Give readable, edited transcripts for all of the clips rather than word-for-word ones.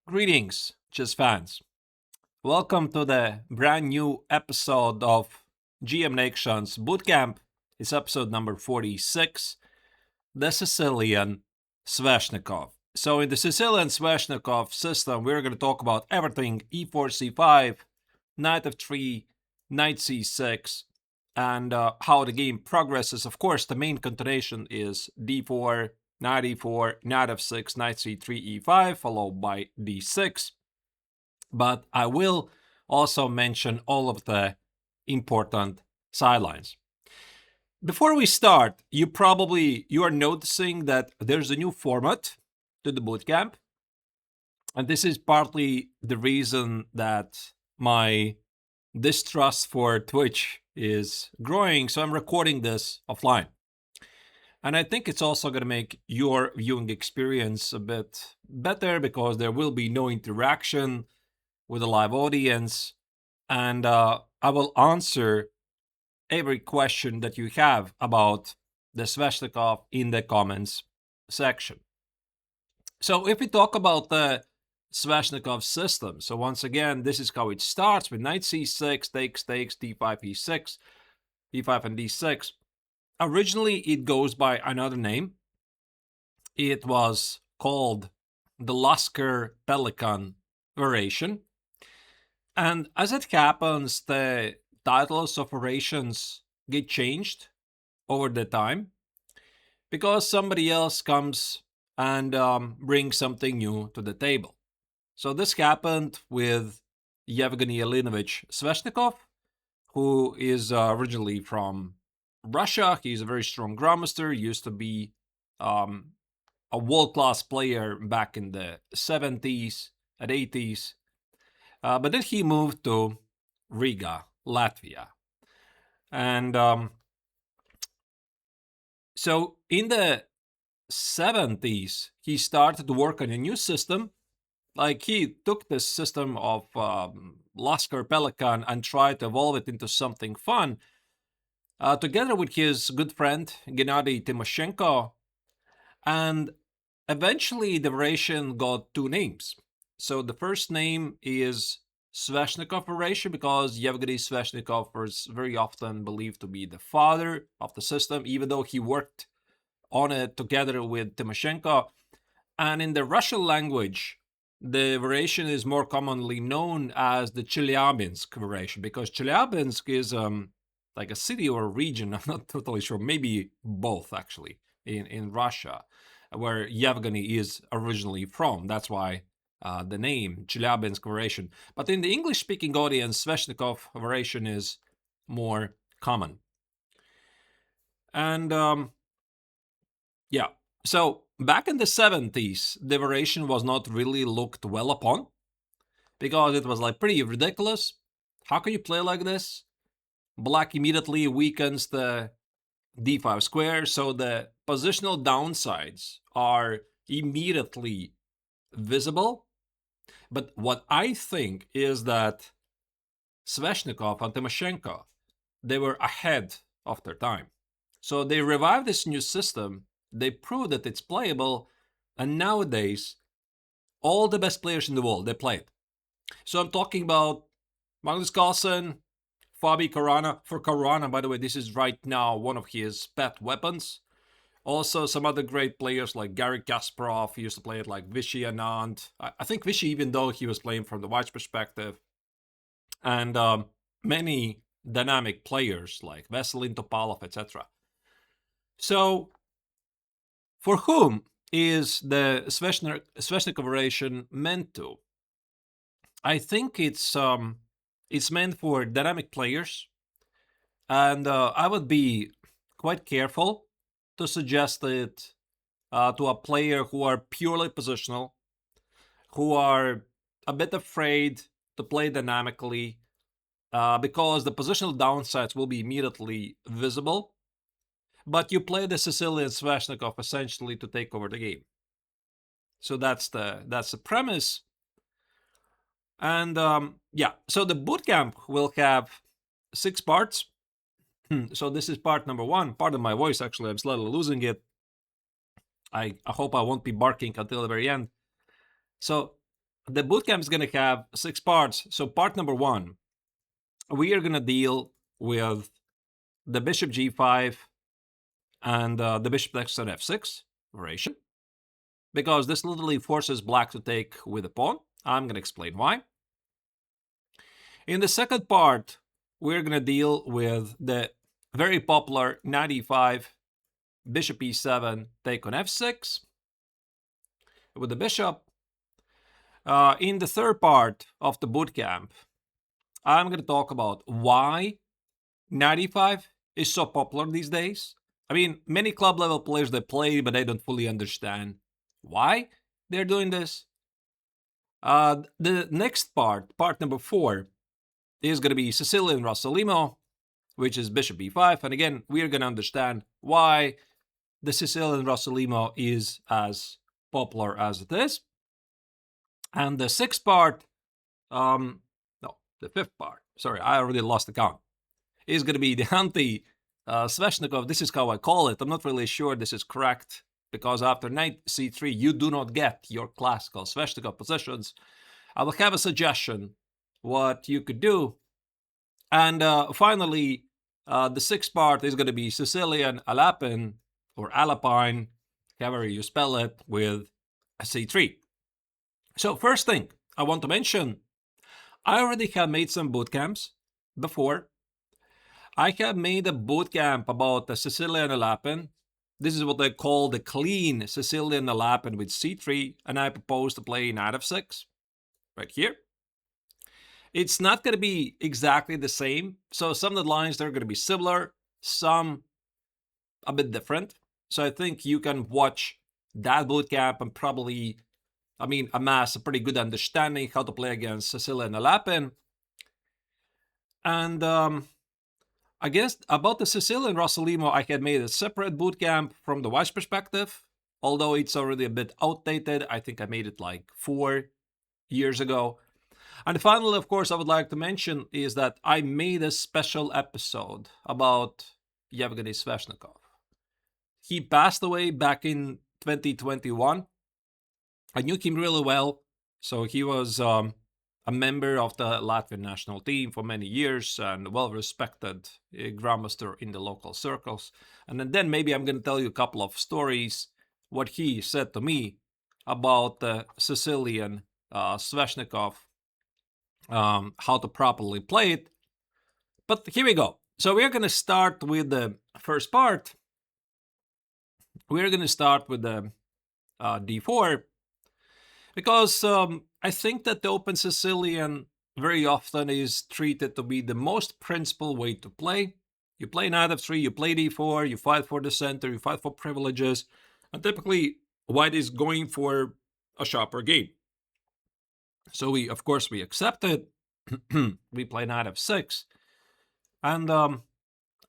Greetings, chess fans. Welcome to the brand new episode of GM Neiksans Bootcamp. It's episode number 46, the Sicilian Sveshnikov. So in the Sicilian Sveshnikov system, we're going to talk about everything e4, c5, knight f3, knight c6, and how the game progresses. Of course, the main continuation is d4, knight e4, knight f6, knight c3, e5, followed by d6. But I will also mention all of the important sidelines. Before we start, you are noticing that there's a new format to the bootcamp. And this is partly the reason that my distrust for Twitch is growing. So I'm recording this offline. And I think it's also going to make your viewing experience a bit better because there will be no interaction with a live audience. And I will answer every question that you have about the Sveshnikov in the comments section. So if we talk about the Sveshnikov system, so once again, this is how it starts with knight c6, takes, d5, e6, e5 and d6. Originally, it goes by another name. It was called the Lasker Pelican variation. And as it happens, the titles of variations get changed over the time because somebody else comes and brings something new to the table. So this happened with Yevgeny Elinovich Sveshnikov, who is originally from Russia. He's a very strong grandmaster, used to be a world-class player back in the 70s and 80s. But then he moved to Riga, Latvia. And so in the 70s, he started to work on a new system. Like he took this system of Lasker Pelican and tried to evolve it into something fun. Together with his good friend, Gennady Timoshenko. And eventually the variation got two names. So the first name is Sveshnikov variation because Yevgeny Sveshnikov was very often believed to be the father of the system, even though he worked on it together with Timoshenko. And in the Russian language, the variation is more commonly known as the Chelyabinsk variation because Chelyabinsk is like a city or a region, I'm not totally sure, maybe both actually, in Russia, where Yevgeny is originally from. That's why the name Chelyabinsk variation. But in the English-speaking audience, Sveshnikov variation is more common. And yeah, so back in the 70s, the variation was not really looked well upon because it was like pretty ridiculous. How can you play like this? Black immediately weakens the d5 square, so the positional downsides are immediately visible. But what I think is that Sveshnikov and Timoshenko, they were ahead of their time. So they revived this new system, they proved that it's playable, and nowadays, all the best players in the world, they play it. So I'm talking about Magnus Carlsen, Fabi Caruana. For Caruana, by the way, this is right now one of his pet weapons. Also, some other great players like Garry Kasparov, he used to play it like Vichy Anand. I think Vichy, even though he was playing from the white's perspective. And many dynamic players like Veselin Topalov, etc. So, for whom is the Sveshnikov variation meant to? I think it's meant for dynamic players, and I would be quite careful to suggest it to a player who are purely positional, who are a bit afraid to play dynamically, because the positional downsides will be immediately visible. But you play the Sicilian Sveshnikov essentially to take over the game. So that's the premise. And yeah, so the bootcamp will have 6 parts. So this is part number 1. Pardon my voice, actually, I'm slightly losing it. I hope I won't be barking until the very end. So the bootcamp is going to have 6 parts. So part number 1, we are going to deal with the bishop g5 and the bishop takes on f6 variation, because this literally forces black to take with a pawn. I'm going to explain why. In the second part, we're going to deal with the very popular knight e5, bishop e7, take on f6 with the bishop. In the third part of the bootcamp, I'm going to talk about why knight e5 is so popular these days. I mean, many club level players, they play, but they don't fully understand why they're doing this. The next part number 4, is going to be Sicilian Rossolimo, which is bishop e5. And again, we're going to understand why the Sicilian Rossolimo is as popular as it is. And the sixth part, no, the fifth part, sorry, I already lost the count, is going to be the Anti Sveshnikov. This is how I call it. I'm not really sure this is correct, because after knight c3, you do not get your classical Sveshnikov positions. I will have a suggestion what you could do. And finally, the sixth part is going to be Sicilian Alapin, or Alapin, however you spell it, with c3. So first thing I want to mention, I already have made some bootcamps before. I have made a bootcamp about the Sicilian Alapin. This is what they call the clean Sicilian Alapin with c3, and I propose to play knight f6 right here. It's not going to be exactly the same. So some of the lines, they're going to be similar, some a bit different. So I think you can watch that bootcamp and probably, amass a pretty good understanding how to play against Sicilian Alapin. And I guess about the Sicilian Rossolimo, I had made a separate bootcamp from the Wise perspective, although it's already a bit outdated. I think I made it like 4 years ago. And finally, of course, I would like to mention is that I made a special episode about Yevgeny Sveshnikov. He passed away back in 2021. I knew him really well. So he was a member of the Latvian national team for many years and well-respected grandmaster in the local circles. And then maybe I'm going to tell you a couple of stories, what he said to me about the Sicilian Sveshnikov, how to properly play it. But here we go. So we're going to start with the first part. We're going to start with the d4, because I think that the open Sicilian very often is treated to be the most principled way to play. You play knight f3, you play d4, you fight for the center, you fight for privileges, and typically white is going for a sharper game. So we accept it. We play knight f6. And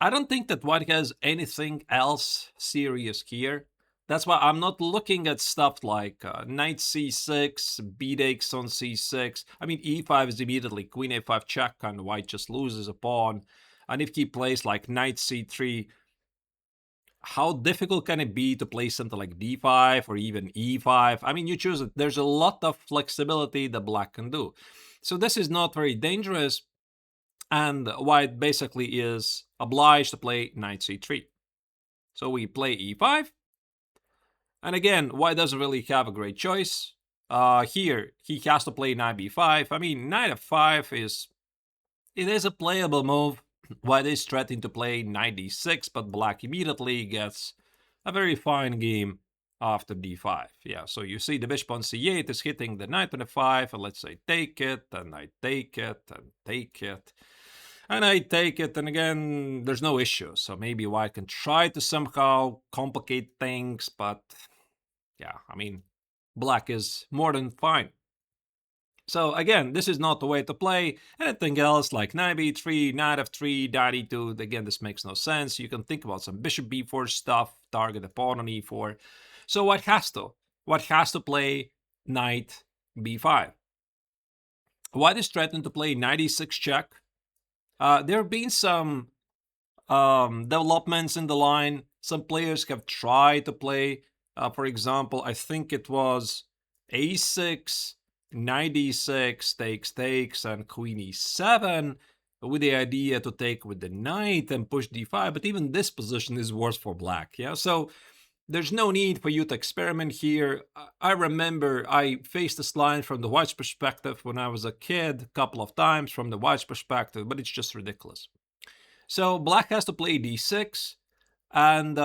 I don't think that white has anything else serious here. That's why I'm not looking at stuff like knight c6, b takes on c6. E5 is immediately queen a5 check, and white just loses a pawn. And if he plays like knight c3, how difficult can it be to play something like d5 or even e5? You choose it. There's a lot of flexibility that black can do. So this is not very dangerous, and white basically is obliged to play knight c3. So we play e5. And again, white doesn't really have a great choice. Here, he has to play knight b5. Knight f5 is a playable move. White is threatening to play knight d6, but black immediately gets a very fine game after d5. Yeah, so you see the bishop on c8 is hitting the knight on f5, and let's say take it, and I take it, and take it. And I take it, and again, there's no issue. So maybe white can try to somehow complicate things, but yeah, black is more than fine. So again, this is not the way to play. Anything else like knight b3, knight f3, knight e2, again, this makes no sense. You can think about some bishop b4 stuff, target the pawn on e4. So white has to play knight b5. White is threatened to play knight e6 check. There have been some developments in the line. Some players have tried to play, for example, I think it was a6, knight d6, takes, and queen e7, with the idea to take with the knight and push d5, but even this position is worse for black, yeah? So there's no need for you to experiment here. I remember I faced this line from the white's perspective when I was a kid a couple of times from the white's perspective, but it's just ridiculous. So black has to play d6, and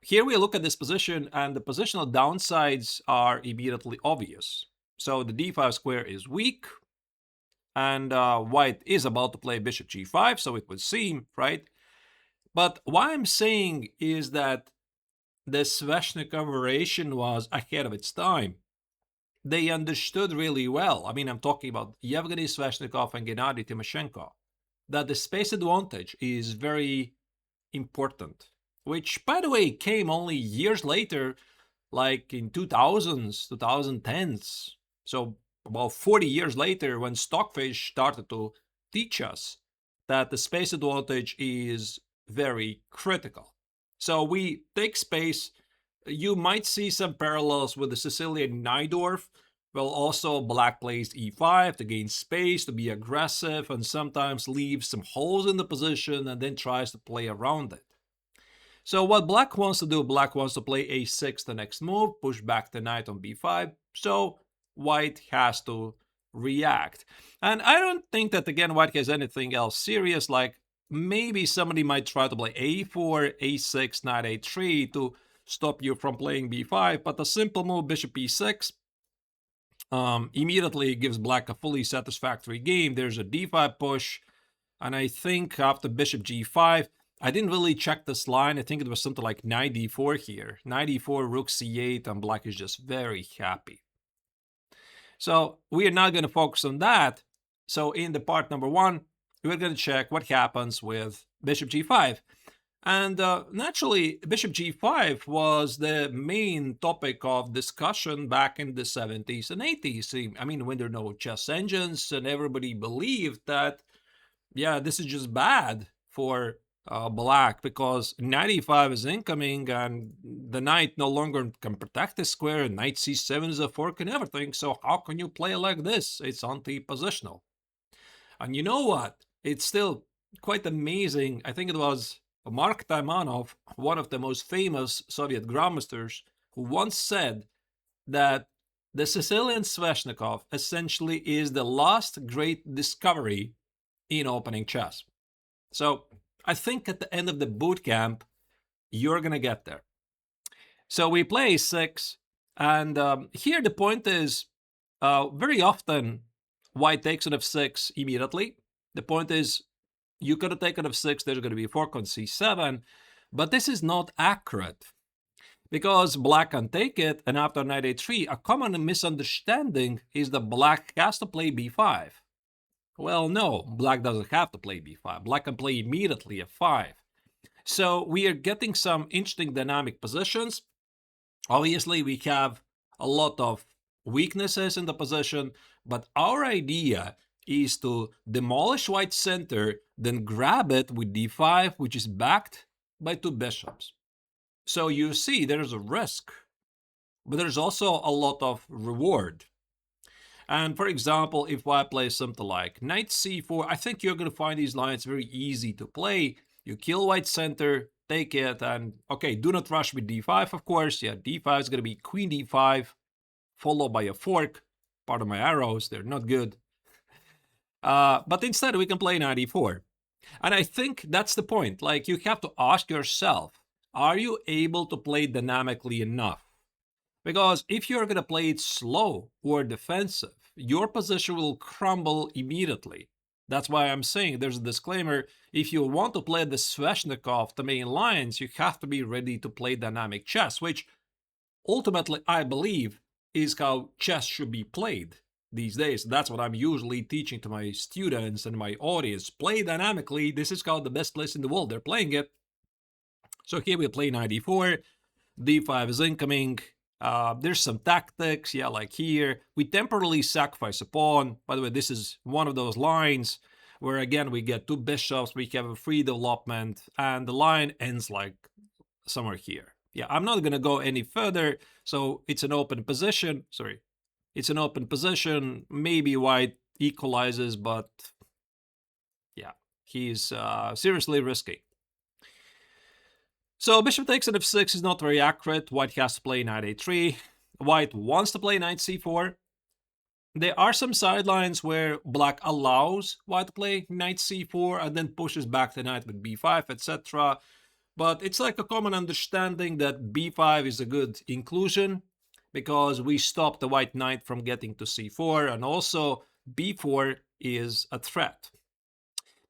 here we look at this position, and the positional downsides are immediately obvious. So the d5 square is weak, and white is about to play bishop g5, so it would seem, right? But what I'm saying is that the Sveshnikov variation was ahead of its time. They understood really well. I mean, I'm talking about Yevgeny Sveshnikov and Gennady Timoshenko, that the space advantage is very important, which, by the way, came only years later, like in 2000s, 2010s. So about 40 years later, when Stockfish started to teach us that the space advantage is very critical. So we take space. You might see some parallels with the Sicilian Najdorf. Well, also black plays e5 to gain space, to be aggressive, and sometimes leaves some holes in the position and then tries to play around it. So what black wants to do, black wants to play a6 the next move, push back the knight on b5, so white has to react. And I don't think that, again, white has anything else serious, like maybe somebody might try to play a4, a6, knight a3 to stop you from playing b5, but a simple move, bishop e6, immediately gives black a fully satisfactory game. There's a d5 push, and I think after bishop g5, I didn't really check this line. I think it was something like knight d4 here. Knight d4, rook c8, and black is just very happy. So we are not going to focus on that. So in the part number 1, we're going to check what happens with bishop g5. And naturally, bishop g5 was the main topic of discussion back in the 70s and 80s. I mean, when there were no chess engines and everybody believed that, yeah, this is just bad for black because knight e5 is incoming and the knight no longer can protect the square, and knight c7 is a fork and everything, so how can you play like this? It's anti-positional. And you know what? It's still quite amazing. I think it was Mark Taimanov, one of the most famous Soviet grandmasters, who once said that the Sicilian Sveshnikov essentially is the last great discovery in opening chess. So I think at the end of the boot camp, you're going to get there. So we play 6, and here the point is very often white takes on f6 immediately. The point is you could have taken f6, there's going to be a fork on c7, but this is not accurate because black can take it, and after knight a3, a common misunderstanding is that black has to play b5. Well, no, black doesn't have to play b5. Black can play immediately f5. So we are getting some interesting dynamic positions. Obviously, we have a lot of weaknesses in the position, but our idea is to demolish white's center, then grab it with d5, which is backed by 2 bishops. So you see, there's a risk, but there's also a lot of reward. And for example, if white plays something like knight c4, I think you're going to find these lines very easy to play. You kill white's center, take it, and okay, do not rush with d5, of course. Yeah, d5 is going to be queen d5, followed by a fork. Part of my arrows, they're not good. But instead, we can play knight e4. And I think that's the point. Like, you have to ask yourself, are you able to play dynamically enough? Because if you're going to play it slow or defensive, your position will crumble immediately. That's why I'm saying there's a disclaimer. If you want to play the Sveshnikov, the main lines, you have to be ready to play dynamic chess, which ultimately, I believe, is how chess should be played these days. That's what I'm usually teaching to my students and my audience. Play dynamically. This is how the best place in the world they're playing it. So here we play knight e4. d5 is incoming. There's some tactics, yeah, like here. We temporarily sacrifice a pawn. By the way, this is one of those lines where, again, we get 2 bishops, we have a free development, and the line ends like somewhere here. Yeah, I'm not going to go any further, so it's an open position. Sorry. It's an open position. Maybe white equalizes, but yeah, he's seriously risky. So bishop takes on f6 is not very accurate. White has to play knight a3. White wants to play knight c4. There are some sidelines where black allows white to play knight c4 and then pushes back the knight with b5, etc. But it's like a common understanding that b5 is a good inclusion because we stop the white knight from getting to c4, and also b4 is a threat.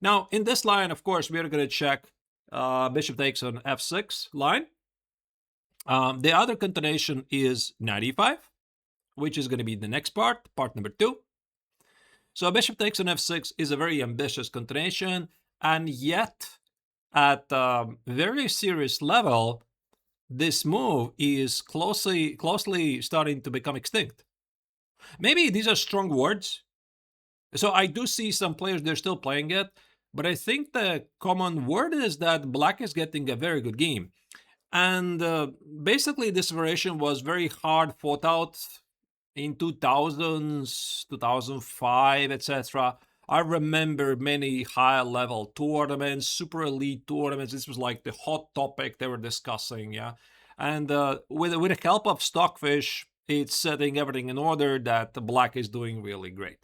Now, in this line, of course, we're going to check bishop takes on f6 line. The other continuation is knight e5, which is going to be the next part number 2. So bishop takes on f6 is a very ambitious continuation, and yet at a very serious level, this move is closely starting to become extinct. Maybe these are strong words. So I do see some players, they're still playing it, but I think the common word is that black is getting a very good game. And basically this variation was very hard fought out in 2000s, 2005, etc. I remember many high-level tournaments, super elite tournaments. This was like the hot topic they were discussing, yeah. And with the help of Stockfish, it's setting everything in order that the black is doing really great.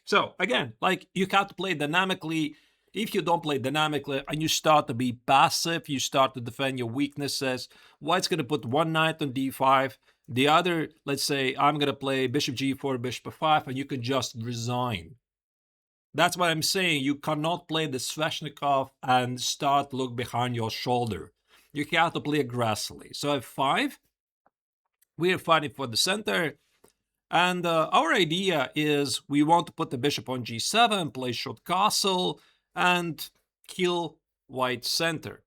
So again, like, you have to play dynamically. If you don't play dynamically and you start to be passive, you start to defend your weaknesses. White's going to put one knight on d5. The other, let's say, I'm going to play bishop g4, bishop f5, and you can just resign. That's what I'm saying. You cannot play the Sveshnikov and start look behind your shoulder. You have to play aggressively. So f5, we are fighting for the center. And our idea is we want to put the bishop on g7, play short castle, and kill white's center.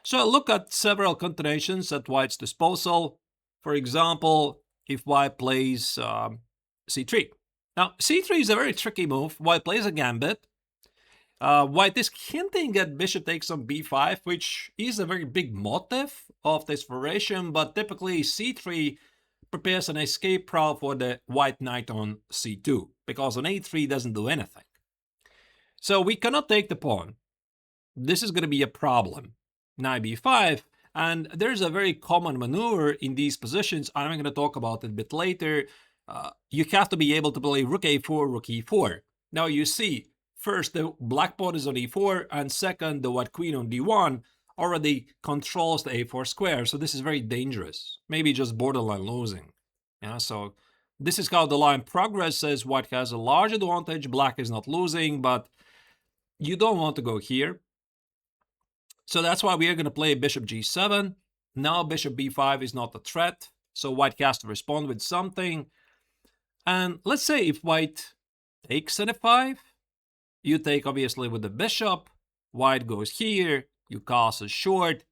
So look at several continuations at white's disposal. For example, if white plays c3. Now, c3 is a very tricky move. White plays a gambit. White is hinting at bishop takes on b5, which is a very big motif of this variation, but typically c3 prepares an escape route for the white knight on c2, because on a3 doesn't do anything. So we cannot take the pawn. This is going to be a problem. Knight b5, and there's a very common maneuver in these positions. I'm going to talk about it a bit later. You have to be able to play rook a4, rook e4. Now you see, first the black pawn is on e4, and second the white queen on d1 already controls the a4 square, so this is very dangerous. Maybe just borderline losing. Yeah, so this is how the line progresses. White has a large advantage, black is not losing, but you don't want to go here. So that's why we are going to play bishop g7. Now bishop b5 is not a threat, so white has to respond with something. And let's say if white takes on f5, you take obviously with the bishop, white goes here, you castle short.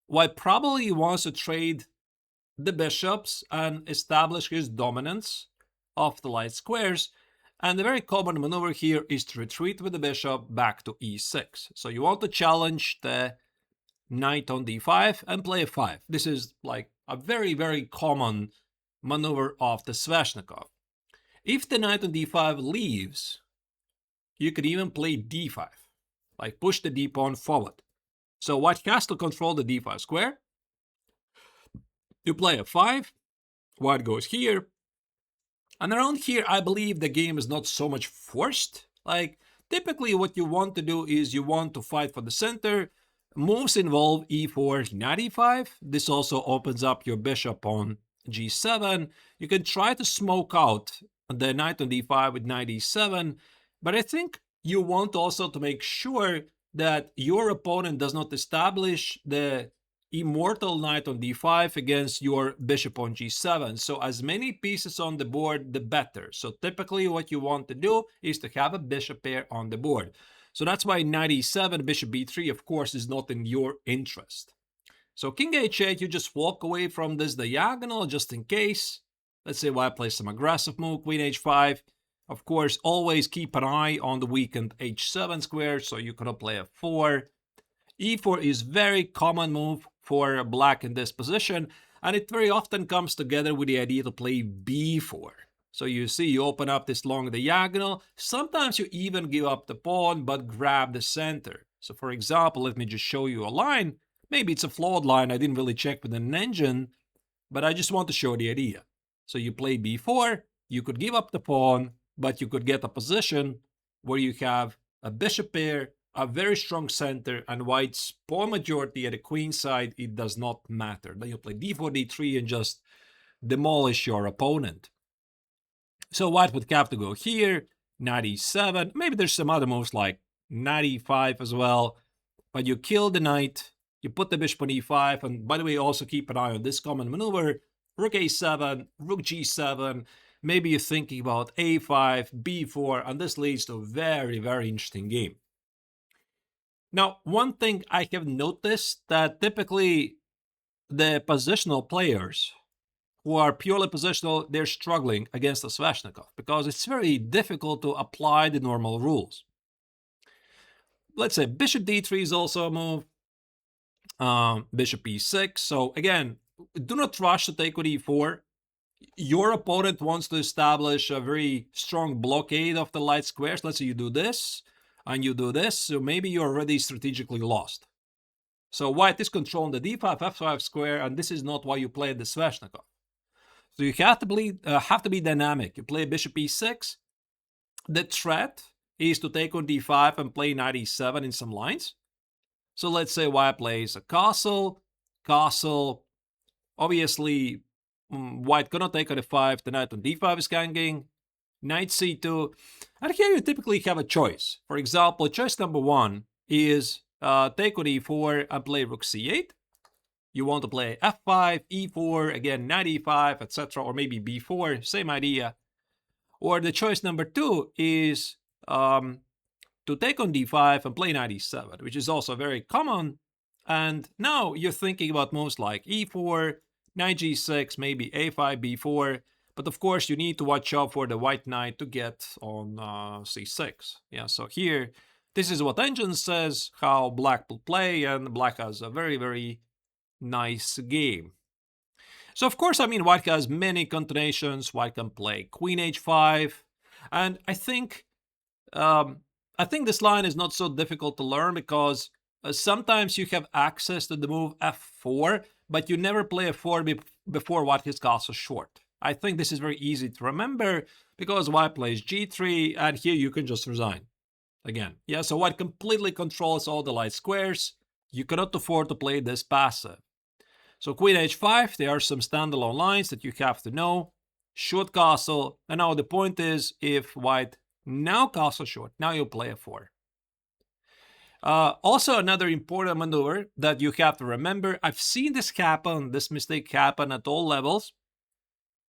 White probably wants to trade the bishops and establish his dominance of the light squares. And the very common maneuver here is to retreat with the bishop back to e6. So you want to challenge the knight on d5 and play f5. This is like a very, very common maneuver of the Sveshnikov. If the knight on d5 leaves, you could even play d5, like push the d pawn forward. So white has to control the d5 square. You play f5, white goes here. And around here, I believe the game is not so much forced. Like, typically what you want to do is you want to fight for the center. Moves involve e4, knight e5. This also opens up your bishop on g7. You can try to smoke out the knight on d5 with knight e7. But I think you want also to make sure that your opponent does not establish the immortal knight on d5 against your bishop on g7. So as many pieces on the board, the better. So typically what you want to do is to have a bishop pair on the board. So that's why knight e7, bishop b3, of course, is not in your interest. So king h8, you just walk away from this diagonal just in case. Let's say white plays some aggressive move, queen h5. Of course, always keep an eye on the weakened h7 square, so you cannot play f4. e4 is very common move for black in this position, and it very often comes together with the idea to play b4. So you see, you open up this long diagonal. Sometimes you even give up the pawn, but grab the center. So for example, let me just show you a line. Maybe it's a flawed line. I didn't really check with an engine, but I just want to show the idea. So you play b4, you could give up the pawn, but you could get a position where you have a bishop pair, a very strong center, and white's pawn majority at the queen side, it does not matter. Then you play d4, d3, and just demolish your opponent. So white would have to go here, knight e7. Maybe there's some other moves like knight e5 as well. But you kill the knight, you put the bishop on e5, and by the way, also keep an eye on this common maneuver. Rook a7, rook g7, maybe you're thinking about a5, b4, and this leads to a very, very interesting game. Now, one thing I have noticed that typically the positional players who are purely positional, they're struggling against the Sveshnikov because it's very difficult to apply the normal rules. Let's say bishop d3 is also a move, bishop e6. So again, do not rush to take with e4. Your opponent wants to establish a very strong blockade of the light squares. Let's say you do this and you do this, so maybe you're already strategically lost. So white is controlling the d5, f5 square, and this is not why you play the Sveshnikov. So you have to be dynamic. You play bishop e6. The threat is to take on d5 and play knight e7 in some lines. So let's say white plays a castle. Obviously, white cannot take on e5. The knight on d5 is ganging. Knight c2. And here you typically have a choice. For example, choice number one is take on e4 and play rook c8. You want to play f5, e4, again, knight e5, etc., or maybe b4, same idea. Or the choice number two is to take on d5 and play knight e7, which is also very common. And now you're thinking about moves like e4, knight g6, maybe a5, b4. But of course, you need to watch out for the white knight to get on c6. Yeah, so here, this is what engine says, how black will play, and black has a very, very nice game. So of course, I mean, white has many continuations. White can play queen h5, and I think this line is not so difficult to learn because sometimes you have access to the move f4, but you never play f4 before white hits castle short. I think this is very easy to remember because white plays g3, and here you can just resign. Again, yeah, so white completely controls all the light squares. You cannot afford to play this passive. So queen h5, there are some standalone lines that you have to know. Short castle, and now the point is, if white now castle short, now you play f4. Also, another important maneuver that you have to remember, I've seen this mistake happen at all levels,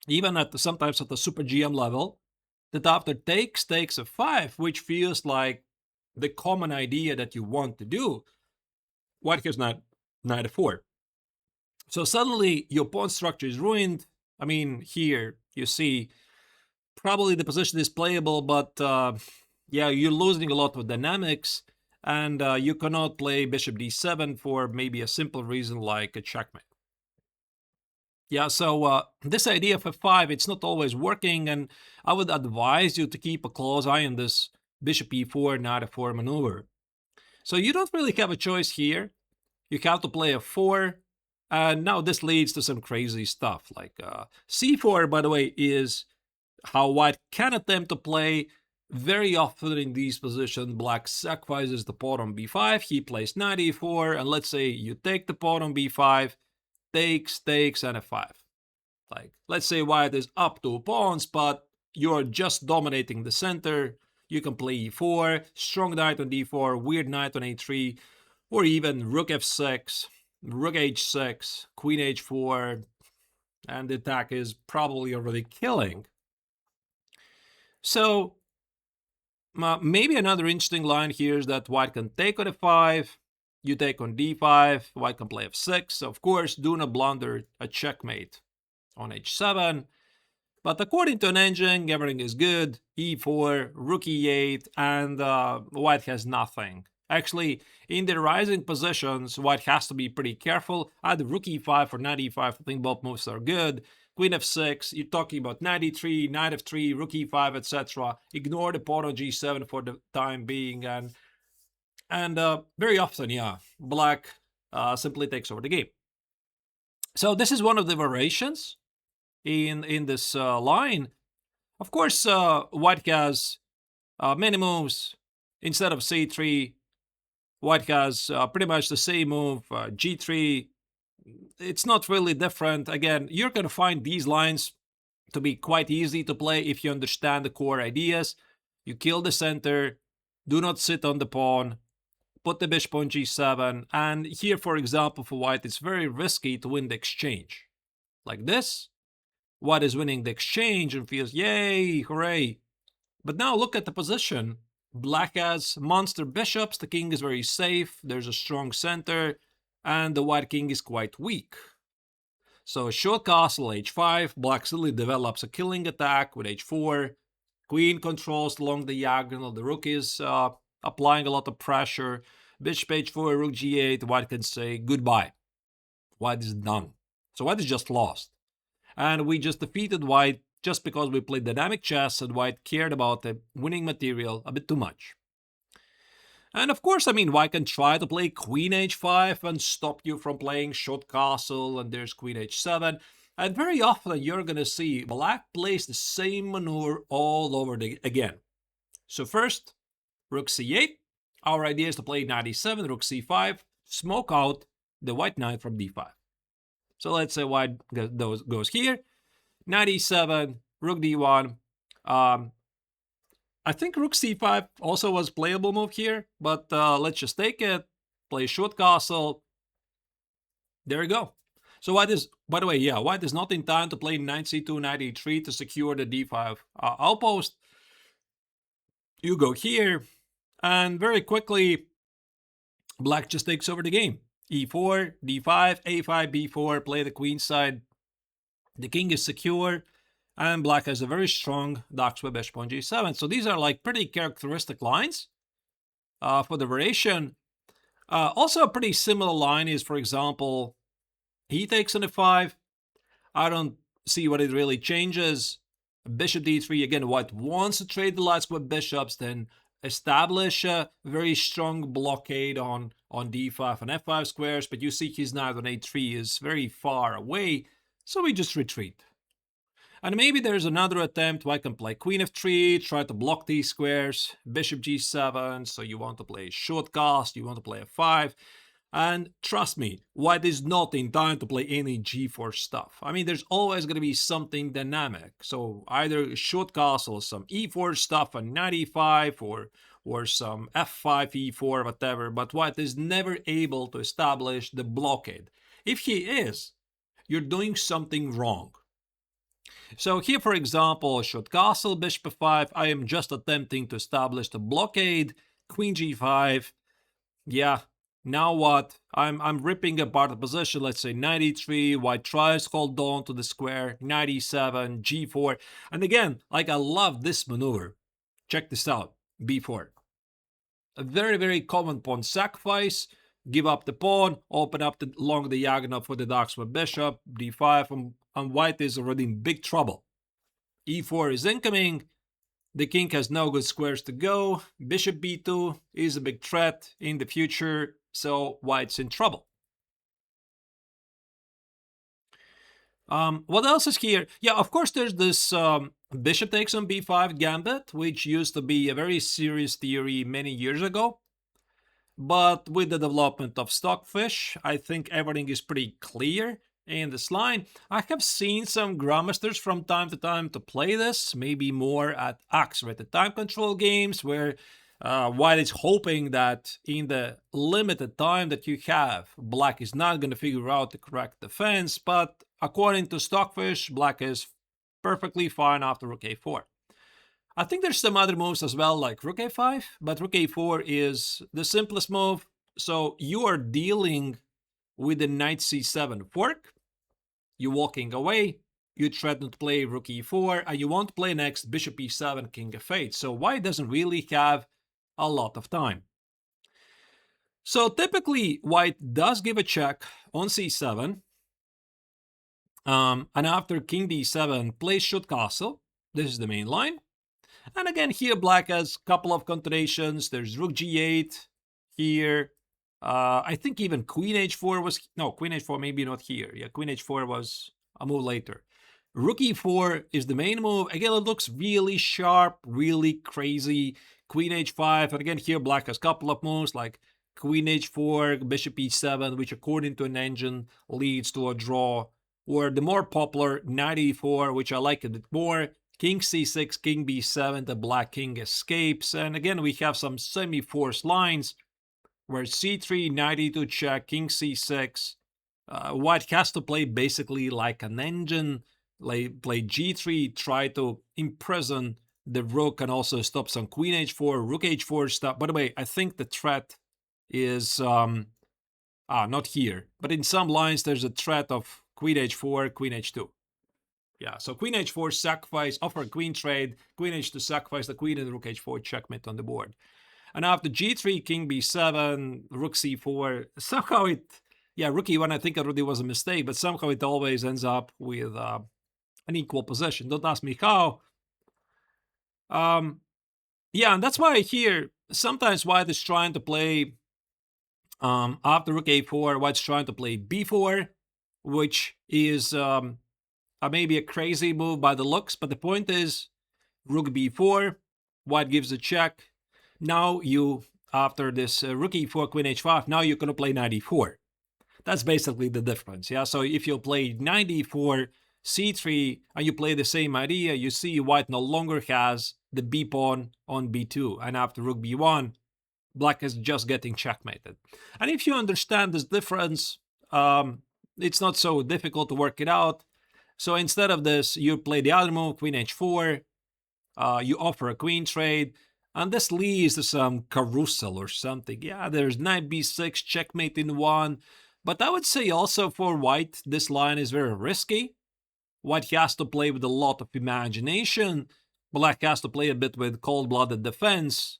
even sometimes at the super GM level, that after takes f5, which feels like the common idea that you want to do, white has knight f4. So suddenly your pawn structure is ruined. I mean, here you see probably the position is playable, but yeah, you're losing a lot of dynamics, and you cannot play bishop d7 for maybe a simple reason like a checkmate. Yeah, so this idea of f5, it's not always working, and I would advise you to keep a close eye on this bishop e4, knight f4 maneuver. So you don't really have a choice here. You have to play f4, and now this leads to some crazy stuff, like c4, by the way, is how white can attempt to play. Very often in these positions, black sacrifices the pawn on b5, he plays knight e4, and let's say you take the pawn on b5, takes, and f5. Like, let's say white is up 2 pawns, but you're just dominating the center. You can play e4, strong knight on d4, weird knight on a3, or even rook f6, rook h6, queen h4, and the attack is probably already killing. So maybe another interesting line here is that white can take on f5, you take on d5, white can play f6. So of course, do not blunder a checkmate on h7. But according to an engine, everything is good. e4, rook e8, and white has nothing. Actually, in the rising positions, white has to be pretty careful. Either rook e5 or knight e5, I think both moves are good. queen f6, you're talking about knight e3, knight f3, rook e5, etc. Ignore the pawn on g7 for the time being, and very often, yeah, black simply takes over the game. So this is one of the variations in this line. Of course, white has many moves. Instead of c3, white has pretty much the same move, g3. It's not really different. Again, you're going to find these lines to be quite easy to play if you understand the core ideas. You kill the center, do not sit on the pawn, put the bishop on g7, and here, for example, for white, it's very risky to win the exchange. Like this, white is winning the exchange and feels, yay, hooray. But now look at the position. Black has monster bishops, the king is very safe, there's a strong center, and the white king is quite weak. So short castle h5, black suddenly develops a killing attack with h4, queen controls along the diagonal, the rook is applying a lot of pressure, bishop h4, rook g8, white can say goodbye. White is done. So white is just lost. And we just defeated white just because we played dynamic chess and white cared about the winning material a bit too much. And of course, I mean, white can try to play queen h5 and stop you from playing short castle, and there's queen h7. And very often you're going to see black plays the same maneuver all over again. So first, rook c8. Our idea is to play knight e7, rook c5, smoke out the white knight from d5. So let's say white goes here, knight e7, rook d1. I think rook c5 also was playable move here, but let's just take it, play short castle. There we go. So white is, by the way, yeah, white is not in time to play knight c2, knight e3 to secure the d5 outpost. You go here, and very quickly, black just takes over the game. e4, d5, a5, b4, play the queen side. The king is secure, and black has a very strong docks with bishop on g7. So these are like pretty characteristic lines for the variation. Also a pretty similar line is, for example, he takes on f5. I don't see what it really changes. Bishop d3, again, white wants to trade the lights with bishops, then establish a very strong blockade on d5 and f5 squares, but you see his knight on a3 is very far away, so we just retreat. And maybe there's another attempt where I can play queen f3, try to block these squares, bishop g7, so you want to play short cast, you want to play f5, and trust me, white is not in time to play any g4 stuff. I mean, there's always going to be something dynamic, so either short castle, some e4 stuff, and knight e5, or some f5, e4, whatever, but white is never able to establish the blockade. If he is, you're doing something wrong. So here, for example, short castle, bishop f5, I am just attempting to establish the blockade, queen g5, yeah. Now what? I'm ripping apart the position. Let's say knight e3, white tries to hold on to the square, knight e7, g4. And again, like I love this maneuver. Check this out, b4. A very, very common pawn sacrifice. Give up the pawn, open up along the diagonal for the docks with bishop, d5, and white is already in big trouble. e4 is incoming. The king has no good squares to go. Bishop b2 is a big threat in the future, so white's in trouble. What else is here? Yeah, of course, there's this bishop takes on b5 gambit, which used to be a very serious theory many years ago. But with the development of Stockfish, I think everything is pretty clear in this line. I have seen some grandmasters from time to time to play this, maybe more at accelerated time control games, where white is hoping that in the limited time that you have, black is not going to figure out the correct defense, but according to Stockfish, black is perfectly fine after rook a4. I think there's some other moves as well, like rook a5, but rook a4 is the simplest move, so you are dealing with the knight c7 fork. You're walking away, you threaten to play rook e4, and you want to play next bishop e7, king f8. So white doesn't really have a lot of time. So typically, white does give a check on c7. And after king d7, play should castle. This is the main line. And again, here black has a couple of continuations. There's rook g8 here. I think even queen h4 was... No, queen h4 maybe not here. Yeah, queen h4 was a move later. Rook e4 is the main move. Again, it looks really sharp, really crazy. Queen h5. And again, here black has a couple of moves like queen h4, bishop e7, which according to an engine leads to a draw. Or the more popular knight e4, which I like a bit more. King c6, king b7, the black king escapes. And again, we have some semi-forced lines where c3, knight e2 check, king c6. White has to play basically like an engine. Play g3, try to imprison the rook and also stop some queen h4, rook h4 stuff. By the way, I think the threat is... not here. But in some lines, there's a threat of queen h4, queen h2. Yeah, so queen h4 sacrifice, offer queen trade, queen h2 sacrifice the queen, and rook h4 checkmate on the board. And after g3, king b7, rook c4, somehow it... Yeah, rook e1 I think already was a mistake, but somehow it always ends up with an equal position. Don't ask me how. Yeah, and that's why here, sometimes white is trying to play... after rook a4, white's trying to play b4, which is... maybe a crazy move by the looks, but the point is rook b4, white gives a check. Now you, after this rook e4, queen h5, now you're going to play knight e4. That's basically the difference, yeah? So if you play knight e4, c3, and you play the same idea, you see white no longer has the b pawn on b2. And after rook b1, black is just getting checkmated. And if you understand this difference, it's not so difficult to work it out. So instead of this, you play the other move, queen h4, you offer a queen trade, and this leads to some carousel or something. Yeah, there's knight b6, checkmate in one, but I would say also for white, this line is very risky. White has to play with a lot of imagination, black has to play a bit with cold-blooded defense,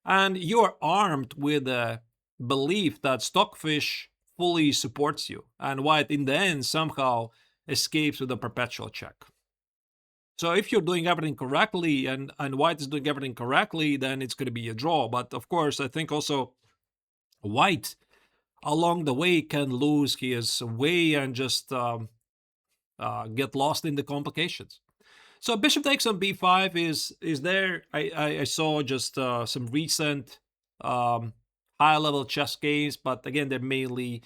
and you're armed with a belief that Stockfish fully supports you, and white in the end somehow escapes with a perpetual check. So if you're doing everything correctly and white is doing everything correctly, then it's going to be a draw. But of course, I think also white along the way can lose his way and just get lost in the complications. So bishop takes on b5 is there. I saw just some recent high-level chess games, but again, they're mainly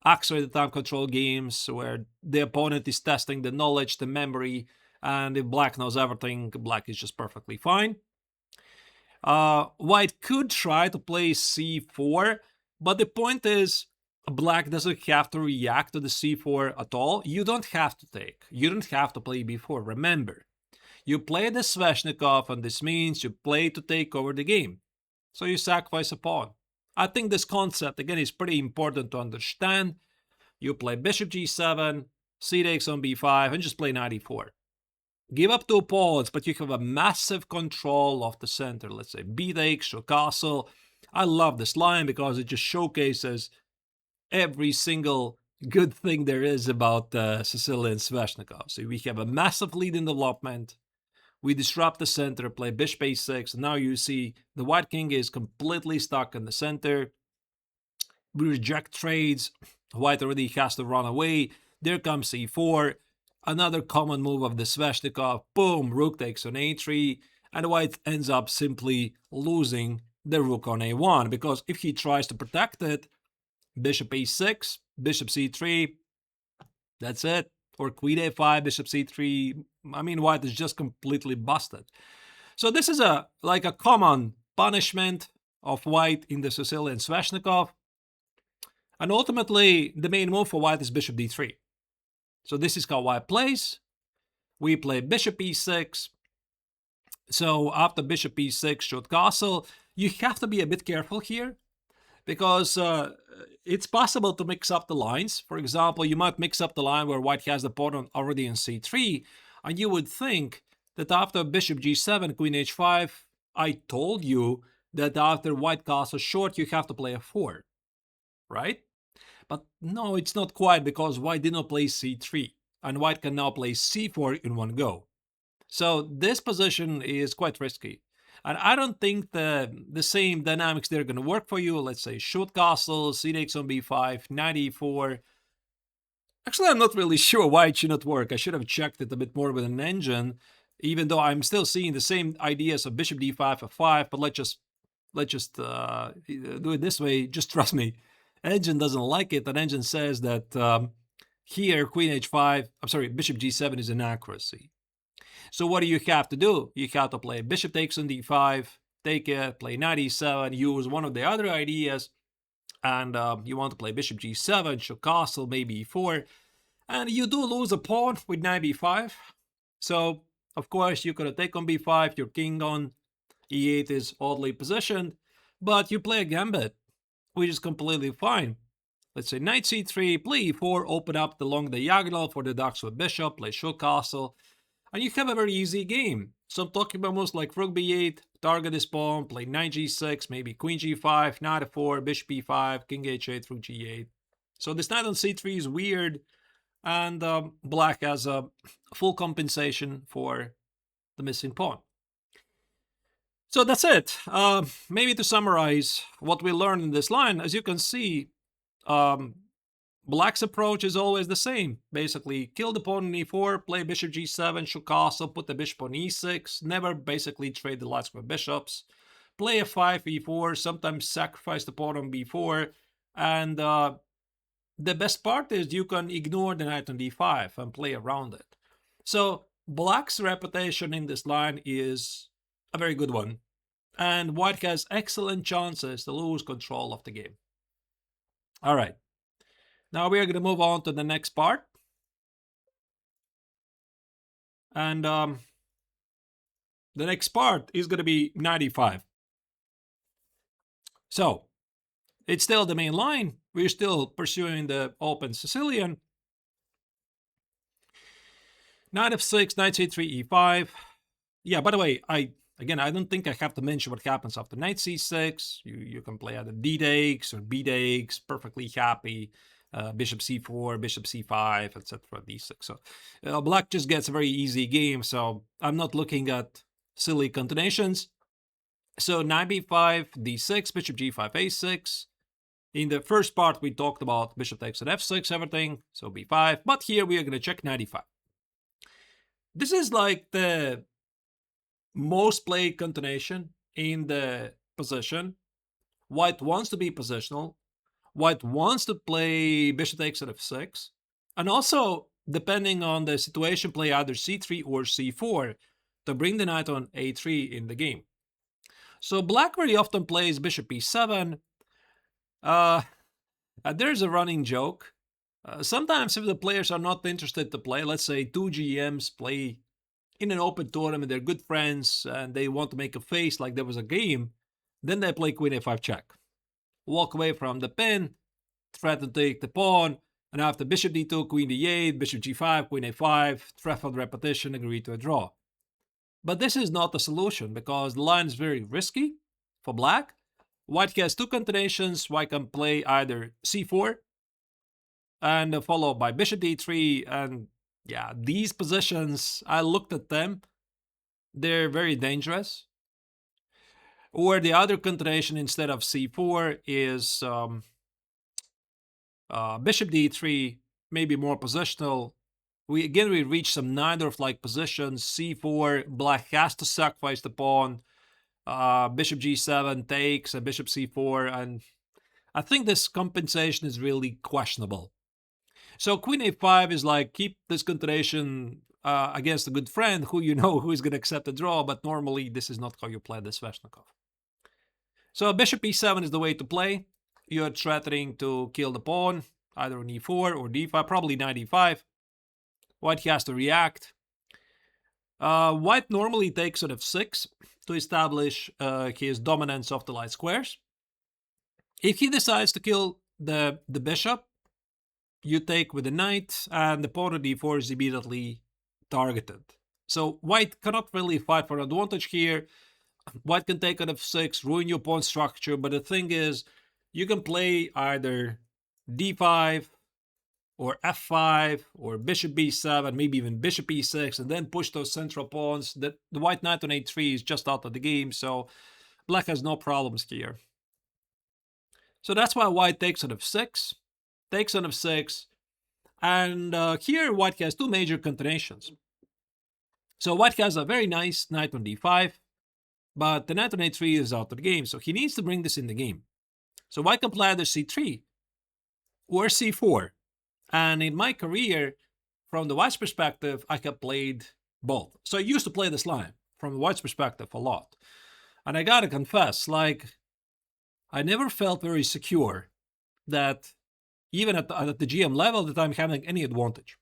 accelerated time control games where the opponent is testing the knowledge, the memory, and if black knows everything, black is just perfectly fine. White could try to play c4, but the point is black doesn't have to react to the c4 at all. You don't have to take. You don't have to play b4. Remember, you play the Sveshnikov, and this means you play to take over the game. So you sacrifice a pawn. I think this concept, again, is pretty important to understand. You play bishop g7, c takes on b5, and just play knight e4. Give up 2 pawns, but you have a massive control of the center. Let's say b takes, show castle. I love this line because it just showcases every single good thing there is about Sicilian Sveshnikov. So we have a massive lead in development. We disrupt the center, play bishop a6, and now you see the white king is completely stuck in the center. We reject trades. White already has to run away. There comes c4. Another common move of the Sveshnikov. Boom, rook takes on a3. And white ends up simply losing the rook on a1. Because if he tries to protect it, bishop a6, bishop c3, that's it. Or queen a5, bishop c3. I mean, white is just completely busted. So this is like a common punishment of white in the Sicilian Sveshnikov. And ultimately, the main move for white is bishop d3. So this is how white plays. We play bishop e6. So after bishop e6, should castle. You have to be a bit careful here, because it's possible to mix up the lines. For example, you might mix up the line where white has the pawn already in c3, and you would think that after bishop g7, queen h5, I told you that after white castles short, you have to play a4, right? But no, it's not quite, because white did not play c3. and white can now play c4 in one go. So this position is quite risky. And I don't think the same dynamics there are going to work for you. Let's say shoot castle, c takes on b5, knight e4. Actually, I'm not really sure why it should not work. I should have checked it a bit more with an engine, even though I'm still seeing the same ideas of bishop d5, f5. But let's just do it this way. Just trust me. Engine doesn't like it. An engine says that here queen h5. I'm sorry, bishop g7 is inaccuracy. So what do you have to do? You have to play bishop takes on d5, take it, play knight e7, use one of the other ideas, and you want to play bishop g7, show castle, maybe e4, and you do lose a pawn with knight b5. So, of course, you could take on b5, your king on e8 is oddly positioned, but you play a gambit, which is completely fine. Let's say knight c3, play e4, open up the long diagonal for the dark with bishop, play show castle, and you have a very easy game. So I'm talking about moves like rook b8, target this pawn, play knight g6, maybe queen g5, knight f4, bishop e5, king h8, rook g8. So this knight on c3 is weird, and black has a full compensation for the missing pawn. So that's it. Maybe to summarize what we learned in this line, as you can see, black's approach is always the same. Basically, kill the pawn on e4, play bishop g7, show castle, put the bishop on e6, never basically trade the last with bishops, play f5, e4, sometimes sacrifice the pawn on b4, and the best part is you can ignore the knight on d5 and play around it. So black's reputation in this line is a very good one, and white has excellent chances to lose control of the game. All right. Now we are going to move on to the next part. And the next part is going to be knight e5. So it's still the main line. We're still pursuing the open Sicilian. Knight f6, knight c3, e5. Yeah, by the way, I don't think I have to mention what happens after knight c6. You can play either d takes or b takes, perfectly happy. Bishop c4, bishop c5, etc. d6. So black just gets a very easy game, so I'm not looking at silly continuations. So knight b5, d6, bishop g5, a6. In the first part, we talked about bishop takes at f6, everything, so b5. But here we are going to check knight e5. This is like the most played continuation in the position. White wants to be positional. White wants to play bishop takes at f6, and also, depending on the situation, play either c3 or c4 to bring the knight on a3 in the game. So black very often plays bishop e7. There's a running joke. Sometimes if the players are not interested to play, let's say two GMs play in an open tournament, they're good friends, and they want to make a face like there was a game, then they play queen a5 check. Walk away from the pin, threaten to take the pawn, and after bishop d2, queen d8, bishop g5, queen a5, threat on repetition, agree to a draw. But this is not the solution because the line is very risky for black. White has two continuations. White can play either c4 and followed by bishop d3. And yeah, these positions, I looked at them. They're very dangerous. Or the other continuation instead of c4 is bishop d3, maybe more positional. We reach some Najdorf-like positions. c4, black has to sacrifice the pawn. Bishop g7 takes, and bishop c4, and I think this compensation is really questionable. So queen a5 is like, keep this continuation against a good friend who you know who is going to accept the draw, but normally this is not how you play the Sveshnikov. So bishop e7 is the way to play. You're threatening to kill the pawn, either on e4 or d5, probably knight e5. White has to react. White normally takes on f6 to establish his dominance of the light squares. If he decides to kill the bishop, you take with the knight, and the pawn on d4 is immediately targeted. So white cannot really fight for advantage here. White can take on f6, ruin your pawn structure, but the thing is, you can play either d5, or f5, or bishop b7, maybe even bishop e6, and then push those central pawns. The white knight on a3 is just out of the game, so black has no problems here. So that's why white takes on f6, takes on f6, and here white has two major continuations. So white has a very nice knight on d5, but the knight on a3 is out of the game, so he needs to bring this in the game. So white can play either c3 or c4. And in my career, from the white's perspective, I have played both. So I used to play this line from the white's perspective a lot. And I gotta confess, like, I never felt very secure that even at the GM level that I'm having any advantage.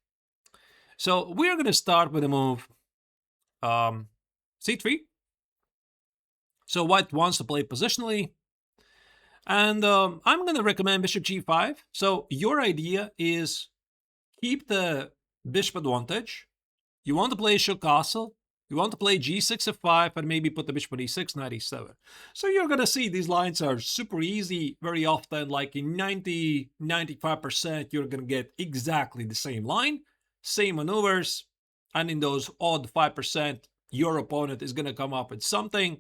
So we're gonna start with a move c3. So white wants to play positionally. And I'm going to recommend bishop g5. So your idea is keep the bishop advantage. You want to play shook castle. You want to play g6 f5 and maybe put the bishop on e6, knight e7. So you're going to see these lines are super easy very often. Like in 90-95%, you're going to get exactly the same line, same maneuvers. And in those odd 5%, your opponent is going to come up with something.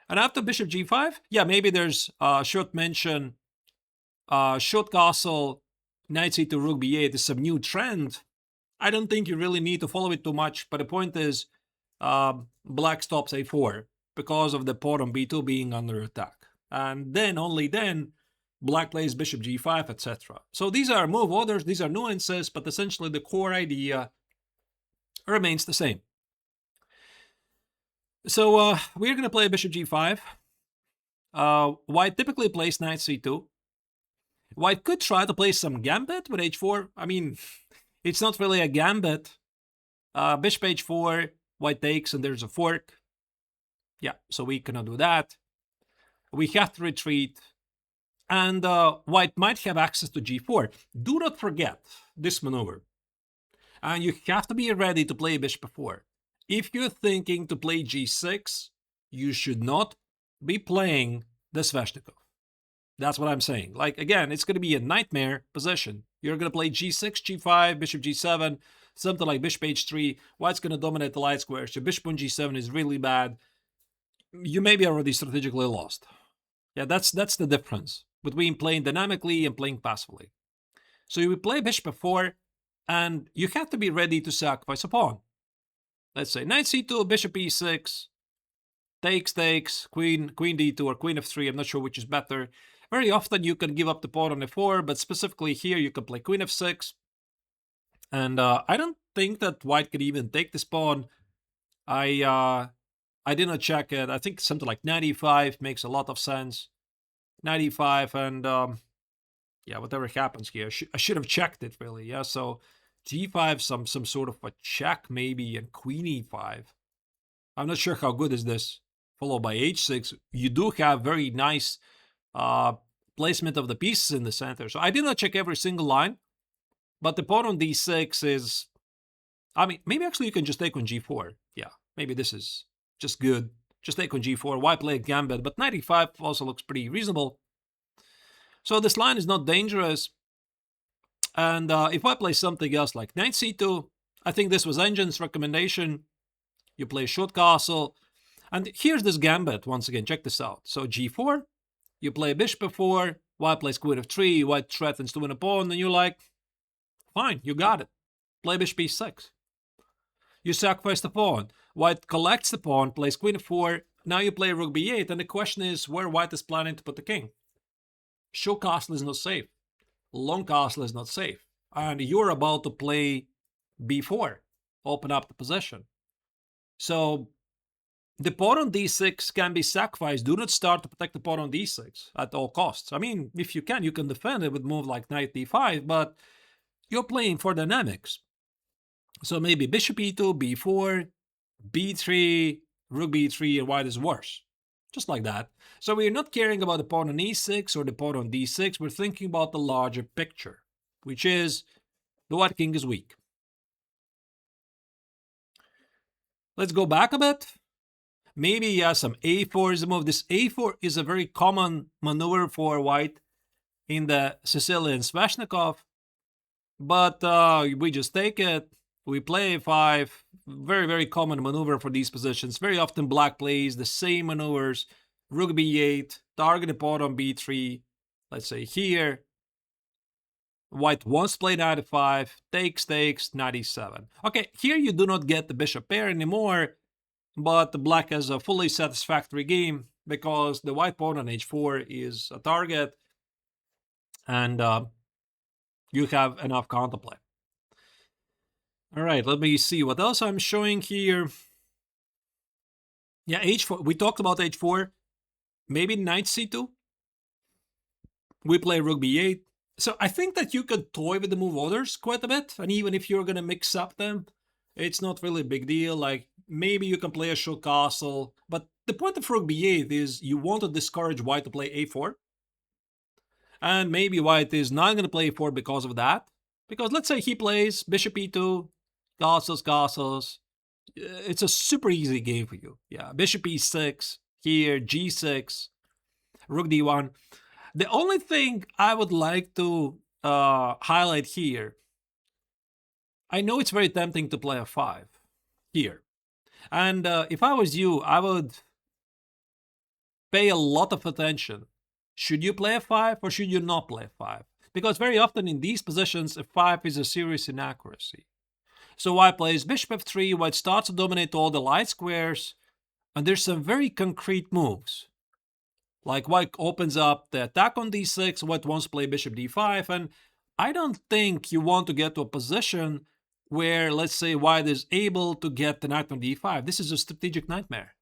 And after bishop g5, yeah, maybe there's short mention, short castle, knight c2, rook b8 is some new trend. I don't think you really need to follow it too much, but the point is black stops a4 because of the pawn on b2 being under attack. And then, only then, black plays bishop g5, etc. So these are move orders, these are nuances, but essentially the core idea remains the same. So we're going to play bishop g5. White typically plays knight c2. White could try to play some gambit with h4. I mean, it's not really a gambit. Bishop h4, white takes, and there's a fork. Yeah, so we cannot do that. We have to retreat. And white might have access to g4. Do not forget this maneuver. And you have to be ready to play bishop f4. If you're thinking to play g6, you should not be playing the Sveshnikov. That's what I'm saying. Like, again, it's going to be a nightmare position. You're going to play g6, g5, bishop g7, something like bishop h3. White's going to dominate the light squares. Your bishop on g7 is really bad. You may be already strategically lost. Yeah, that's the difference between playing dynamically and playing passively. So you will play bishop f4, and you have to be ready to sacrifice a pawn. Let's say knight c2, bishop e6, takes, queen d2, or queen f3. I'm not sure which is better. Very often you can give up the pawn on f4, but specifically here you can play queen f6. And I don't think that white could even take this pawn. I did not check it. I think something like knight e5 makes a lot of sense. Knight e5, and yeah, whatever happens here, I should have checked it really. Yeah, so g5, some sort of a check maybe, and queen e5. I'm not sure how good is this. Followed by h6. You do have very nice placement of the pieces in the center. So I did not check every single line, but the pawn on d6 is, I mean, maybe actually you can just take on g4. Yeah, maybe this is just good. Just take on g4. Why play a gambit? But knight e5 also looks pretty reasonable. So this line is not dangerous. And if I play something else like knight c2, I think this was Engine's recommendation. You play short castle. And here's this gambit once again. Check this out. So g4, you play bishop f4, white plays queen f3, white threatens to win a pawn, and you're like, fine, you got it. Play bishop e6. You sacrifice the pawn. White collects the pawn, plays queen f4. Now you play rook b8, and the question is where white is planning to put the king. Short castle is not safe. Long castle is not safe. And you're about to play b4, open up the position. So the pawn on d6 can be sacrificed. Do not start to protect the pawn on d6 at all costs. I mean, if you can defend it with move like knight d5, but you're playing for dynamics. So maybe bishop e2, b4, b3, rook b3, and white is worse. Just like that. So we're not caring about the pawn on e6 or the pawn on d6. We're thinking about the larger picture, which is the white king is weak. Let's go back a bit. Maybe some a4 is a move. This a4 is a very common maneuver for white in the Sicilian Sveshnikov. But we just take it. We play a5. Very, very common maneuver for these positions. Very often black plays the same maneuvers. Rook b8, target the pawn on b3. Let's say here. White wants to play knight f5, takes, knight e7. Okay, here you do not get the bishop pair anymore, but the black has a fully satisfactory game because the white pawn on h4 is a target, and you have enough counterplay. All right, let me see what else I'm showing here. Yeah, h4. We talked about h4. Maybe knight c2. We play rook b8. So I think that you could toy with the move orders quite a bit, and even if you're gonna mix up them, it's not really a big deal. Like maybe you can play a short castle, but the point of rook b8 is you want to discourage white to play a4, and maybe white is not gonna play a4 because of that. Because let's say he plays bishop e2, castles. It's a super easy game for you. Yeah, bishop e6 here, g6, rook d1. The only thing I would like to highlight here, I know it's very tempting to play a 5 here. And if I was you, I would pay a lot of attention. Should you play a 5 or should you not play a 5? Because very often in these positions, a 5 is a serious inaccuracy. So white plays bishop f3, white starts to dominate all the light squares, and there's some very concrete moves. Like white opens up the attack on d6, white wants to play bishop d5, and I don't think you want to get to a position where, let's say, white is able to get the knight on d5. This is a strategic nightmare.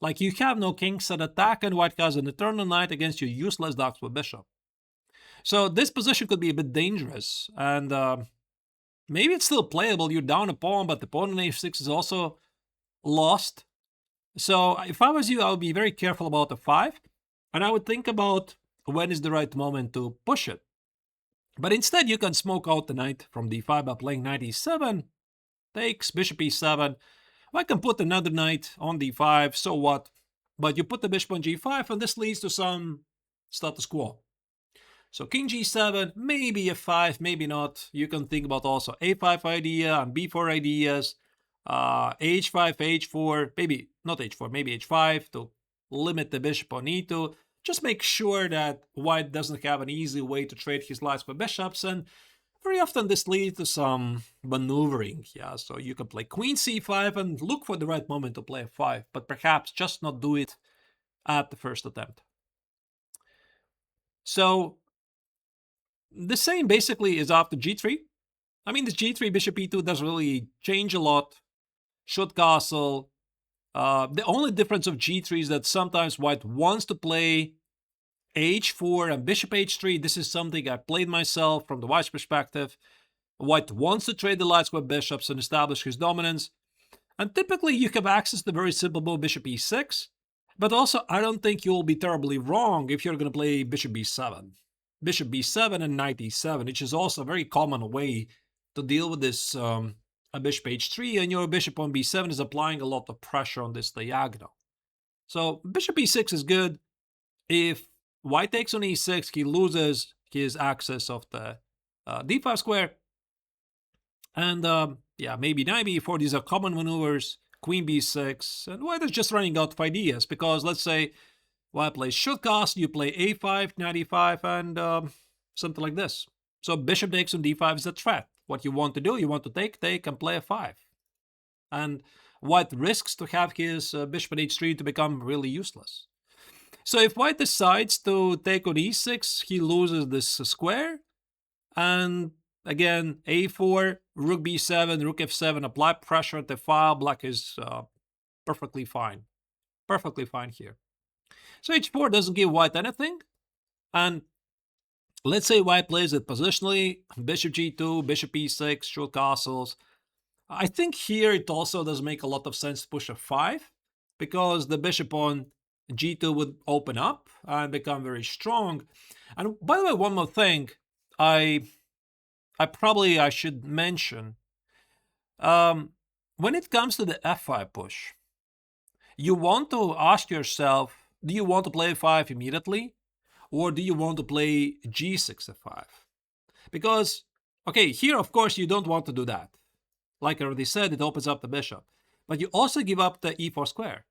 Like you have no kings at attack, and white has an eternal knight against your useless Darkswood bishop. So this position could be a bit dangerous, and maybe it's still playable. You're down a pawn, but the pawn on h6 is also lost. So if I was you, I would be very careful about the 5. And I would think about when is the right moment to push it. But instead, you can smoke out the knight from d5 by playing knight e7, takes, bishop e7. I can put another knight on d5, so what? But you put the bishop on g5, and this leads to some status quo. So king g7, maybe f5, maybe not. You can think about also a5 idea and b4 ideas, h5, h4, maybe not h4, maybe h5 to limit the bishop on e2. Just make sure that white doesn't have an easy way to trade his lights for bishops, and very often this leads to some maneuvering. Yeah, so you can play queen c5 and look for the right moment to play f5, but perhaps just not do it at the first attempt. So the same basically is after g3. I mean, this g3 bishop e2 doesn't really change a lot. Should castle. The only difference of g3 is that sometimes white wants to play h4 and bishop h3. This is something I played myself from the white's perspective. White wants to trade the light square bishops and establish his dominance. And typically you have access to very simple move bishop e6. But also I don't think you'll be terribly wrong if you're going to play bishop b7. Bishop b7 and knight e7, which is also a very common way to deal with this a bishop h3, and your bishop on b7 is applying a lot of pressure on this diagonal. So bishop e6 is good. If white takes on e6, he loses his access of the d5 square. And yeah, maybe knight b4, these are common maneuvers, queen b6, and white is just running out of ideas, because let's say white plays should castle, you play a5, knight e5, and something like this. So bishop takes on d5 is a threat. What you want to do, you want to take, and play a5. And white risks to have his bishop at h3 to become really useless. So if white decides to take on e6, he loses this square. And again, a4, rook b7, rook f7, apply pressure at the file. Black is perfectly fine. Perfectly fine here. So h4 doesn't give white anything. And let's say white plays it positionally, bishop g2, bishop e6, short castles. I think here it also does make a lot of sense to push a 5, because the bishop on g2 would open up and become very strong. And by the way, one more thing I should mention. When it comes to the f5 push, you want to ask yourself, do you want to play f5 immediately? Or do you want to play g6 f5? Because, Okay, here, of course, you don't want to do that. Like I already said, it opens up the bishop. But you also give up the e4 square.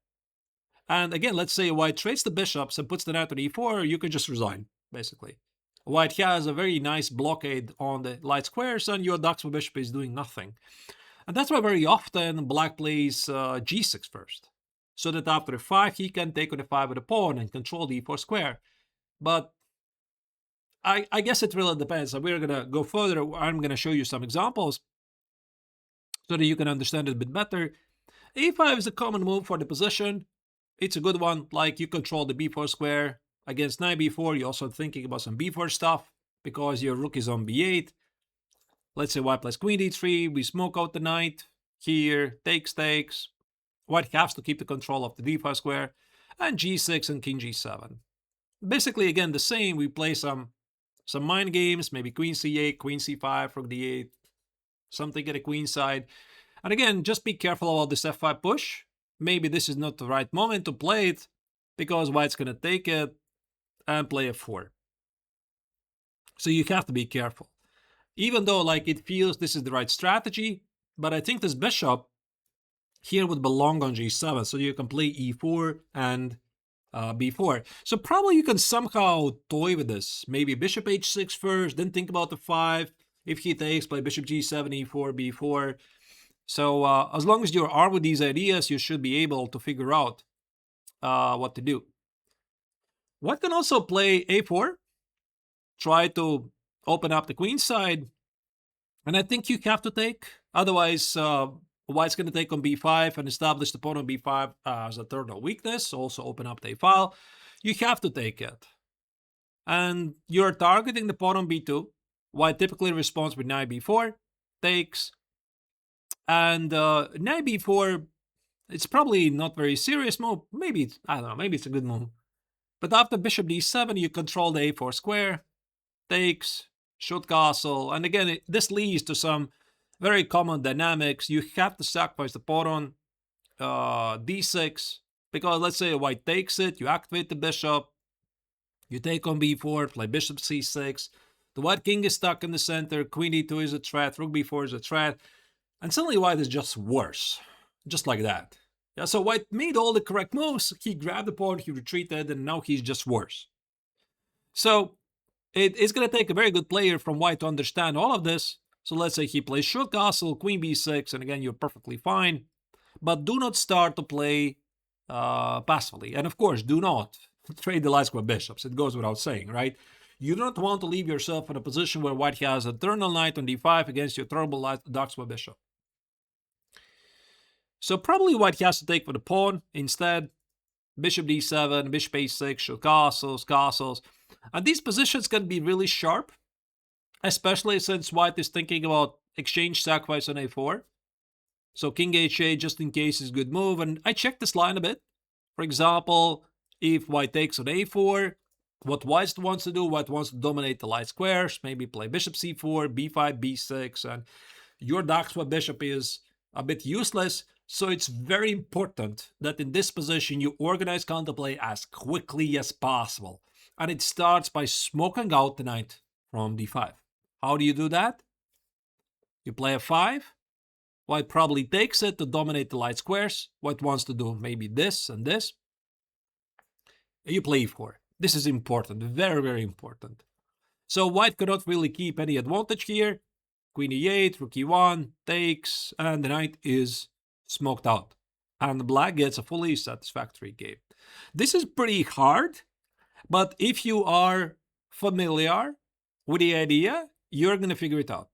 And again, let's say white trades the bishops and puts the knight on e4, you can just resign, basically. White has a very nice blockade on the light squares, and your Daxwa bishop is doing nothing. And that's why very often black plays g6 first, so that after f5 he can take on f5 with a pawn and control the e4 square. But I guess it really depends. And we're going to go further. I'm going to show you some examples so that you can understand it a bit better. a5 is a common move for the position. It's a good one. Like, you control the b4 square. Against knight b4, you're also thinking about some b4 stuff because your rook is on b8. Let's say white plays queen d3. We smoke out the knight. Here, takes. White has to keep the control of the d5 square. And g6 and king g7. Basically, again, the same. We play some mind games. Maybe queen c8, queen c5, rook d8. Something at the queen side. And again, just be careful about this f5 push. Maybe this is not the right moment to play it, because white's going to take it and play f4. So you have to be careful. Even though, like, it feels this is the right strategy, but I think this bishop here would belong on g7, so you can play e4 and b4. So probably you can somehow toy with this. Maybe bishop h6 first, then think about the 5. If he takes, play bishop g7, e4, b4. So as long as you're armed with these ideas, you should be able to figure out what to do. White can also play a4, try to open up the queen side, and I think you have to take. Otherwise, white's going to take on b5 and establish the pawn on b5 as a terminal weakness, also open up the file. You have to take it. And you're targeting the pawn on b2. White typically responds with knight b4, takes. And knight b4, it's probably not very serious move. Maybe it's, I don't know, maybe it's a good move. But after bishop d7, you control the a4 square, takes, shoot castle. And again, this leads to some very common dynamics. You have to sacrifice the pawn on d6, because let's say white takes it, you activate the bishop, you take on b4, play bishop c6. The white king is stuck in the center, queen d2 is a threat, rook b4 is a threat. And suddenly white is just worse. Just like that. Yeah, so white made all the correct moves. He grabbed the pawn, he retreated, and now he's just worse. So it's going to take a very good player from white to understand all of this. So let's say he plays short castle, queen b6, and again, you're perfectly fine. But do not start to play passively. And of course, do not trade the light square bishops. It goes without saying, right? You don't want to leave yourself in a position where white has a eternal knight on d5 against your terrible dark square bishop. So probably white has to take for the pawn instead. Bishop d7, bishop a6, show castles. And these positions can be really sharp, especially since white is thinking about exchange sacrifice on a4. So king h8 just in case is a good move. And I checked this line a bit. For example, if white takes on a4, what white wants to do, white wants to dominate the light squares, maybe play bishop c4, b5, b6, and your dark square bishop is a bit useless. So it's very important that in this position you organize counterplay as quickly as possible. And it starts by smoking out the knight from d5. How do you do that? You play f5. White probably takes it to dominate the light squares. White wants to do maybe this and this. And you play e4. This is important, very, very important. So white cannot really keep any advantage here. Queen e8, rook e1, takes, and the knight is smoked out. And black gets a fully satisfactory game. This is pretty hard, but if you are familiar with the idea, you're going to figure it out.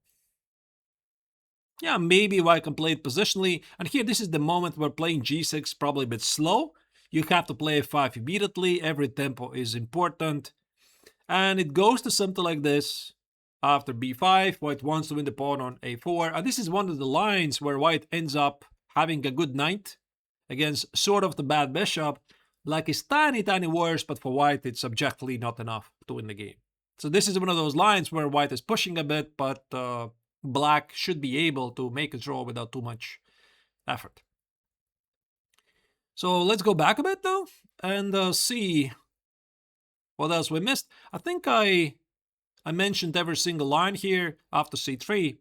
Yeah, maybe white can play it positionally. And here, this is the moment where playing g6 probably a bit slow. You have to play f5 immediately. Every tempo is important. And it goes to something like this. After b5, white wants to win the pawn on a4. And this is one of the lines where white ends up having a good knight against sort of the bad bishop. Like, it's tiny worse, but for white, it's objectively not enough to win the game. So this is one of those lines where white is pushing a bit, but black should be able to make a draw without too much effort. So let's go back a bit though and see what else we missed. I think I I mentioned every single line here after c3.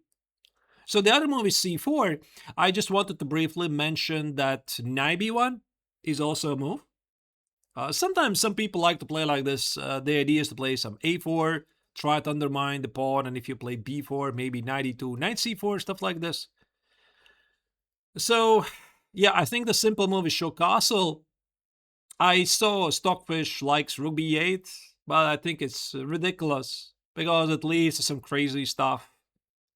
So the other move is c4. I just wanted to briefly mention that knight b1 is also a move. Sometimes some people like to play like this. The idea is to play some a4, try to undermine the pawn, and if you play b4, maybe knight e2, knight c4, stuff like this. So, yeah, I think the simple move is show castle. I saw Stockfish likes rook b8, but I think it's ridiculous because it leads to some crazy stuff.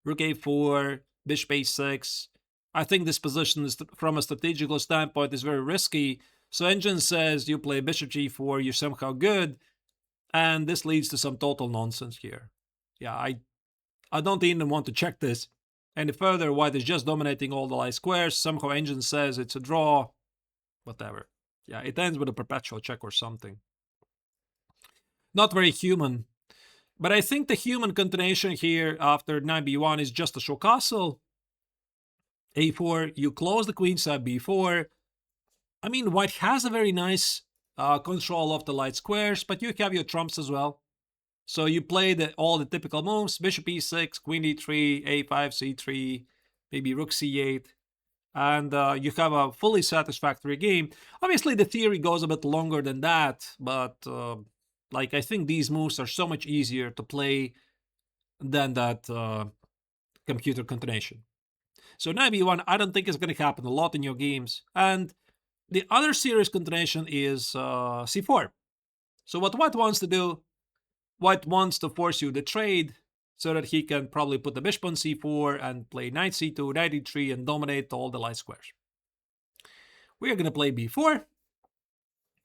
Rook a4, bishop a6. I think this position is, from a strategical standpoint, is very risky. So Engine says you play bishop g4, you're somehow good, and this leads to some total nonsense here. Yeah, I don't even want to check this any further. White is just dominating all the light squares. Somehow Engine says it's a draw. Whatever. Yeah, it ends with a perpetual check or something. Not very human. But I think the human continuation here after knight b1 is just a show castle. a4, you close the queen side b4. I mean, white has a very nice control of the light squares, but you have your trumps as well. So you play all the typical moves, bishop e6, queen d3, a5, c3, maybe rook c8, and you have a fully satisfactory game. Obviously, the theory goes a bit longer than that, but like I think these moves are so much easier to play than that computer continuation. So knight b1, I don't think it's going to happen a lot in your games. And the other serious continuation is c4. So what white wants to do, white wants to force you the trade so that he can probably put the bishop on c4 and play knight c2, knight e3, and dominate all the light squares. We are going to play b4,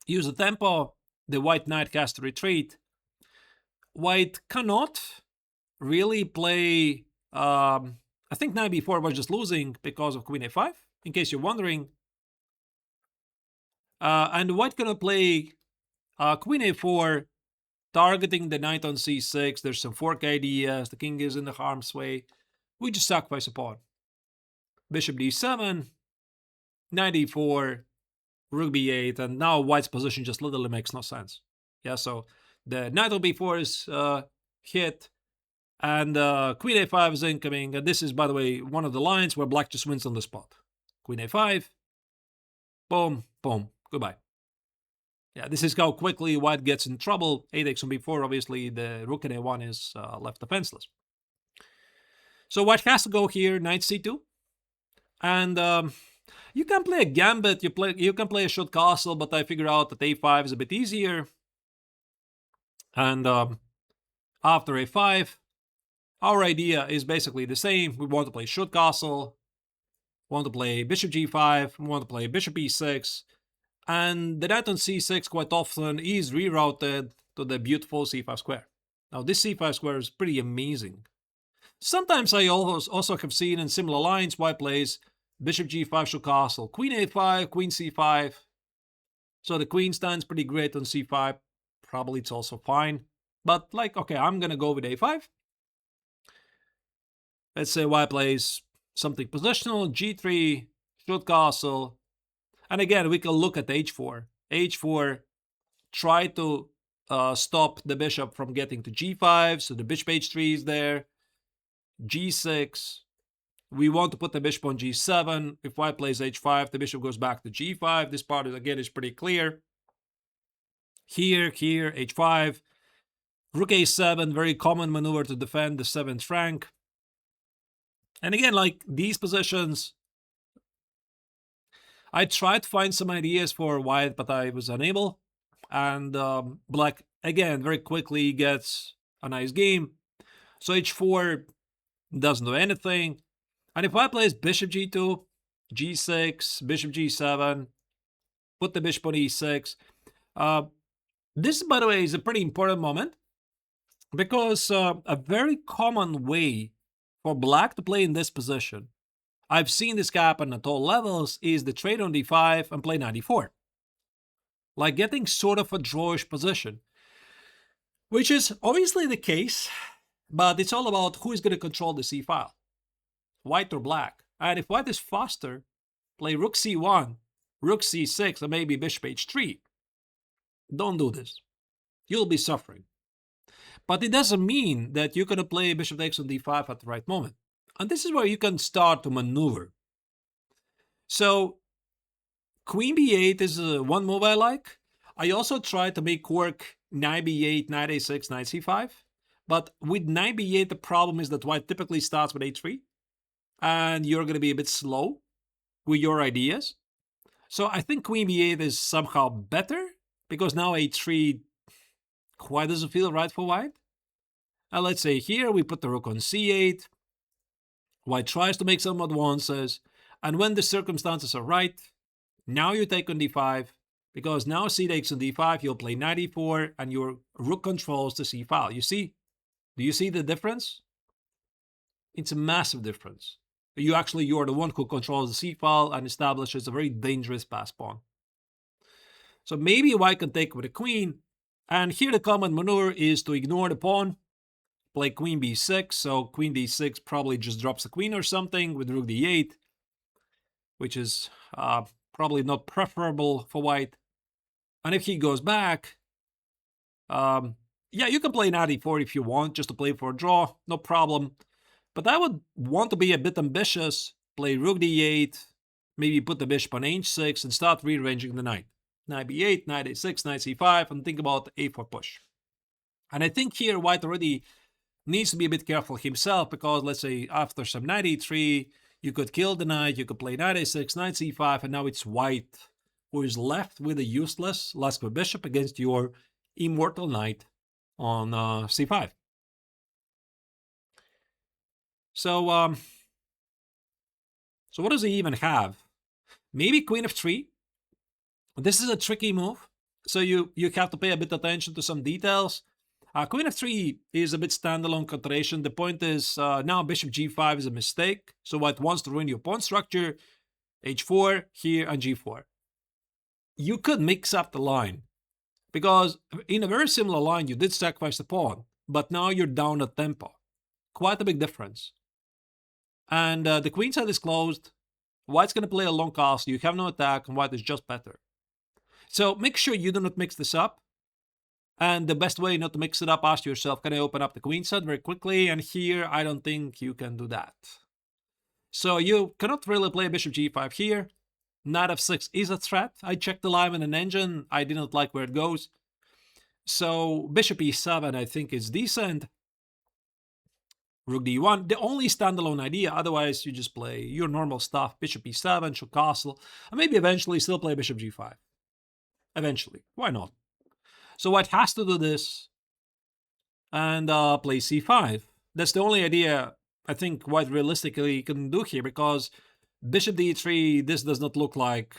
use the tempo. The white knight has to retreat. White cannot really play... I think knight b4 was just losing because of queen a5, in case you're wondering. And white cannot play queen a4, targeting the knight on c6. There's some fork ideas. The king is in the harm's way. We just sacrifice a pawn. Bishop d7, knight e4, rook b8, and now white's position just literally makes no sense. Yeah, so the knight on b4 is hit, and queen a5 is incoming. And this is, by the way, one of the lines where black just wins on the spot. Queen a5, boom, boom, goodbye. Yeah, this is how quickly white gets in trouble. A takes on b4, obviously the rook in a1 is left defenseless. So white has to go here, knight c2. And you can play a gambit, you can play a short castle, but I figure out that a5 is a bit easier. And after a5, our idea is basically the same. We want to play short castle, want to play bishop g5, we want to play bishop e6, and the knight on c6 quite often is rerouted to the beautiful c5 square. Now this c5 square is pretty amazing. Sometimes I also have seen in similar lines white plays bishop g5 short castle, queen a5, queen c5. So the queen stands pretty great on c5. Probably it's also fine. But like, okay, I'm gonna go with a5. Let's say white plays something positional, g3, short castle. And again, we can look at h4. h4, try to stop the bishop from getting to g5, so the bishop h3 is there. g6, we want to put the bishop on g7. If white plays h5, the bishop goes back to g5. This part, again, is pretty clear. Here, h5. Rook a7, very common maneuver to defend the 7th rank. And again, like these positions, I tried to find some ideas for white, but I was unable. And black, again, very quickly gets a nice game. So h4 doesn't do anything. And if white plays bishop g2, g6, bishop g7, put the bishop on e6. This, by the way, is a pretty important moment, because a very common way for black to play in this position, I've seen this happen at all levels, is the trade on d5 and play knight e4. Like getting sort of a drawish position, which is obviously the case, but it's all about who is going to control the c file, white or black. And if white is faster, play rook c1, rook c6, and maybe bishop h3. Don't do this. You'll be suffering. But it doesn't mean that you're going to play bishop takes on d5 at the right moment. And this is where you can start to maneuver. So queen b8 is one move I like. I also try to make work knight b8, knight a6, knight c5. But with knight b8, the problem is that white typically starts with a3. And you're going to be a bit slow with your ideas. So I think queen b8 is somehow better, because now a3 quite doesn't feel right for white. And let's say here we put the rook on c8. White tries to make some advances. And when the circumstances are right, now you take on d5, because now c takes on d5, you'll play knight e4, and your rook controls the c file. You see? Do you see the difference? It's a massive difference. You're the one who controls the c file and establishes a very dangerous pass pawn. So maybe white can take with a queen, and here the common maneuver is to ignore the pawn, play queen b6, so queen d6 probably just drops the queen or something with rook d8, which is probably not preferable for white. And if he goes back, yeah, you can play knight e4 if you want, just to play for a draw, no problem. But I would want to be a bit ambitious, play rook d8, maybe put the bishop on h6 and start rearranging the knight. Knight b8, knight a6, knight c5, and think about a4 push. And I think here white already needs to be a bit careful himself, because let's say after some knight e3, you could kill the knight, you could play knight a6, knight c5, and now it's white who is left with a useless Laskva bishop against your immortal knight on c5. So what does he even have? Maybe queen f3. This is a tricky move, so you have to pay a bit attention to some details. Queen f3 is a bit standalone consideration. The point is now bishop g5 is a mistake, so white wants to ruin your pawn structure. h4 here and g4. You could mix up the line, because in a very similar line you did sacrifice the pawn, but now you're down at tempo. Quite a big difference. And the queen side is closed. White's going to play a long castle. You have no attack, and white is just better. So make sure you do not mix this up. And the best way not to mix it up, ask yourself, can I open up the queen side very quickly? And here, I don't think you can do that. So you cannot really play bishop g5 here. Knight f6 is a threat. I checked the line in an engine. I didn't like where it goes. So bishop e7, I think, is decent. Rook d1, the only standalone idea. Otherwise, you just play your normal stuff. Bishop e7, should castle, and maybe eventually still play bishop g5. Eventually, why not? So white has to do this and play c5. That's the only idea I think white realistically can do here, because bishop d3, this does not look like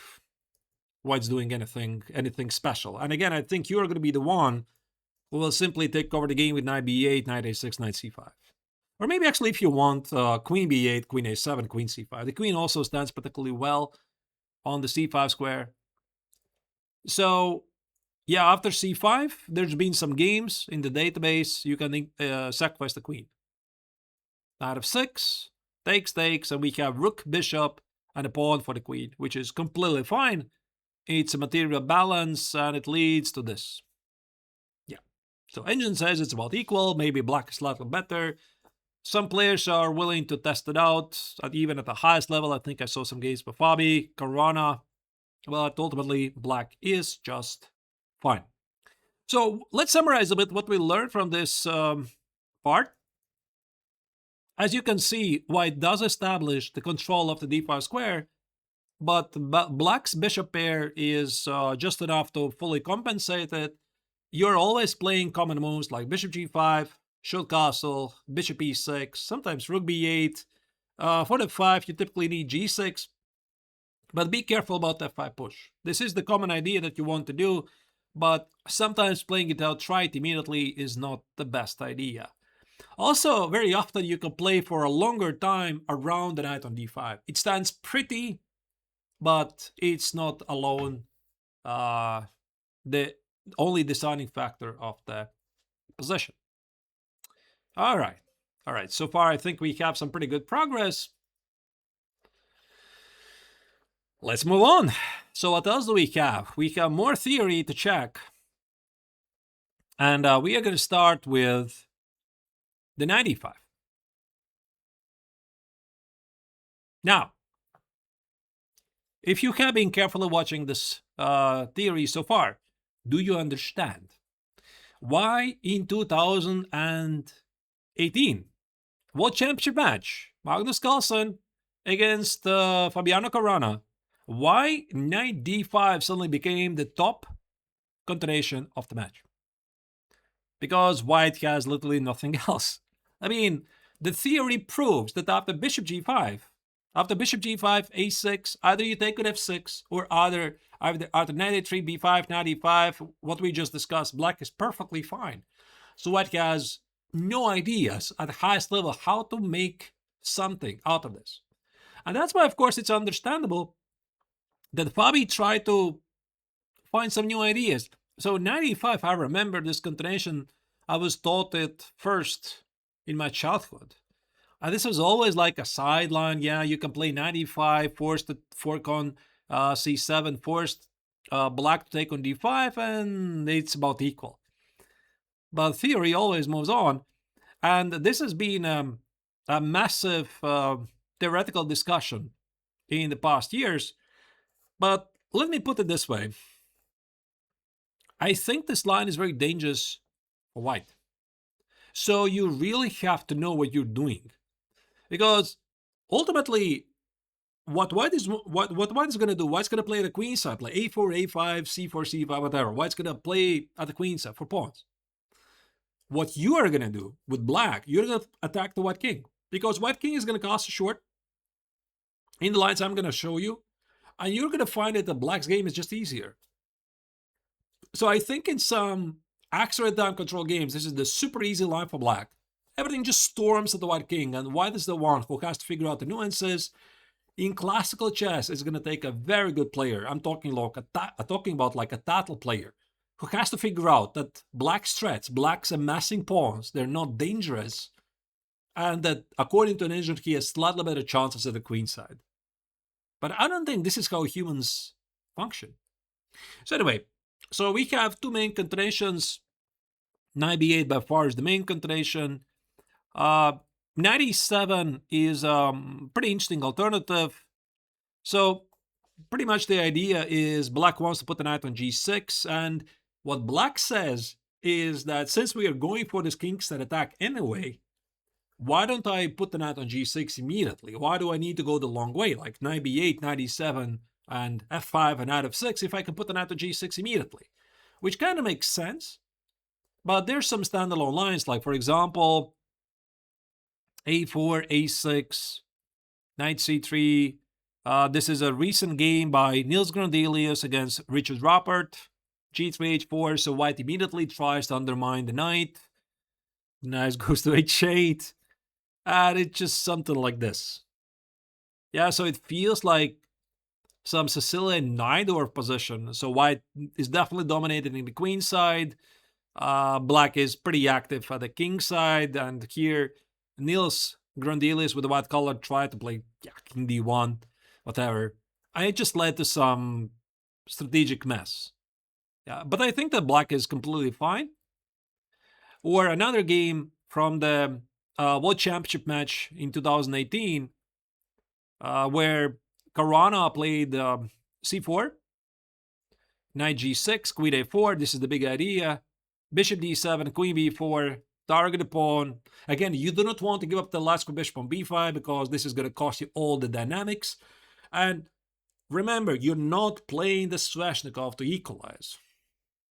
white's doing anything special. And again, I think you're going to be the one who will simply take over the game with knight b8, knight a6, knight c5. Or maybe actually if you want queen b8, queen a7, queen c5. The queen also stands particularly well on the c5 square. So yeah, after c5, there's been some games in the database. You can sacrifice the queen. Knight f6, takes, and we have rook, bishop, and a pawn for the queen, which is completely fine. It's a material balance, and it leads to this. Yeah. So engine says it's about equal. Maybe black is slightly better. Some players are willing to test it out, even at the highest level. I think I saw some games by Fabi, Caruana. But ultimately, black is just fine. So let's summarize a bit what we learned from this part. As you can see, white does establish the control of the d5 square, but black's bishop pair is just enough to fully compensate it. You're always playing common moves like bishop g5, should castle, bishop e6, sometimes rook b8. For the f5, you typically need g6. But be careful about f5 push. This is the common idea that you want to do, but sometimes playing it outright immediately is not the best idea. Also, very often you can play for a longer time around the knight on d5. It stands pretty, but it's not alone the only deciding factor of the position. All right. So far, I think we have some pretty good progress. Let's move on. So what else do we have? We have more theory to check. And we are going to start with the knight e5. Now, if you have been carefully watching this theory so far, do you understand why in 2018 World Championship match, Magnus Carlsen against Fabiano Caruana, why knight d5 suddenly became the top continuation of the match? Because white has literally nothing else. I mean, the theory proves that after bishop g5, a6, either you take with f6 or either knight a3, b5, knight e5, what we just discussed, black is perfectly fine. So white has no ideas at the highest level how to make something out of this. And that's why, of course, it's understandable that Fabi tried to find some new ideas. So 95, I remember this continuation, I was taught it first in my childhood. And this was always like a sideline. Yeah, you can play 95, force the fork on c7, forced black to take on d5, and it's about equal. But theory always moves on. And this has been a massive theoretical discussion in the past years. But let me put it this way. I think this line is very dangerous for white. So you really have to know what you're doing. Because ultimately, what white is going to do, white's going to play at the queen side, play a4, a5, c4, c5, whatever. White's going to play at the queen side for pawns. What you are going to do with black, you're going to attack the white king. Because white king is going to cost a short in the lines I'm going to show you. And you're going to find that the black's game is just easier. So I think in some accelerated time control games, this is the super easy line for black. Everything just storms at the white king, and white is the one who has to figure out the nuances. In classical chess, it's going to take a very good player. I'm talking about like a Tattle player who has to figure out that black's threats, black's amassing pawns, they're not dangerous, and that according to an engine, he has slightly better chances at the queen side. But I don't think this is how humans function. So anyway, so we have two main continuations. Knight b8 by far is the main continuation. Knight e7 is a pretty interesting alternative. So pretty much the idea is black wants to put the knight on g6, and what black says is that since we are going for this kingside attack anyway, why don't I put the knight on g6 immediately? Why do I need to go the long way, like knight b8, knight e7, and f5 and knight f6 if I can put the knight on g6 immediately? Which kind of makes sense, but there's some standalone lines, like for example, a4, a6, knight c3. This is a recent game by Niels Grandelius against Richard Rappert. g3, h4, so white immediately tries to undermine the knight. Knight goes to h8. And it's just something like this. Yeah, so it feels like some Sicilian Najdorf position. So white is definitely dominating the queen side. Black is pretty active at the king side. And here, Niels Grandelius with the white color tried to play king d1, whatever. And it just led to some strategic mess. Yeah, but I think that black is completely fine. Or another game from the World Championship match in 2018, where Caruana played c4, knight g6, queen a4. This is the big idea. Bishop d7, queen b4, target the pawn. Again, you do not want to give up the last bishop on b5 because this is going to cost you all the dynamics. And remember, you're not playing the Sveshnikov to equalize.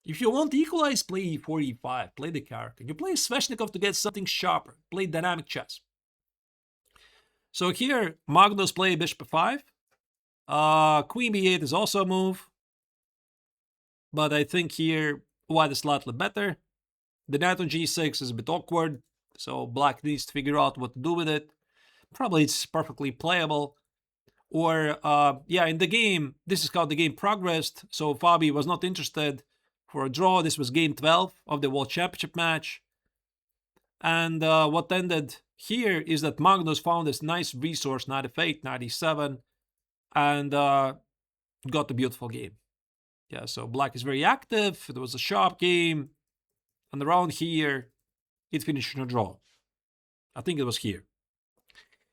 If you want to equalize, play e4, e5, play the character. You play Sveshnikov to get something sharper, play dynamic chess. So here, Magnus play bishop f5. Queen b8 is also a move. But I think here, white is slightly better. The knight on g6 is a bit awkward, so black needs to figure out what to do with it. Probably it's perfectly playable. Or, in the game, this is how the game progressed. So Fabi was not interested for a draw. This was game 12 of the World Championship match. And what ended here is that Magnus found this nice resource, knight f8, knight e7, and got a beautiful game. Yeah, so black is very active. It was a sharp game. and around here, it finished in a draw. I think it was here.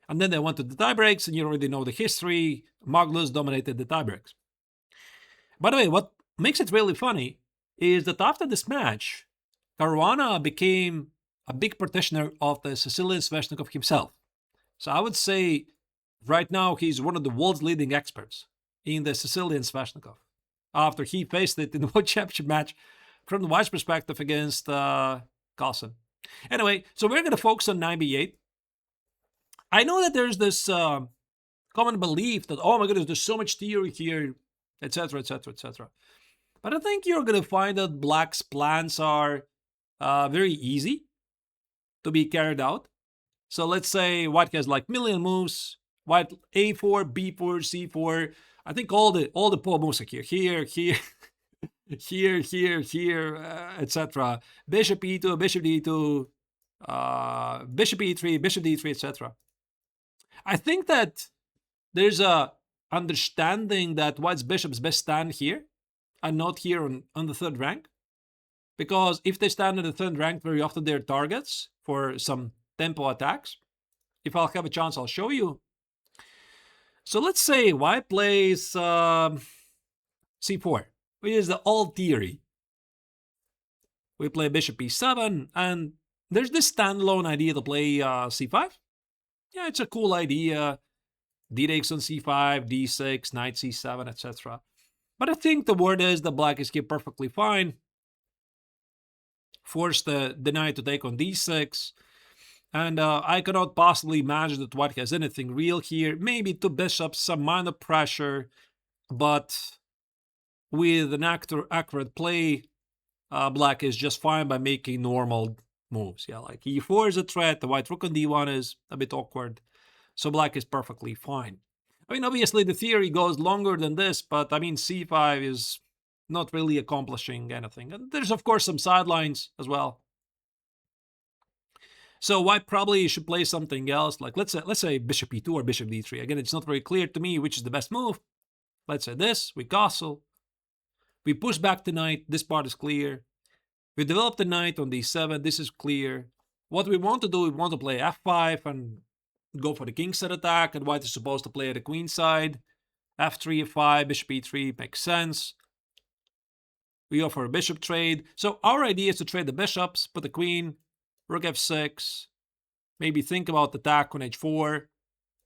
And then they went to the tiebreaks, and you already know the history. Magnus dominated the tiebreaks. By the way, what makes it really funny is that after this match, Caruana became a big practitioner of the Sicilian Sveshnikov himself. So I would say right now he's one of the world's leading experts in the Sicilian Sveshnikov. After he faced it in the World Championship match from the White's perspective against Carlsen. Anyway, so we're going to focus on 9b8. I know that there's this common belief that, oh my goodness, there's so much theory here, etc., etc., etc. But I think you're going to find that Black's plans are very easy to be carried out. So let's say White has like million moves. White A4, B4, C4. I think all the pawn moves are here, here, etc. Bishop E2, Bishop D2, Bishop E3, Bishop D3, etc. I think that there's a understanding that White's bishops best stand here and not here on the third rank. Because if they stand in the third rank, very often they're targets for some tempo attacks. If I'll have a chance, I'll show you. So let's say White plays C4, which is the old theory. We play Bishop E7, and there's this standalone idea to play C5. Yeah, it's a cool idea. D takes on C5, D6, Knight C7, etc. But I think the word is that Black is here perfectly fine. Force the knight to take on D6. And I cannot possibly imagine that White has anything real here. Maybe two bishops, some minor pressure. But with an accurate play, Black is just fine by making normal moves. Yeah, like E4 is a threat. The White rook on D1 is a bit awkward. So Black is perfectly fine. I mean, obviously the theory goes longer than this, but I mean, C5 is not really accomplishing anything. And there's, of course, some sidelines as well. So White probably should play something else, like let's say Bishop E2 or Bishop D3. Again, it's not very clear to me which is the best move. Let's say this, we castle. We push back the knight, this part is clear. We develop the knight on D7, this is clear. What we want to do, we want to play F5 and go for the king side attack, and White is supposed to play the queen side. F3, F5, Bishop E3 makes sense. We go for a bishop trade. So our idea is to trade the bishops, put the queen, rook F6, maybe think about the attack on H4,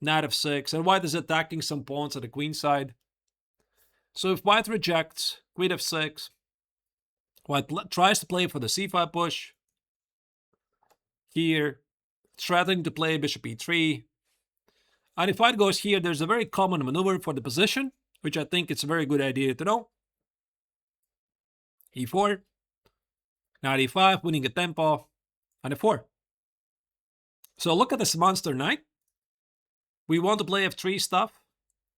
knight F6, and White is attacking some pawns at the queen side. So if White rejects, queen F6, White tries to play for the C5 push. Here, threatening to play Bishop E3. And if White goes here, there's a very common maneuver for the position, which I think it's a very good idea to know. E4, knight E5, winning a tempo, and F4. So look at this monster knight. We want to play F3 stuff,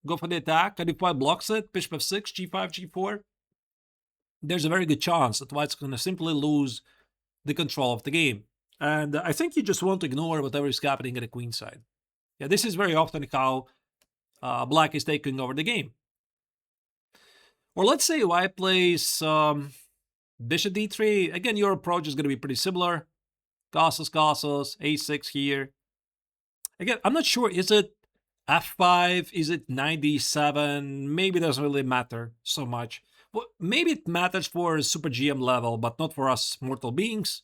go for the attack, and if White blocks it, Bishop F6, G5, G4, there's a very good chance that White's going to simply lose the control of the game. And I think you just want to ignore whatever is happening at the queen side. Yeah, this is very often how Black is taking over the game. Or let's say White plays Bishop D3. Again, your approach is going to be pretty similar. Castles, castles, A6 here. Again, I'm not sure, is it F5? Is it knight D7? Maybe it doesn't really matter so much. Well, maybe it matters for Super GM level, but not for us mortal beings.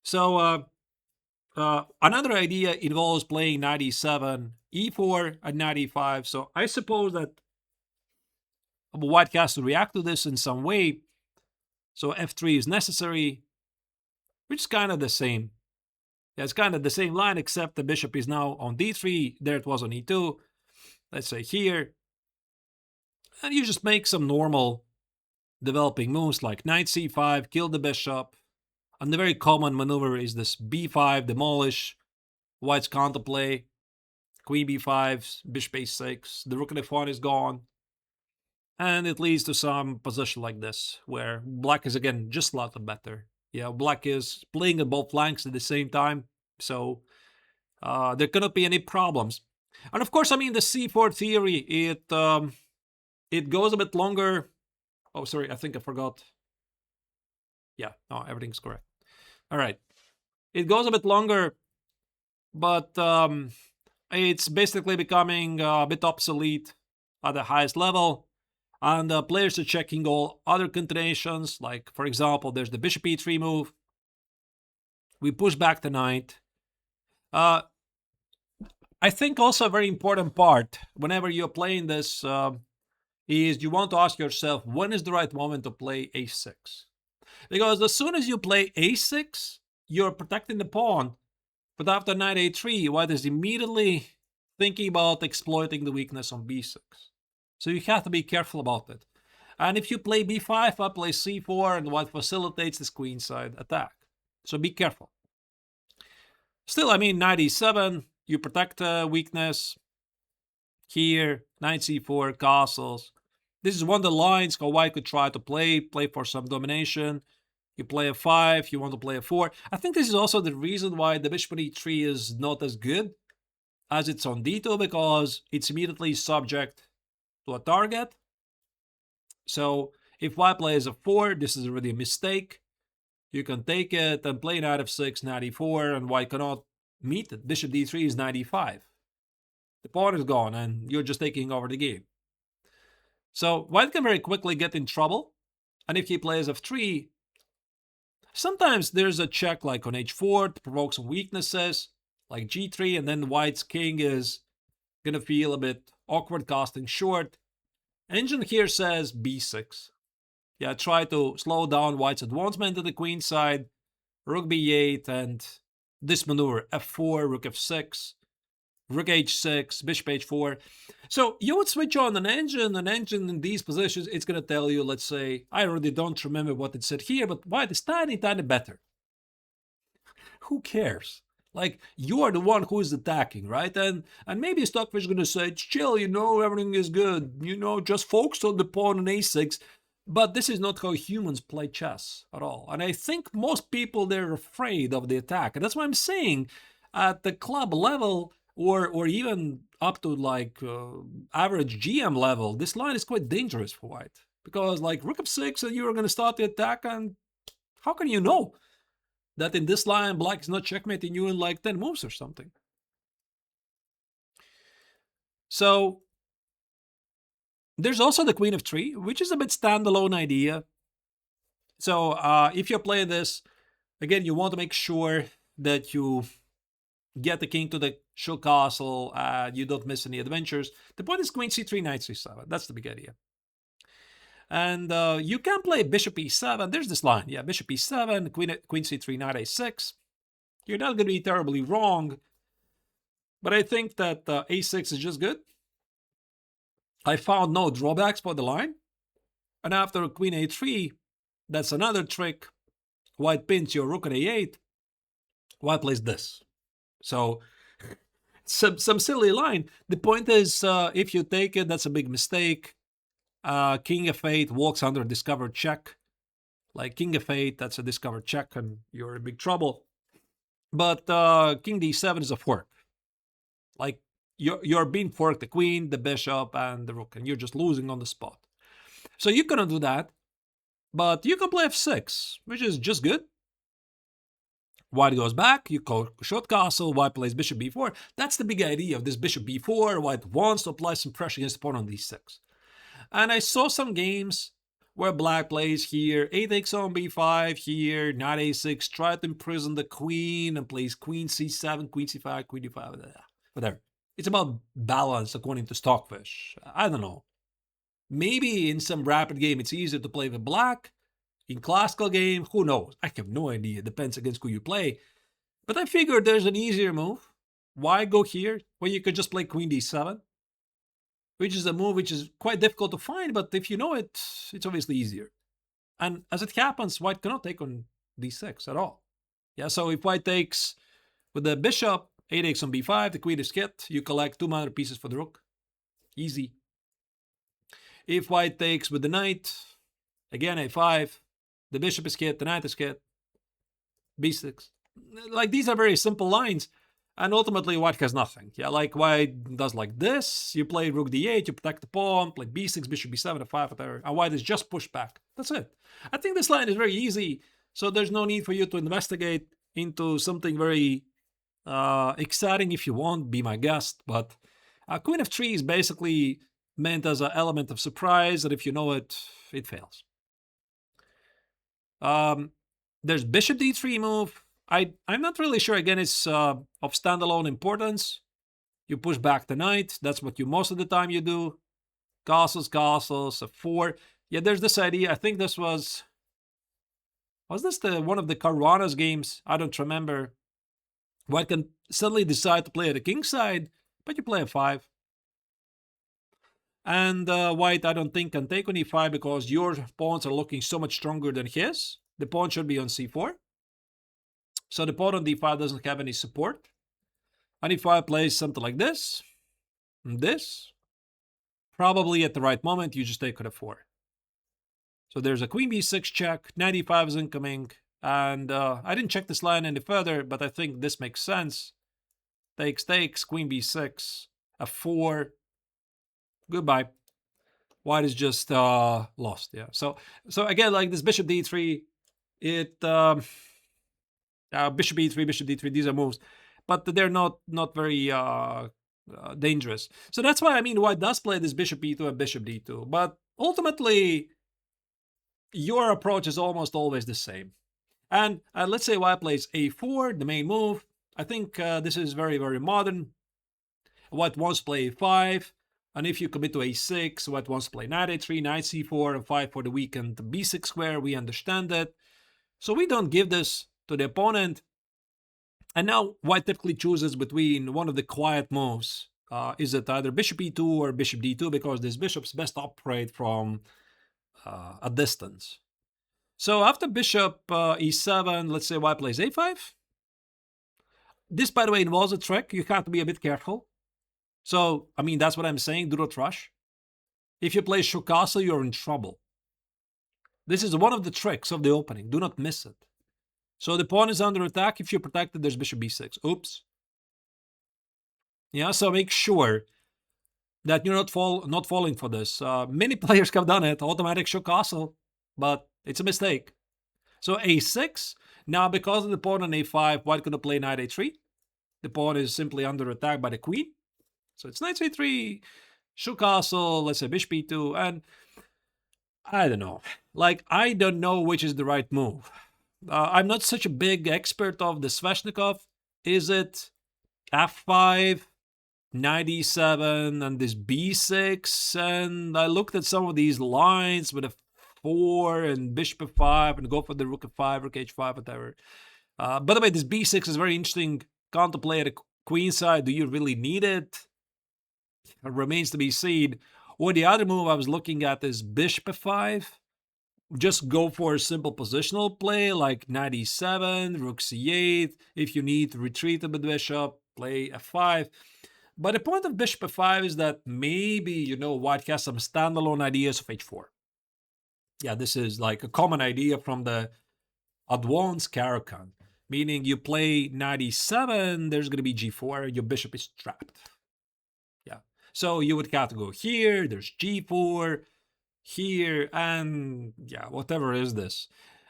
So another idea involves playing knight E7, E4, and knight E5. So I suppose that White has to react to this in some way. So F3 is necessary, which is kind of the same. Yeah, it's kind of the same line, except the bishop is now on D3. There it was on E2. Let's say here. And you just make some normal developing moves like knight C5, kill the bishop. And the very common maneuver is this B5, demolish. White's counterplay. Queen B5, bishop A6. The rook on F1 is gone. And it leads to some position like this, where Black is, again, just a lot better. Yeah, Black is playing at both flanks at the same time. So there cannot be any problems. And of course, I mean, the C4 theory, it goes a bit longer. Oh, sorry, I think I forgot. Yeah, no, everything's correct. All right. It goes a bit longer, but it's basically becoming a bit obsolete at the highest level. And players are checking all other continuations. Like, for example, there's the bishop e3 move. We push back the knight. I think also a very important part whenever you're playing this is you want to ask yourself, when is the right moment to play a6? Because as soon as you play a6, you're protecting the pawn. But after knight a3, white is immediately thinking about exploiting the weakness on b6. So you have to be careful about it. And if you play b5, I play c4, and white facilitates this queenside attack. So be careful. Still, I mean, knight e7, you protect weakness. Here, knight c4, castles. This is one of the lines how white could try to play for some domination. You play a 5, you want to play a 4. I think this is also the reason why the bishop on e3 is not as good as it's on d2, because it's immediately subject to a target. So if white plays a 4, this is already a mistake. You can take it and play knight f6, knight e4, and white cannot meet it. Bishop d3 is knight e5. The pawn is gone, and you're just taking over the game. So white can very quickly get in trouble. And if he plays f3, sometimes there's a check like on h4 to provoke some weaknesses, like g3, and then white's king is going to feel a bit awkward casting short. Engine here says b6. Yeah, try to slow down white's advancement to the queen side, rook b8, and this maneuver, f4, rook f6, rook h6, bishop h4. So you would switch on an engine in these positions, it's going to tell you, let's say, I already don't remember what it said here, but white is tiny better. Who cares? Like, you are the one who is attacking, right? And maybe Stockfish is going to say, chill, everything is good. Just focus on the pawn on a6. But this is not how humans play chess at all. And I think most people, they're afraid of the attack. And that's why I'm saying at the club level, or even up to like average GM level, this line is quite dangerous for white. Because like rook f6 and you're going to start the attack, and how can you know that in this line black is not checkmating you in like 10 moves or something? So there's also the queen of 3, which is a bit standalone idea. So if you're playing this, again, you want to make sure that you get the king to the show castle, you don't miss any adventures. The point is queen c3, knight c7. That's the big idea. And you can play bishop e7. There's this line. Yeah, bishop e7, queen c3, knight a6. You're not going to be terribly wrong. But I think that a6 is just good. I found no drawbacks for the line. And after queen a3, that's another trick. White pins your rook at a8. White plays this. So some silly line. The point is, if you take it, that's a big mistake. King f8 walks under a discovered check. Like king f8, that's a discovered check, and you're in big trouble. But king d7 is a fork. Like you're being forked, the queen, the bishop, and the rook, and you're just losing on the spot. So you cannot do that. But you can play f6, which is just good. White goes back, you go short castle, white plays bishop b4. That's the big idea of this bishop b4. White wants to apply some pressure against the pawn on d6. And I saw some games where black plays here, a takes on b5 here, knight a6, try to imprison the queen, and plays queen c7, queen c5, queen d5, whatever. It's about balance according to Stockfish. I don't know. Maybe in some rapid game it's easier to play with black. In classical game, who knows? I have no idea. It depends against who you play. But I figured there's an easier move. Why go here when you could just play queen d7? Which is a move which is quite difficult to find, but if you know it, it's obviously easier. And as it happens, white cannot take on d6 at all. Yeah, so if white takes with the bishop, a takes on b5, the queen is hit, you collect 2 minor pieces for the rook. Easy. If white takes with the knight, again a5, the bishop is hit, the knight is hit, b6. Like, these are very simple lines, and ultimately white has nothing. Yeah, like white does like this, you play rook d8, you protect the pawn, play b6, bishop b7, f5, whatever, and white is just pushed back. That's it. I think this line is very easy, So there's no need for you to investigate into something very exciting. If you want, be my guest. But Queen f3 is basically meant as an element of surprise, and if you know it, it fails. There's bishop d3 move. I'm not really sure, again, it's of standalone importance. You push back the knight. That's what you most of the time you do. Castles, f4. Yeah, there's this idea. I think this was this the one of the Caruana's games? I don't remember. White can suddenly decide to play at the king side, but you play f5. And white, I don't think, can take on e5 because your pawns are looking so much stronger than his. The pawn should be on c4. So the pawn on d5 doesn't have any support. And e5 plays something like this. And this. Probably at the right moment, you just take on f4. So there's a queen b6 check. Knight e5 is incoming. And I didn't check this line any further, but I think this makes sense. Takes, queen b6, f4. Goodbye. White is just lost. Yeah. So again, like this bishop d3, it bishop e3, these are moves, but they're not very dangerous. So that's why, I mean, white does play this bishop e2 and bishop d2, but ultimately your approach is almost always the same. And let's say white plays a4, the main move. I think this is very, very modern. White wants to play a5, and if you commit to a6, white wants to play knight a3, knight c4, and 5 for the weakened b6 square. We understand that. So we don't give this to the opponent. And now white typically chooses between one of the quiet moves. Is it either bishop e2 or bishop d2, because these bishops best operate from a distance. So after bishop e7, let's say white plays a5. This, by the way, involves a trick. You have to be a bit careful. So, I mean, that's what I'm saying. Do not rush. If you play shook castle, you're in trouble. This is one of the tricks of the opening. Do not miss it. So the pawn is under attack. If you're protected, there's bishop b6. Oops. Yeah, so make sure that you're not falling for this. Many players have done it. Automatic shook castle. But it's a mistake. So a6. Now, because of the pawn on a5, white could play knight a3. The pawn is simply under attack by the queen. So it's knight a3, shook castle, let's say bishop e2, and I don't know. Like, I don't know which is the right move. I'm not such a big expert of the Sveshnikov. Is it f5, knight e7, and this b6? And I looked at some of these lines with a 4 and bishop f5 and go for the rook f5, rook h5, whatever. By the way, this b6 is very interesting. Can't play at the queen side. Do you really need it? It remains to be seen. Or the other move I was looking at is bishop f5. Just go for a simple positional play like knight e7, rook c8. If you need to retreat a bishop, play f5. But the point of bishop f5 is that maybe, you know, white has some standalone ideas of h4. Yeah, this is like a common idea from the advanced Caro-Kann, meaning you play knight e7, there's going to be g4, your bishop is trapped. Yeah, so you would have to go here, there's g4, here, and yeah, whatever is this.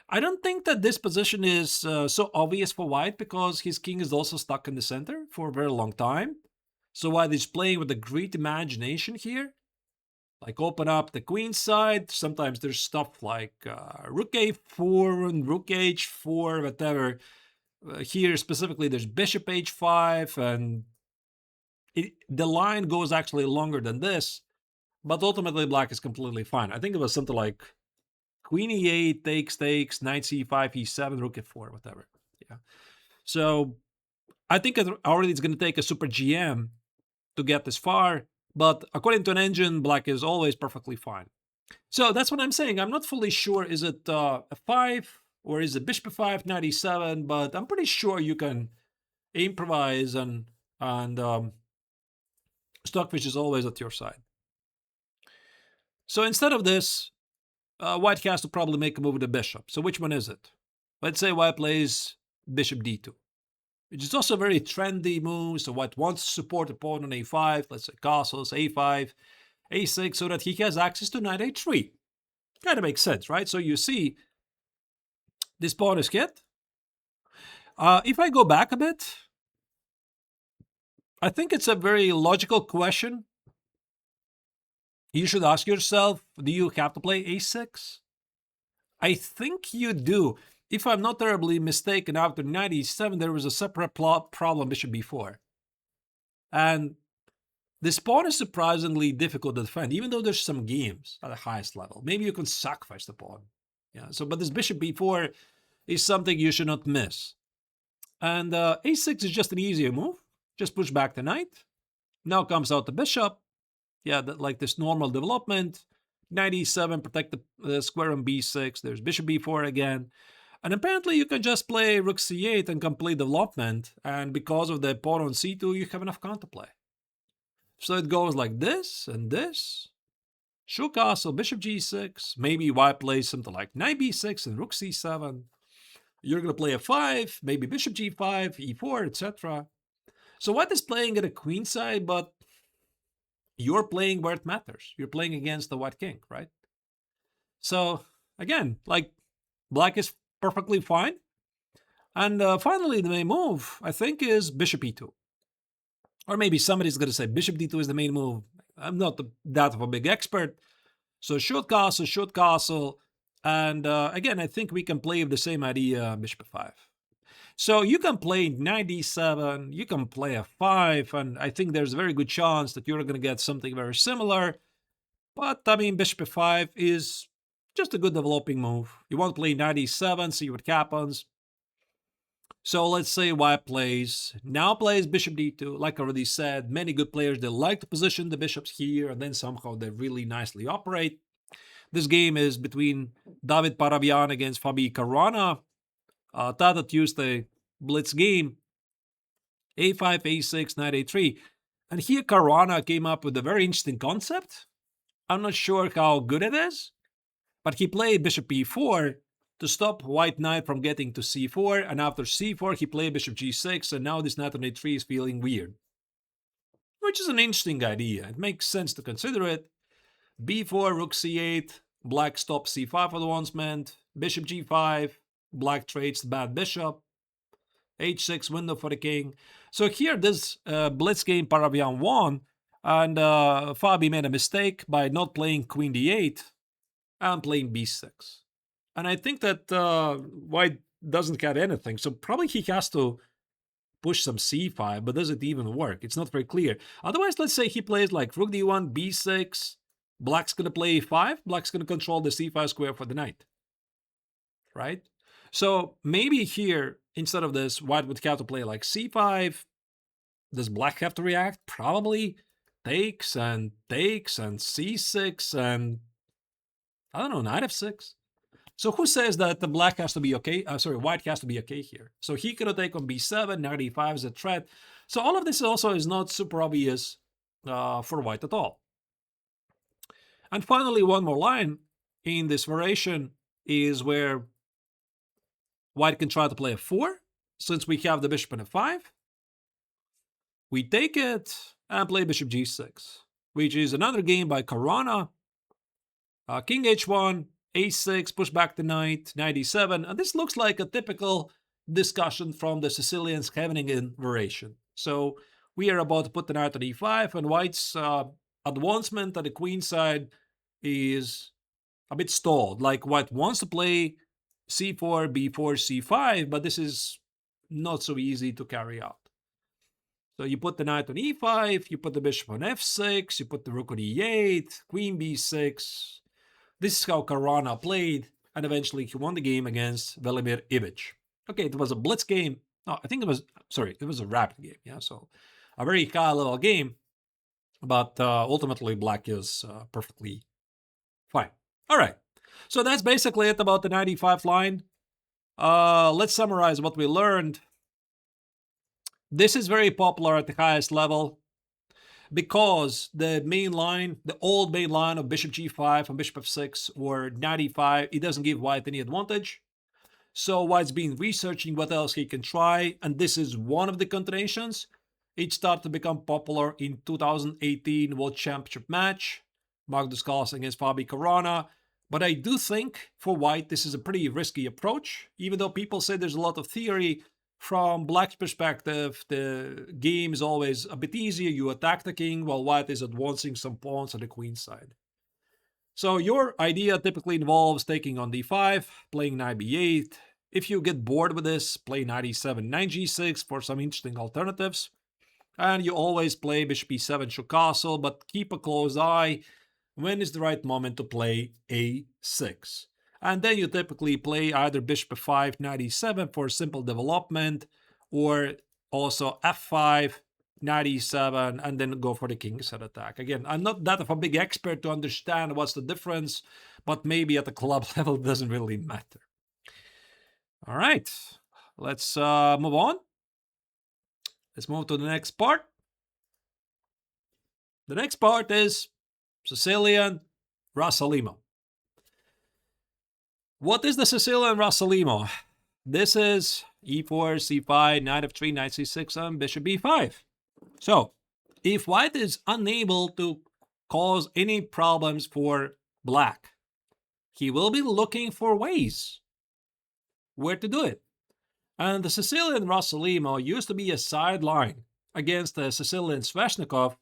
I don't think that this position is so obvious for white, because his king is also stuck in the center for a very long time. So white is playing with a great imagination here. Like open up the queen side. Sometimes there's stuff like rook a4 and rook h4, whatever. Here specifically there's bishop h5, and the line goes actually longer than this. But ultimately black is completely fine. I think it was something like queen e8, takes, knight c5, e7, rook f4, whatever. Yeah. So I think already it's going to take a super GM to get this far. But according to an engine, black is always perfectly fine. So that's what I'm saying. I'm not fully sure, is it f5 or is it bishop f5, knight e7, but I'm pretty sure you can improvise, and Stockfish is always at your side. So instead of this, white has to probably make a move with the bishop. So which one is it? Let's say white plays bishop d2. Which is also a very trendy move. So white wants to support the pawn on a5, let's say castles, a5, a6, so that he has access to knight a3. Kind of makes sense, right? So you see, This pawn is hit. If I go back a bit, I think it's a very logical question. You should ask yourself, do you have to play a6? I think you do. If I'm not terribly mistaken, after 97, there was a separate problem bishop b4. And this pawn is surprisingly difficult to defend, even though there's some games at the highest level. Maybe you can sacrifice the pawn. Yeah. So, but this bishop b4 is something you should not miss. And a6 is just an easier move. Just push back the knight. Now comes out the bishop. Yeah, like this normal development. 97, protect the square on b6. There's bishop b4 again. And apparently you can just play rook c8 and complete development. And because of the pawn on c2, you have enough counterplay. So it goes like this and this. Shoe castle, bishop g6. Maybe white plays something like knight b6 and rook c7. You're going to play f5, maybe bishop g5, e4, etc. So white is playing at a queen side, but you're playing where it matters. You're playing against the white king, right? So again, like black is perfectly fine. And finally, the main move, I think, is bishop e2. Or maybe somebody's going to say bishop d2 is the main move. I'm not that of a big expert. So shoot castle. And again, I think we can play with the same idea, bishop f5. So you can play knight d7, you can play f5, and I think there's a very good chance that you're going to get something very similar. But, I mean, bishop f5 is just a good developing move. You want to play knight d7, see what happens. So let's say white plays bishop d2. Like I already said, many good players, they like to position the bishops here, and then somehow they really nicely operate. This game is between David Parabian against Fabi Caruana. Tata Tuesday blitz game. a5, a6, knight a3. And here Caruana came up with a very interesting concept. I'm not sure how good it is, but he played bishop e4 to stop white knight from getting to c4, and after c4 he played bishop g6, and now this knight on a3 is feeling weird. Which is an interesting idea. It makes sense to consider it. b4, rook c8, black stops c5 advancement, bishop g5, black trades the bad bishop, h6 window for the king. So here this blitz game Parabian won, and Fabi made a mistake by not playing queen d8 and playing b6. And I think that white doesn't have anything, so probably he has to push some c5, but does it even work? It's not very clear. Otherwise, let's say he plays like rook d1, b6, black's going to play e5, black's going to control the c5 square for the knight, right? So maybe here, instead of this, white would have to play like c5. Does black have to react? Probably. Takes and c6 and, I don't know, knight f6. So who says that the black has to be okay? White has to be okay here. So he could take on b7, knight e5 is a threat. So all of this also is not super obvious for white at all. And finally, one more line in this variation is where white can try to play f4. Since we have the bishop and f5, we take it and play bishop g6, which is another game by Caruana. King h1, a6, push back the knight, knight e7, and this looks like a typical discussion from the Sicilian Scheveningen variation. So we are about to put the knight on e5, and white's advancement at the queen side is a bit stalled. Like white wants to play c4, b4, c5, but this is not so easy to carry out. So you put the knight on e5, you put the bishop on f6, you put the rook on e8, queen b6. This is how Caruana played, and eventually he won the game against Velimir Ivic. Okay, it was a blitz game. No, I think it was a rapid game. Yeah, so a very high-level game, but ultimately black is perfectly fine. All right, so that's basically it about the 95 line. Let's summarize what we learned. This is very popular at the highest level because the main line, the old main line of bishop g5 and bishop f6 or knight e5, it doesn't give white any advantage. So white's been researching what else he can try, and this is one of the continuations. It started to become popular in 2018 World Championship match. Magnus Carlsen against Fabi Caruana. But I do think for white, this is a pretty risky approach. Even though people say there's a lot of theory, from black's perspective, the game is always a bit easier. You attack the king while white is advancing some pawns on the queen side. So your idea typically involves taking on d5, playing knight b8. If you get bored with this, play knight e7, knight g6 for some interesting alternatives. And you always play bishop e7 should castle, but keep a close eye when is the right moment to play a6. And then you typically play either bishop f5, knight e7 for simple development, or also f5, knight e7, and then go for the king side attack. Again, I'm not that of a big expert to understand what's the difference, but maybe at the club level it doesn't really matter. All right, let's move on. Let's move to the next part. The next part is Sicilian Rossolimo. What is the Sicilian Rossolimo? This is e4, c5, knight f3, knight c6, and bishop b5. So, if white is unable to cause any problems for black, he will be looking for ways where to do it. And the Sicilian Rossolimo used to be a sideline against the Sicilian Sveshnikov,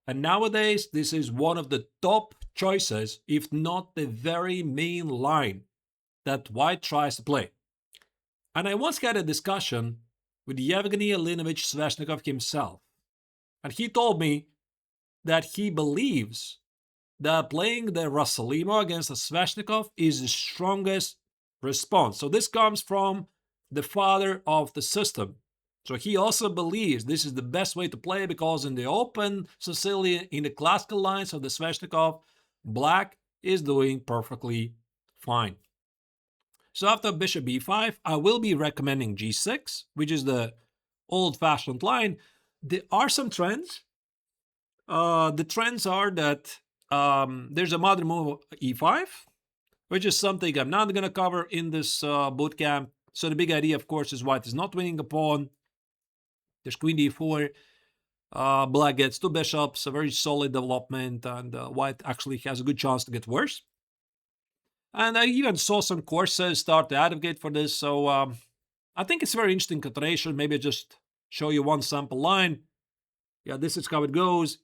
and nowadays this is one of the top choices, if not the very main line that white tries to play. And I once had a discussion with Yevgeny Elinovich Sveshnikov himself, and he told me that he believes that playing the Rossolimo against the Sveshnikov is the strongest response. So this comes from the father of the system. So he also believes this is the best way to play, because in the open Sicilian, in the classical lines of the Sveshnikov, black is doing perfectly fine. So after bishop b5, I will be recommending g6, which is the old-fashioned line. There are some trends. The trends are that there's a modern move e5, which is something I'm not going to cover in this boot camp. So the big idea, of course, is white is not winning a pawn. There's queen d4. Black gets two bishops, a very solid development, and white actually has a good chance to get worse. And I even saw some courses start to advocate for this, so I think it's a very interesting continuation. Maybe I just show you one sample line. Yeah, this is how it goes.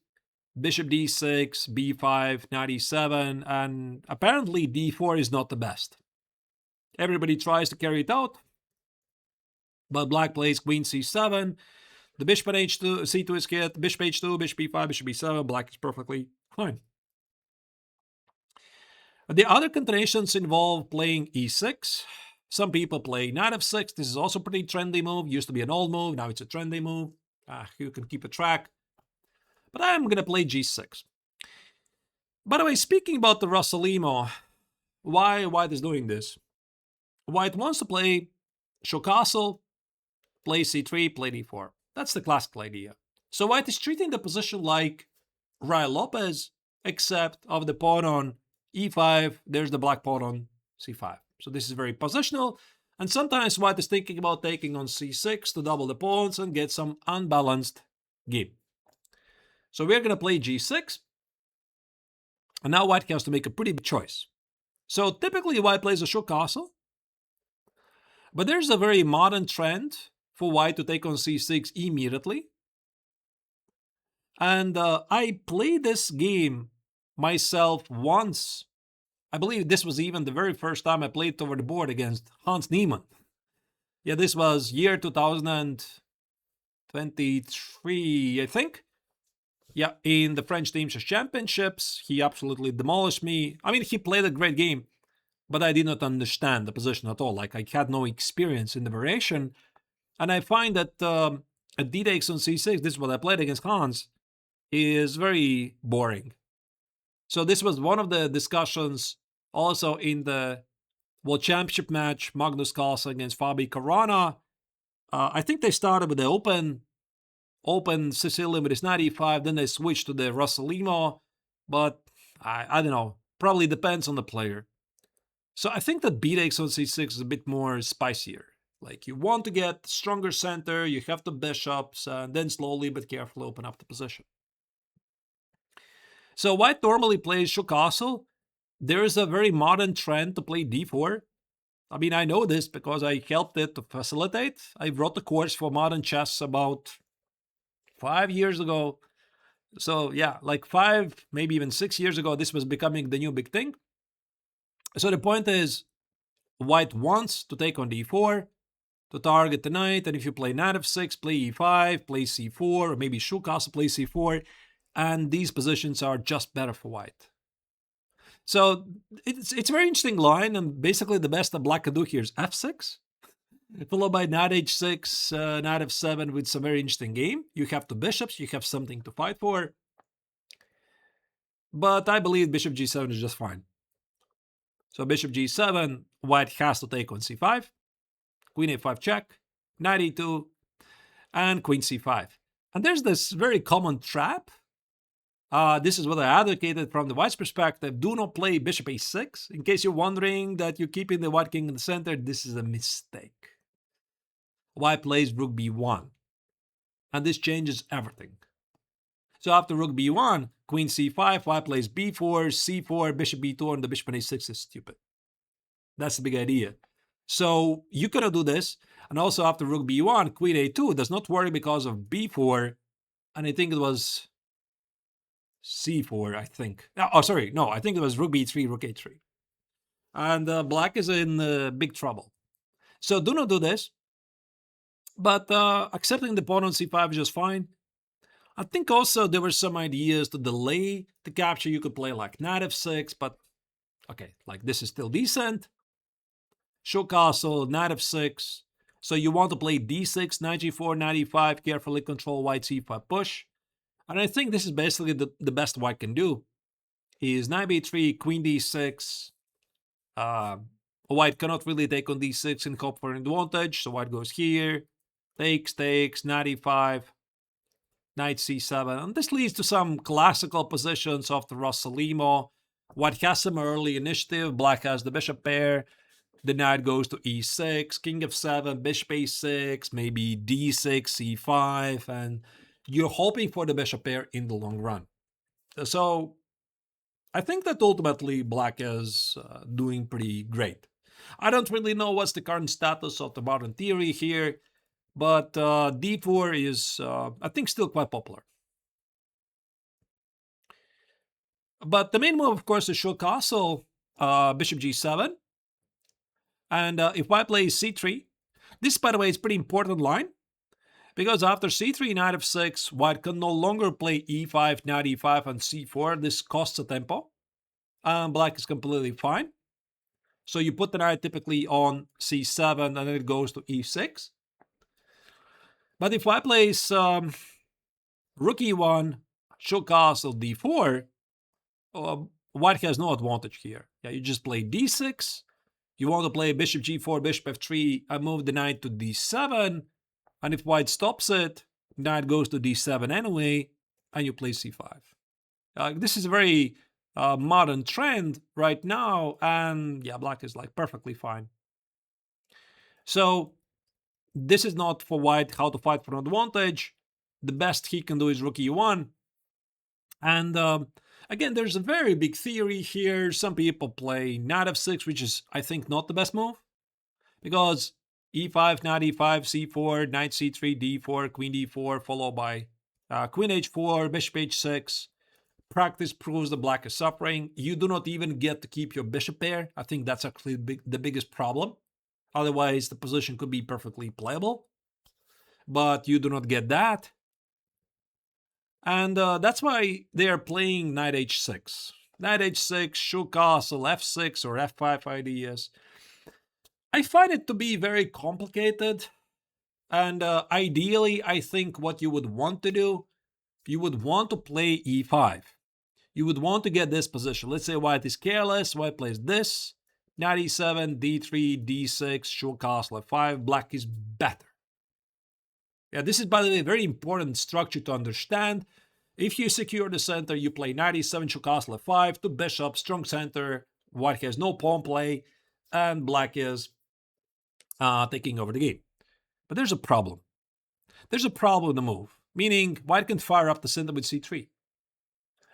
Bishop d6, b5, knight e7, and apparently d4 is not the best. Everybody tries to carry it out, but black plays queen c7. The bishop at h2, c2 is hit, bishop h2, bishop b5, bishop b7, black is perfectly fine. The other continuations involve playing e6. Some people play knight f6. This is also a pretty trendy move. Used to be an old move, now it's a trendy move. You can keep a track. But I'm going to play g6. By the way, speaking about the Rossolimo, why white is doing this? White wants to play show castle, play c3, play d4. That's the classical idea. So white is treating the position like Ryan Lopez, except of the pawn on e5, there's the black pawn on c5. So this is very positional, and sometimes white is thinking about taking on c6 to double the pawns and get some unbalanced game. So we're going to play g6, and now white has to make a pretty big choice. So typically white plays a show castle, but there's a very modern trend for white to take on c6 immediately. And I played this game myself once. I believe this was even the very first time I played over the board against Hans Niemann. Yeah, this was year 2023, I think. Yeah, in the French Teams Championships, he absolutely demolished me. I mean, he played a great game, but I did not understand the position at all. Like, I had no experience in the variation. And I find that a d-takes on c6, this is what I played against Hans, is very boring. So this was one of the discussions also in the World Championship match, Magnus Carlsen against Fabi Caruana. I think they started with the open Sicilian with his knight e5, then they switched to the Rossolimo, but I don't know, probably depends on the player. So I think that b-takes on c6 is a bit more spicier. Like, you want to get stronger center, you have the bishops, and then slowly but carefully open up the position. So white normally plays show castle, there is a very modern trend to play d4. I mean, I know this because I helped it to facilitate. I wrote a course for modern chess about 5 years ago. So yeah, like 5, maybe even 6 years ago, this was becoming the new big thing. So the point is, white wants to take on d4 to target the knight, and if you play knight f6, play e5, play c4, or maybe should castle, play c4, and these positions are just better for white. So it's a very interesting line, and basically the best that black can do here is f6, followed by knight h6, knight f7 with some very interesting game. You have two bishops, you have something to fight for. But I believe bishop g7 is just fine. So bishop g7, white has to take on c5, queen a5 check, knight e2, and queen c5. And there's this very common trap. This is what I advocated from the white's perspective. Do not play bishop a6. In case you're wondering that you're keeping the white king in the center, this is a mistake. White plays rook b1. And this changes everything. So after rook b1, queen c5, white plays b4, c4, bishop b2, and the bishop on a6 is stupid. That's the big idea. So you cannot do this. And also after rook b1, queen a2 does not work because of b4. And I think it was c4, I think. Oh, sorry. No, I think it was rook b3, rook a3. And black is in big trouble. So do not do this. But accepting the pawn on c5 is just fine. I think also there were some ideas to delay the capture. You could play like knight f6, but okay, like this is still decent. Show castle, knight f6. So you want to play d6, knight g4, knight e5, carefully control white c5 push. And I think this is basically the best white can do. Is knight b3, queen d6. White cannot really take on d6 and hope for an advantage, so white goes here. Takes, knight e5, knight c7. And this leads to some classical positions of the Rossolimo. White has some early initiative, black has the bishop pair. The knight goes to e6, king f7, bishop a6, maybe d6, c5, and you're hoping for the bishop pair in the long run. So I think that ultimately black is doing pretty great. I don't really know what's the current status of the modern theory here, but d4 is, I think, still quite popular. But the main move, of course, is show castle, bishop g7. And if white plays c3, this, by the way, is pretty important line, because after c3, knight f6, white can no longer play e5, knight e5, and c4. This costs a tempo. And black is completely fine. So you put the knight typically on c7, and then it goes to e6. But if white plays rook e1, show castle d4, white has no advantage here. Yeah, you just play d6. You want to play bishop g4, bishop f3, and move the knight to d7. And if white stops it, knight goes to d7 anyway, and you play c5. This is a very modern trend right now, and yeah, black is like perfectly fine. So this is not for white how to fight for an advantage. The best he can do is rook e1. And again, there's a very big theory here. Some people play knight f6, which is, I think, not the best move. Because e5, knight e5, c4, knight c3, d4, queen d4, followed by queen h4, bishop h6. Practice proves the black is suffering. You do not even get to keep your bishop pair. I think that's actually the biggest problem. Otherwise, the position could be perfectly playable. But you do not get that. And that's why they are playing knight h6. Knight h6, show castle, f6 or f5 ideas. I find it to be very complicated. And ideally, I think what you would want to do, you would want to play e5. You would want to get this position. Let's say white is careless, white plays this, knight e7, d3, d6, show castle f5, black is better. Yeah, this is, by the way, a very important structure to understand. If you secure the center, you play knight e7, show castle f5, two bishops, strong center, white has no pawn play, and black is taking over the game. But there's a problem. There's a problem in the move, meaning white can fire up the center with c3.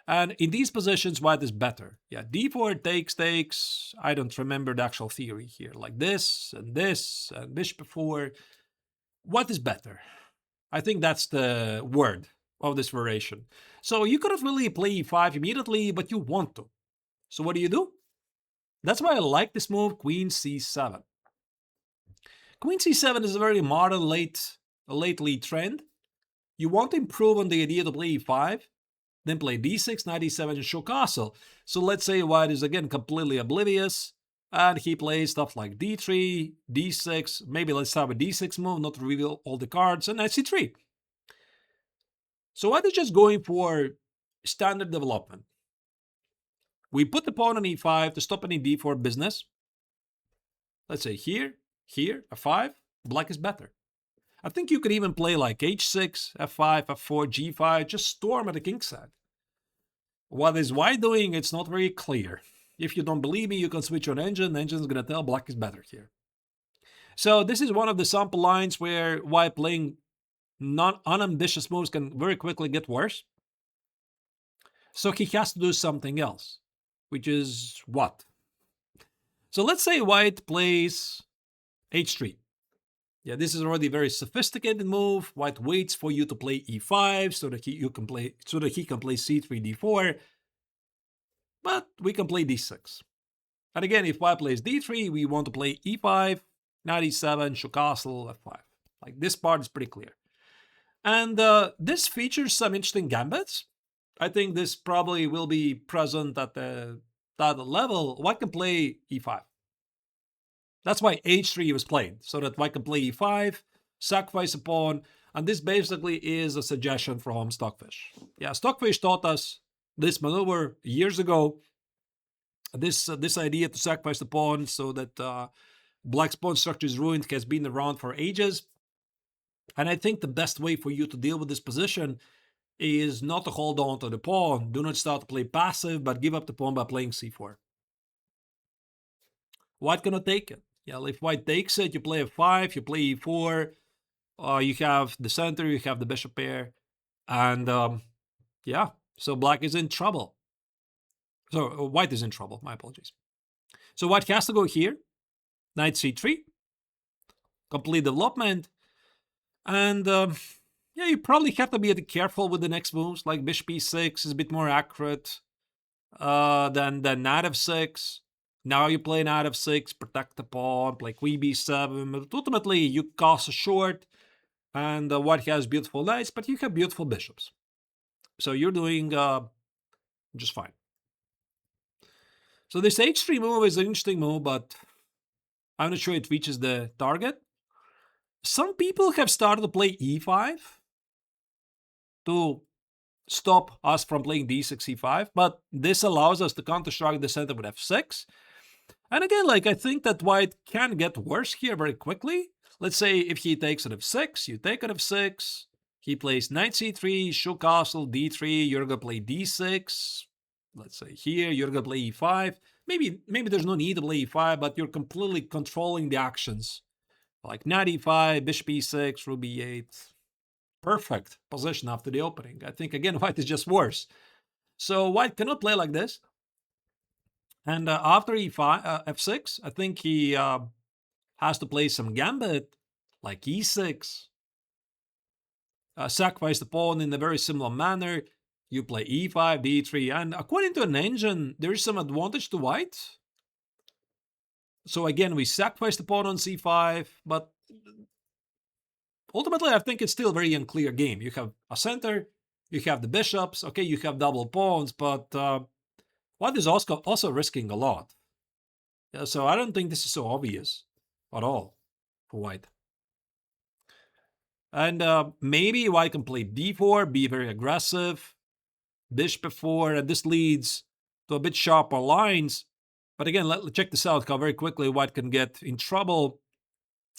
And in these positions, white is better. Yeah, d4 takes. I don't remember the actual theory here. Like this, and bishop 4. What is better? I think that's the word of this variation. So you could have really play e5 immediately, but you want to. So what do? That's why I like this move, queen c7. Queen c7 is a very modern lately trend. You want to improve on the idea to play e5, then play d6, knight e7, and show castle. So let's say white is again completely oblivious, and he plays stuff like d3, d6, maybe let's have a d6 move, not to reveal all the cards, and knight c3. So white is just going for standard development. We put the pawn on e5 to stop any d4 business. Let's say here, f5, black is better. I think you could even play like h6, f5, f4, g5, just storm at the king's side. What is white doing? It's not very clear. If you don't believe me, you can switch on engine. The engine is going to tell black is better here. So this is one of the sample lines where white playing unambitious moves can very quickly get worse. So he has to do something else, which is what? So let's say white plays h3. Yeah, this is already a very sophisticated move. White waits for you to play e5 so that he can play c3, d4. But we can play d6. And again, if white plays d3, we want to play e5, knight e7, show castle, f5. Like this part is pretty clear. And this features some interesting gambits. I think this probably will be present at that level. White can play e5. That's why h3 was played, so that white can play e5, sacrifice a pawn, and this basically is a suggestion from Stockfish. Yeah, Stockfish taught us this maneuver years ago. This idea to sacrifice the pawn so that black's pawn structure is ruined has been around for ages. And I think the best way for you to deal with this position is not to hold on to the pawn. Do not start to play passive, but give up the pawn by playing c4. White cannot take it. Yeah, if white takes it, you play f5, you play e4, you have the center, you have the bishop pair, and yeah, so black is in trouble. So white is in trouble, my apologies. So white has to go here, knight c3, complete development, and yeah, you probably have to be a bit careful with the next moves, like bishop e6 is a bit more accurate than knight f6. Now you play knight f6, protect the pawn, play queen b7, but ultimately you castle short, and white has beautiful knights, but you have beautiful bishops. So you're doing just fine. So this h3 move is an interesting move, but I'm not sure it reaches the target. Some people have started to play e5 to stop us from playing d6, e5, but this allows us to counter-strike the center with f6. And again, like I think that white can get worse here very quickly. Let's say if he takes at f6, you take at f6, he plays knight c3, show castle, d3, you're gonna play d6. Let's say here, you're gonna play e5. Maybe there's no need to play e5, but you're completely controlling the actions. Like knight e5, bishop e6, rook b8. Perfect position after the opening. I think, again, white is just worse. So white cannot play like this. And after e5, f6, I think he has to play some gambit, like e6. Sacrifice the pawn in a very similar manner. You play e5, d3, and according to an engine, there is some advantage to white. So again, we sacrifice the pawn on c5, but ultimately I think it's still a very unclear game. You have a center, you have the bishops, okay, you have double pawns, but white is also risking a lot. Yeah, so I don't think this is so obvious at all for white. And maybe white can play d4, be very aggressive, bishop 4, and this leads to a bit sharper lines. But again, let's check this out, how very quickly white can get in trouble.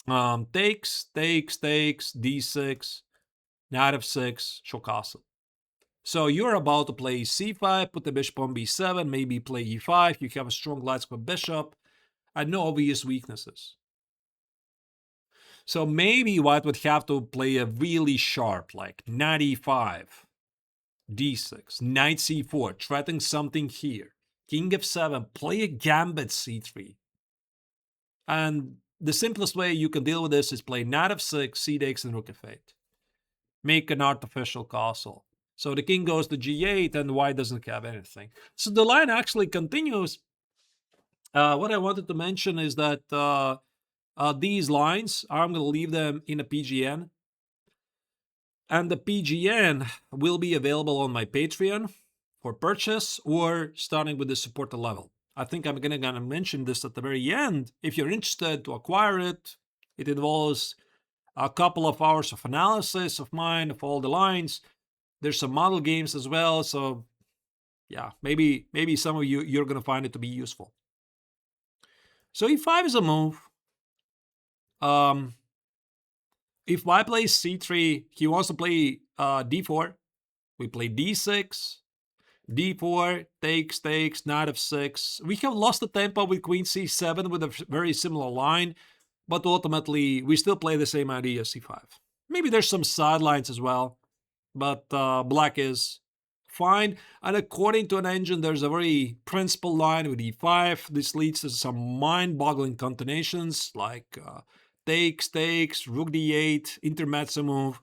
Takes, d6, knight f6, show castle. So you're about to play c5, put the bishop on b7, maybe play e5. You have a strong light square bishop and no obvious weaknesses. So maybe white would have to play a really sharp, like knight e5. d6, knight c4, threatening something here. King f7, play a gambit c3. And the simplest way you can deal with this is play knight f6, c takes, and rook f8. Make an artificial castle. So the king goes to g8 and white doesn't have anything. So the line actually continues. What I wanted to mention is that these lines, I'm going to leave them in a PGN. And the PGN will be available on my Patreon for purchase or starting with the supporter level. I think I'm going to mention this at the very end. If you're interested to acquire it, it involves a couple of hours of analysis of mine, of all the lines. There's some model games as well. So yeah, maybe some of you're going to find it to be useful. So e5 is a move. If white plays c3, he wants to play d4. We play d6, d4, takes, knight f6. We have lost the tempo with queen c7 with a very similar line, but ultimately we still play the same idea as c5. Maybe there's some sidelines as well, but black is fine. And according to an engine, there's a very principled line with e5. This leads to some mind-boggling continuations like takes, rook d8, intermezzo move,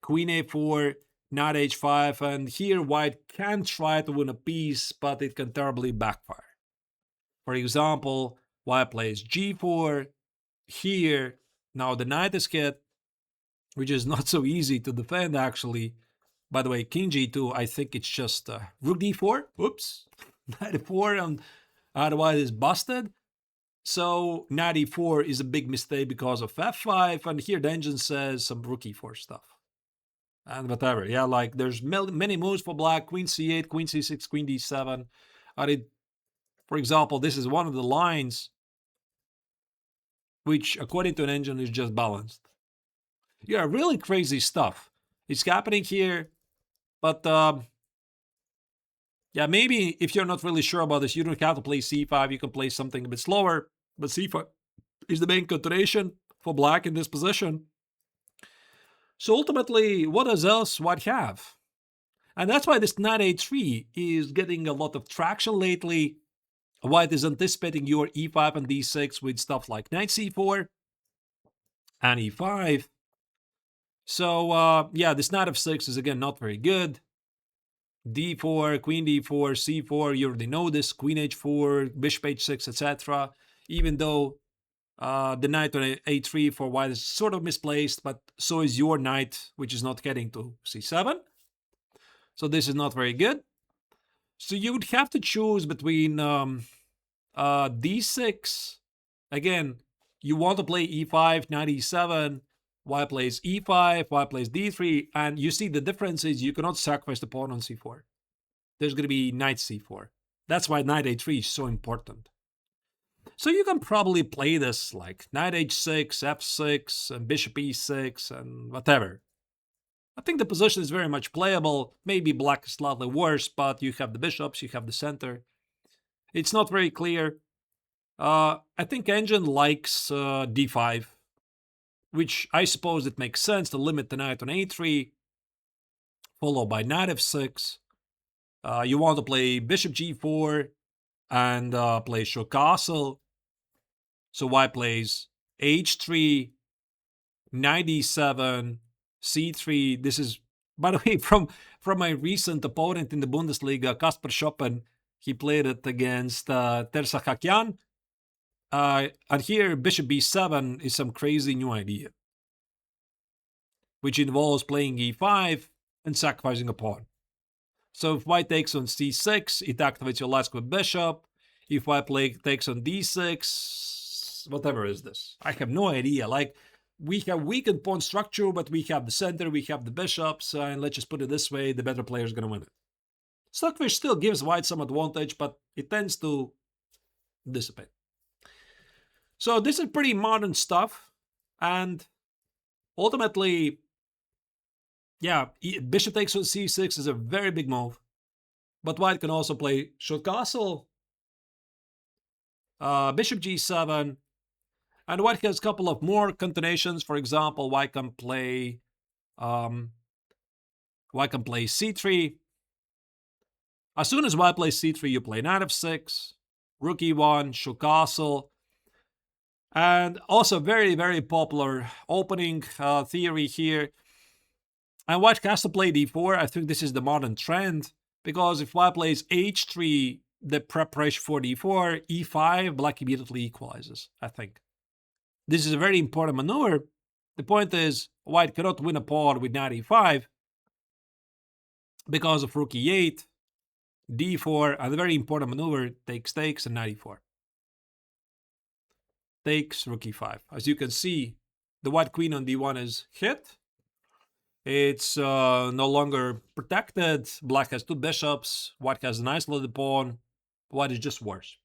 queen a4, knight h5, and here white can try to win a piece, but it can terribly backfire. For example, white plays g4, here, now the knight is hit, which is not so easy to defend actually. By the way, king g2, I think it's just rook d4, oops, knight e4, and otherwise it's busted. So knight e4 is a big mistake because of f5, and here the engine says some rook e4 stuff. And whatever, yeah, like there's many moves for black, queen c8, queen c6, queen d7. For example, this is one of the lines which, according to an engine, is just balanced. Yeah, really crazy stuff. It's happening here, but yeah, maybe if you're not really sure about this, you don't have to play c5. You can play something a bit slower, but c5 is the main continuation for black in this position. So ultimately, what does else white have? And that's why this knight a3 is getting a lot of traction lately. White is anticipating your e5 and d6 with stuff like knight c4 and e5. So yeah, this knight f6 is again not very good. d4, queen d4, c4, you already know this, queen h4, bishop h6, etc. Even though the knight on a3 for white is sort of misplaced, but so is your knight, which is not heading to c7. So this is not very good. So you would have to choose between d6. Again, you want to play e5, knight e7. White plays e5, white plays d3. And you see the difference is you cannot sacrifice the pawn on c4. There's going to be knight c4. That's why knight a3 is so important. So you can probably play this like knight h6, f6, and bishop e6, and whatever. I think the position is very much playable. Maybe black is slightly worse, but you have the bishops, you have the center. It's not very clear. I think engine likes d5, which I suppose it makes sense to limit the knight on a3, followed by knight f6. You want to play bishop g4 and play short castle. So white plays h3, knight d7, c3. This is, by the way, from my recent opponent in the Bundesliga, Kasper Schoppen. He played it against Tersakakyan. And here, bishop b7 is some crazy new idea, which involves playing e5 and sacrificing a pawn. So if white takes on c6, it activates your last with bishop. If white takes on d6, whatever is this? I have no idea. Like, we have weakened pawn structure, but we have the center, we have the bishops, and let's just put it this way, the better player is going to win it. Stockfish still gives white some advantage, but it tends to dissipate. So this is pretty modern stuff, and ultimately, yeah, bishop takes on c6 is a very big move, but white can also play short castle, bishop g7, and white has a couple of more continuations. For example, white can play c3, As soon as white plays c3, you play knight f6, rook e1, show castle. And also very, very popular opening theory here. And white has to play d4. I think this is the modern trend, because if white plays h3, the preparation for d4, e5, black immediately equalizes, I think. This is a very important maneuver. The point is, white cannot win a pawn with knight e5 because of rook e8, d4, and a very important maneuver, takes, and knight e4. Takes, rook e5. As you can see, the white queen on d1 is hit. It's no longer protected. Black has two bishops. White has an isolated pawn. White is just worse.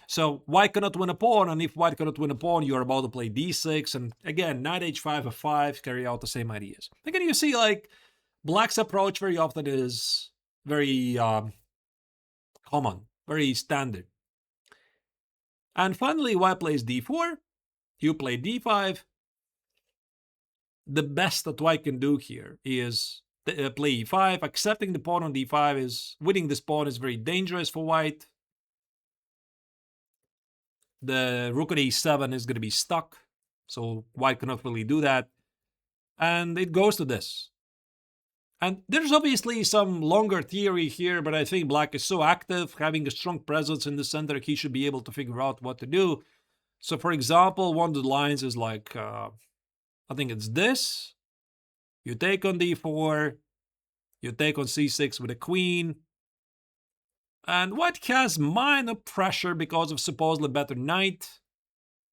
So white cannot win a pawn, and if white cannot win a pawn, you're about to play d6, and again, knight h5, f5 carry out the same ideas. Again, you see, like, black's approach very often is very common, very standard. And finally, white plays d4, you play d5. The best that white can do here is play e5. Accepting the pawn on d5 is, winning this pawn is very dangerous for white. The rook at e7 is going to be stuck, so white cannot really do that. And it goes to this. And there's obviously some longer theory here, but I think black is so active, having a strong presence in the center, he should be able to figure out what to do. So, for example, one of the lines is like, I think it's this. You take on d4, you take on c6 with a queen. And white has minor pressure because of supposedly better knight.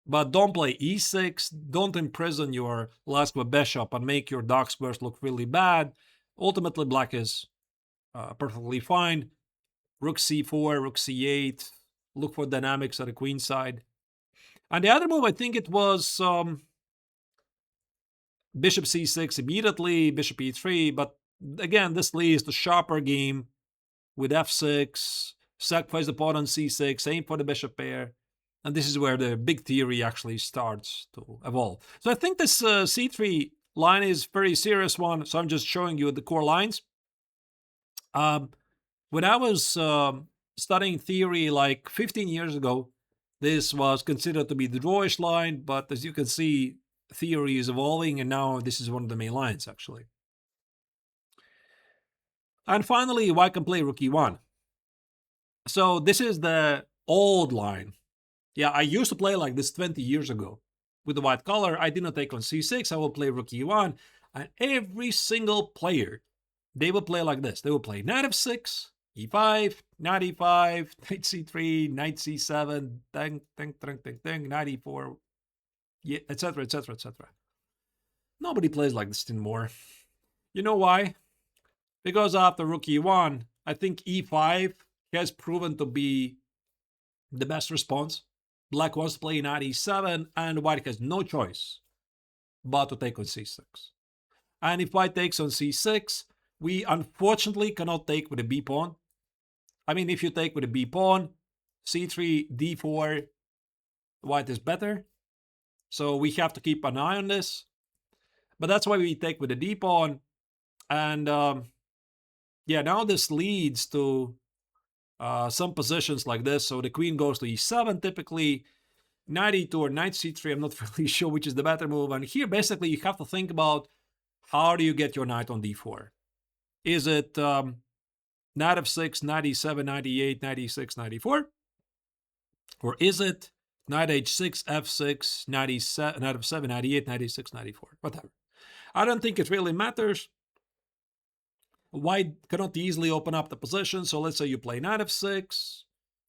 But don't play e6, don't imprison your last bishop and make your dark squares look really bad. Ultimately, black is perfectly fine. Rook c4, rook c8, look for dynamics at the queen side. And the other move, I think it was bishop c6 immediately, bishop e3, but again, this leads to sharper game with f6, sacrifice the pawn on c6, aim for the bishop pair, and this is where the big theory actually starts to evolve. So I think this c3 line is a very serious one, so I'm just showing you the core lines. When I was studying theory like 15 years ago, this was considered to be the drawish line, but as you can see, theory is evolving, and now this is one of the main lines, actually. And finally, white can play rook e1. So this is the old line. Yeah, I used to play like this 20 years ago. With the white color, I did not take on c6, I will play rook e1, and every single player, they will play like this. They will play knight f6, e5, knight e5, knight c3, knight c7, ding, ding, ding, ding, ding, knight e4, yeah, etc., etc., etc. Nobody plays like this anymore. You know why? Because after rook e1, I think e5 has proven to be the best response. Black wants to play knight e7, and white has no choice but to take on c6. And if white takes on c6, we unfortunately cannot take with a b pawn. I mean, if you take with a b pawn, c3, d4, white is better. So we have to keep an eye on this. But that's why we take with a d pawn. And yeah, now this leads to some positions like this. So the queen goes to e7 typically, knight e2 or knight c3. I'm not really sure which is the better move. And here basically you have to think about, how do you get your knight on d4? Is it knight f6, knight e7, knight e8, knight e6, knight e4? Or is it knight h6, f6, knight e7, knight f7, knight e8, knight e6, knight e4? Whatever. I don't think it really matters. White cannot easily open up the position, so let's say you play knight f6,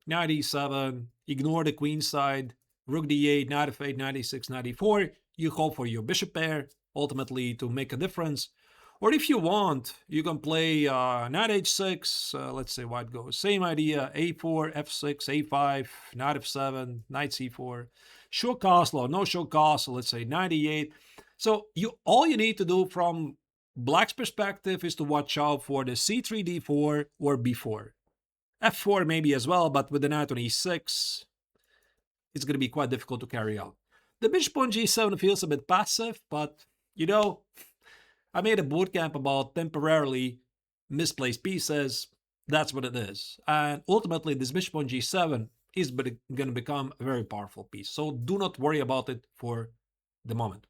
knight e7, ignore the queen side, rook d8, knight f8, knight e6, knight e4. You hope for your bishop pair, ultimately to make a difference. Or if you want, you can play knight h6, let's say white goes, same idea, a4, f6, a5, knight f7, knight c4, show castle or no show castle, let's say knight e8. So all you need to do from black's perspective is to watch out for the c3, d4, or b4. f4 maybe as well, but with the knight on e6, it's going to be quite difficult to carry out. The bishop on g7 feels a bit passive, but, you know, I made a bootcamp about temporarily misplaced pieces. That's what it is. And ultimately, this bishop on g7 is going to become a very powerful piece. So do not worry about it for the moment.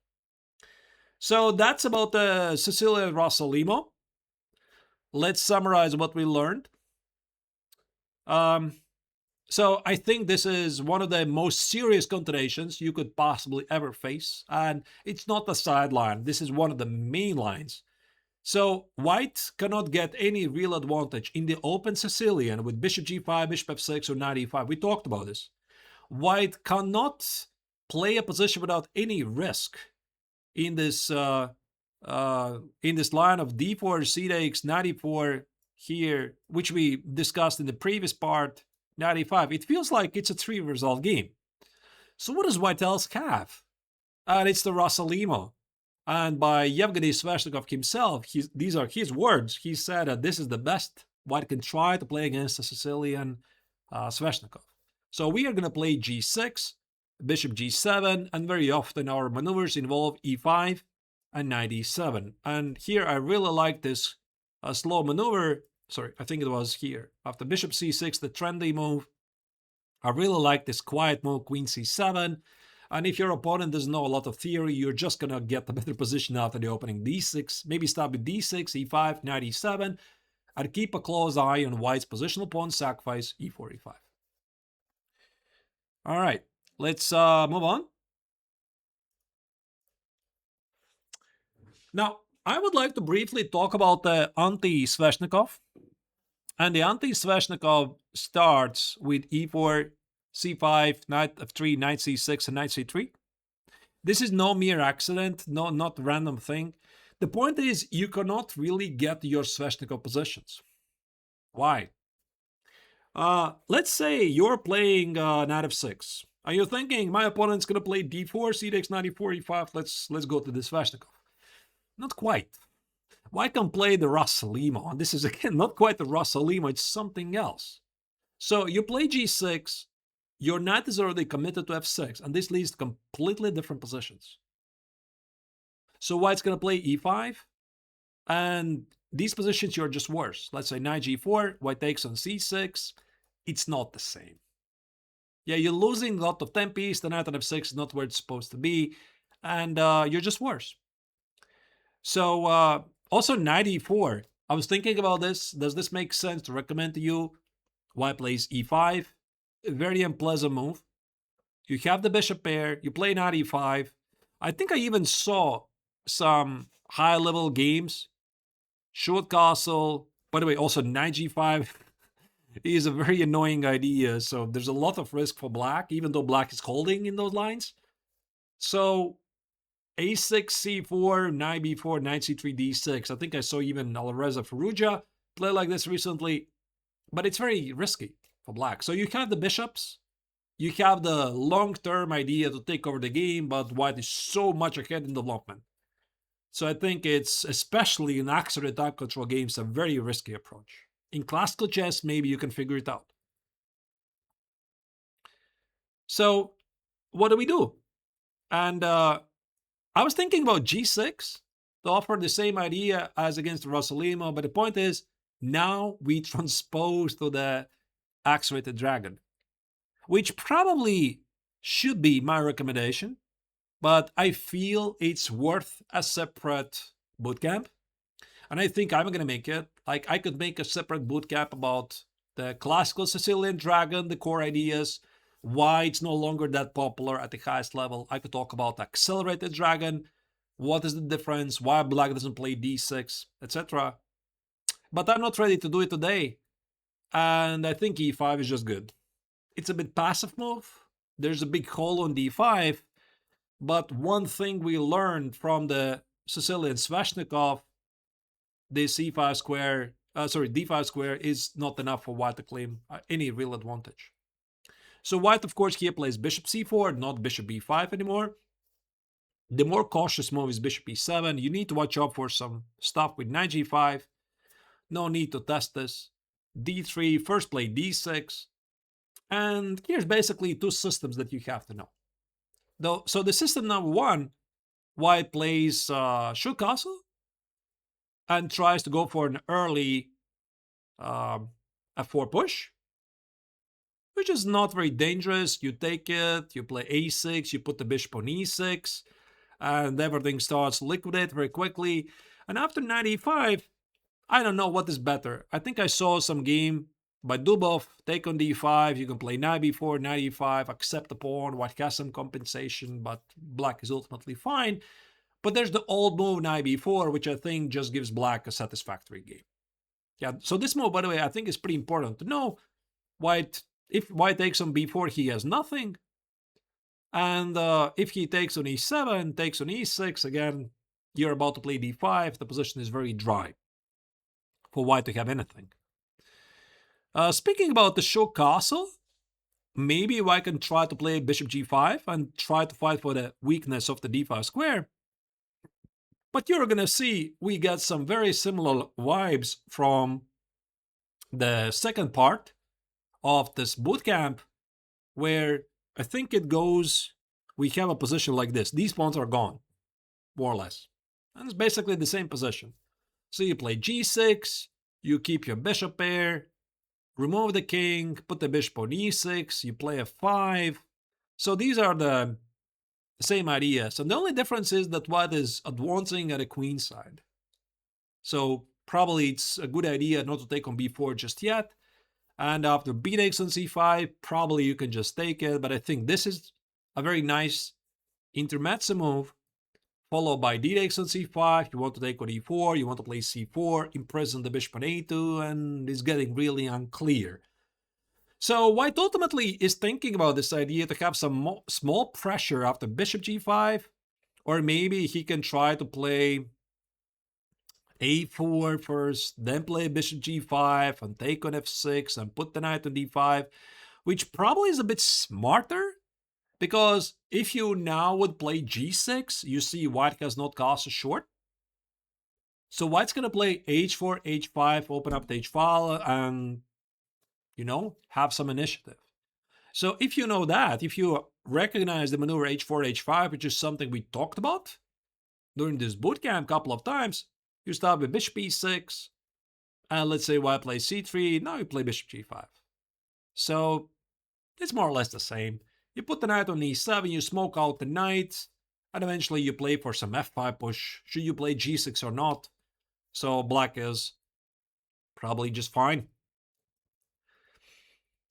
So that's about the Sicilian Rossolimo. Let's summarize what we learned. So I think this is one of the most serious continuations you could possibly ever face. And it's not a sideline. This is one of the main lines. So white cannot get any real advantage in the open Sicilian with bishop g5, bishop f6, or knight e5. We talked about this. White cannot play a position without any risk in this line of d4, c takes, knight e4 here, which we discussed in the previous part, knight e5. It feels like it's a 3-result game. So what does white else have? And it's the Rossolimo. And by Yevgeny Sveshnikov himself, these are his words. He said that this is the best white can try to play against the Sicilian Sveshnikov. So we are going to play g6, bishop g7, and very often our maneuvers involve e5 and knight e7. And here I really like this slow maneuver. Sorry, I think it was here. After bishop c6, the trendy move. I really like this quiet move, queen c7. And if your opponent doesn't know a lot of theory, you're just going to get a better position after the opening d6. Maybe start with d6, e5, knight e7, and keep a close eye on white's positional pawn sacrifice, e4, e5. All right, let's move on. Now, I would like to briefly talk about the Anti Sveshnikov. And the Anti Sveshnikov starts with e4, c5, knight f3, knight c6, and knight c3. This is no mere accident, not random thing. The point is you cannot really get your Sveshnikov positions. Why? Let's say you're playing knight f6. Are you thinking my opponent's going to play d4, c takes, knight e4, e5? Let's go to the Sveshnikov. Not quite. White can play the Rossolimo. And this is, again, not quite the Rossolimo. It's something else. So you play g6. Your knight is already committed to f6, and this leads to completely different positions. So white's going to play e5, and these positions you're just worse. Let's say knight g4, white takes on c6. It's not the same. Yeah, you're losing a lot of tempi. The knight on f6 is not where it's supposed to be, and you're just worse. So also knight e4. I was thinking about this. Does this make sense to recommend to you? White plays e5. Very unpleasant move. You have the bishop pair. You play knight e5. I think I even saw some high-level games. Short castle. By the way, also knight g5 is a very annoying idea. So there's a lot of risk for black, even though black is holding in those lines. So a6, c4, knight b4, knight c3, d6. I think I saw even Alireza Firouzja play like this recently. But it's very risky for black. So you have the bishops. You have the long-term idea to take over the game, but white is so much ahead in development. So I think it's, especially in accelerated time control games, a very risky approach. In classical chess, maybe you can figure it out. So what do we do? And I was thinking about g6 to offer the same idea as against the Rossolimo, but the point is, now we transpose to the accelerated dragon, which probably should be my recommendation, but I feel it's worth a separate bootcamp. And I think I'm going to make it. Like, I could make a separate bootcamp about the classical Sicilian dragon, the core ideas, why it's no longer that popular at the highest level. I could talk about accelerated dragon, what is the difference, why black doesn't play d6, etc. But I'm not ready to do it today. And I think e5 is just good. It's a bit passive move. There's a big hole on d5. But one thing we learned from the Sicilian Sveshnikov, this d5 square is not enough for white to claim any real advantage. So white, of course, here plays bishop c4, not bishop b5 anymore. The more cautious move is bishop e7. You need to watch out for some stuff with knight g5. No need to test this. d3, first play d6. And here's basically two systems that you have to know. So the system number one, white plays short castle and tries to go for an early f4 push, which is not very dangerous. You take it, you play a6, you put the bishop on e6, and everything starts to liquidate very quickly. And after knight e5, I don't know what is better. I think I saw some game by Dubov, take on d5, you can play knight b4, knight e5, accept the pawn, white has some compensation, but black is ultimately fine. But there's the old move knight b4, which I think just gives black a satisfactory game. Yeah, so this move, by the way, I think is pretty important to know. If white takes on b4, he has nothing. And if he takes on e7, takes on e6, again, you're about to play d5, the position is very dry for white to have anything. Speaking about the show castle, maybe white can try to play bishop g5 and try to fight for the weakness of the d5 square. But you're going to see we get some very similar vibes from the second part of this bootcamp, where I think it goes, we have a position like this. These pawns are gone, more or less. And it's basically the same position. So you play g6, you keep your bishop pair, remove the king, put the bishop on e6, you play f5. So these are the same ideas. And the only difference is that white is advancing at the queen side. So probably it's a good idea not to take on b4 just yet. And after b takes on c5, probably you can just take it. But I think this is a very nice intermezzo move, followed by d takes on c5. You want to take on e4, you want to play c4, imprison the bishop on a2, and it's getting really unclear. So white ultimately is thinking about this idea to have some small pressure after bishop g5, or maybe he can try to play a4 first, then play bishop g5 and take on f6 and put the knight on d5, which probably is a bit smarter, because if you now would play g6, you see white has not castle short. So white's going to play h4, h5, open up the h-file and, have some initiative. So if you know that, if you recognize the maneuver h4, h5, which is something we talked about during this bootcamp a couple of times, you start with bishop e6, and let's say white plays c3, now you play bishop g5. So it's more or less the same. You put the knight on e7, you smoke out the knight, and eventually you play for some f5 push. Should you play g6 or not? So black is probably just fine.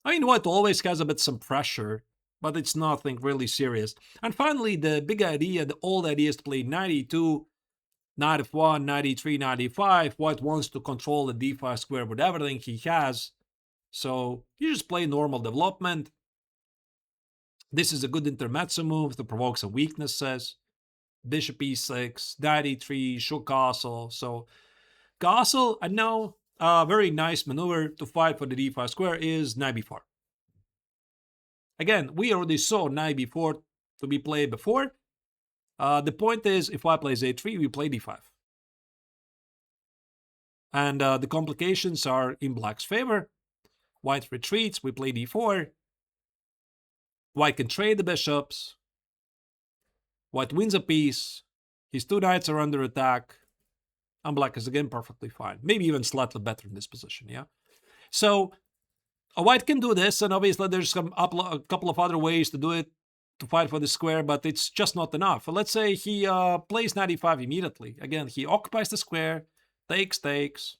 I mean, white always has a bit some pressure, but it's nothing really serious. And finally, the big idea, the old idea is to play knight e2, knight f1, knight e3, knight e5. White wants to control the d5 square with everything he has. So you just play normal development. This is a good intermezzo move to provoke some weaknesses. Bishop e6, knight e3, show castle. So castle, and now a very nice maneuver to fight for the d5 square is knight b4. Again, we already saw knight b4 to be played before. The point is, if white plays a3, we play d5. And the complications are in black's favor. White retreats, we play d4. White can trade the bishops. White wins a piece. His two knights are under attack. And black is again perfectly fine. Maybe even slightly better in this position, yeah? So white can do this, and obviously there's a couple of other ways to do it, to fight for the square, but it's just not enough. Let's say he plays knight e5 immediately. Again, he occupies the square, takes.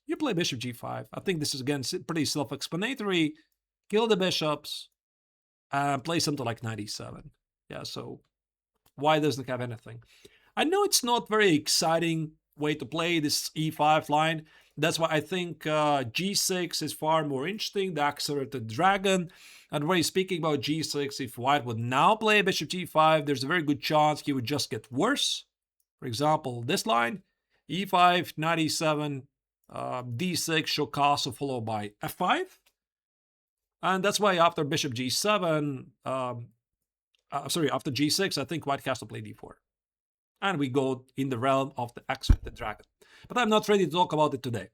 You play bishop g5. I think this is, again, pretty self-explanatory. Kill the bishops, and play something like knight e7. Yeah, so white doesn't have anything. I know it's not very exciting way to play this e5 line. That's why I think g6 is far more interesting, the accelerated dragon. And when speaking about g6, if white would now play bishop g5, there's a very good chance he would just get worse. For example, this line, e5, knight e7, d6, show castle, followed by f5. And that's why after bishop g7, after g6, I think white has to play d4. And we go in the realm of the accelerated dragon. But I'm not ready to talk about it today.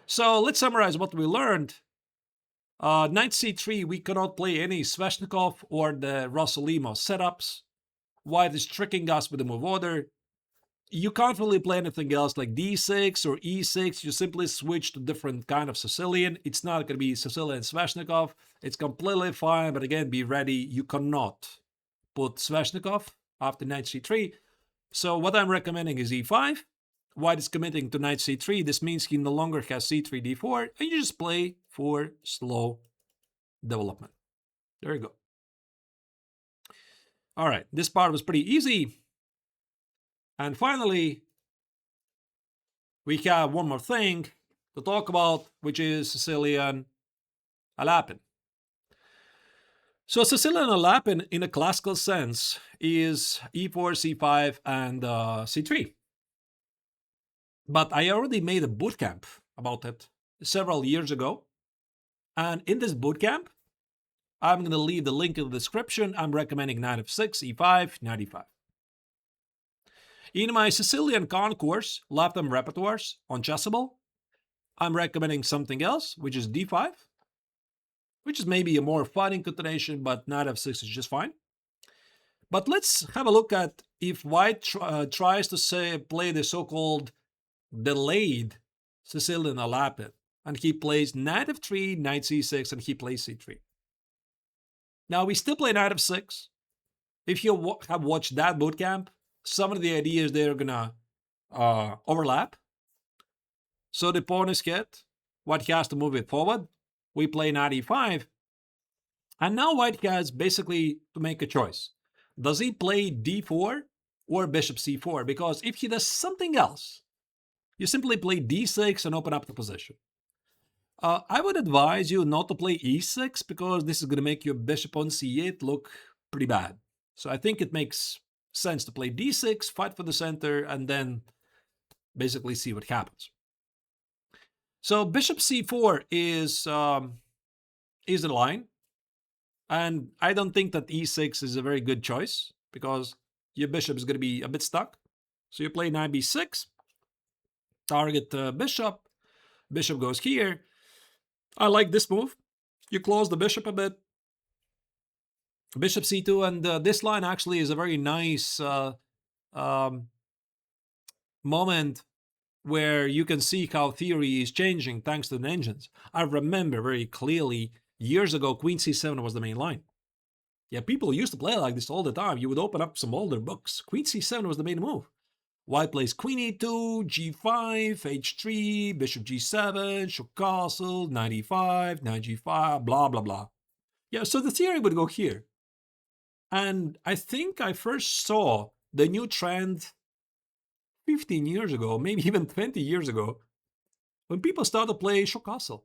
So let's summarize what we learned. Knight c3, we cannot play any Sveshnikov or the Rossolimo setups. White is tricking us with the move order. you can't really play anything else like d6 or e6. You simply switch to different kind of Sicilian. It's not going to be Sicilian Sveshnikov. It's completely fine, but again, be ready. You cannot put Sveshnikov after knight c3. So what I'm recommending is e5. White is committing to knight c3. This means he no longer has c3, d4, and you just play for slow development. There you go. All right, this part was pretty easy. And finally, we have one more thing to talk about, which is Sicilian Alapin. So Sicilian Alapin, in a classical sense, is e4, c5, and c3. But I already made a bootcamp about it several years ago. And in this bootcamp, I'm going to leave the link in the description. I'm recommending knight f6, e5, knight e5. In my Sicilian concourse, lifetime repertoires on Chessable, I'm recommending something else, which is d5, which is maybe a more fighting continuation, but knight f6 is just fine. But let's have a look at if white tries to play the so-called delayed Sicilian Alapin, and he plays knight f3, knight c6, and he plays c3. Now, we still play knight f6. If you have watched that bootcamp, some of the ideas they're gonna overlap. So the pawn is hit. White has to move it forward. We play knight e5. And now white has basically to make a choice. Does he play d4 or bishop c4? Because if he does something else, you simply play d6 and open up the position. I would advise you not to play e6 because this is going to make your bishop on c8 look pretty bad. So I think it makes sense to play d6, fight for the center, and then basically see what happens. So bishop c4 is the line, and I don't think that e6 is a very good choice because your bishop is going to be a bit stuck. So you play knight b6, target bishop goes here. I like this move. You close the bishop a bit. Bishop c2, and this line actually is a very nice moment where you can see how theory is changing thanks to the engines. I remember very clearly years ago, queen c7 was the main line. Yeah, people used to play like this all the time. You would open up some older books. Queen c7 was the main move. White plays queen e2, g5, h3, bishop g7, shook castle, knight e5, knight g5, blah, blah, blah. Yeah, so the theory would go here. And I think I first saw the new trend 15 years ago, maybe even 20 years ago, when people started to play shook castle.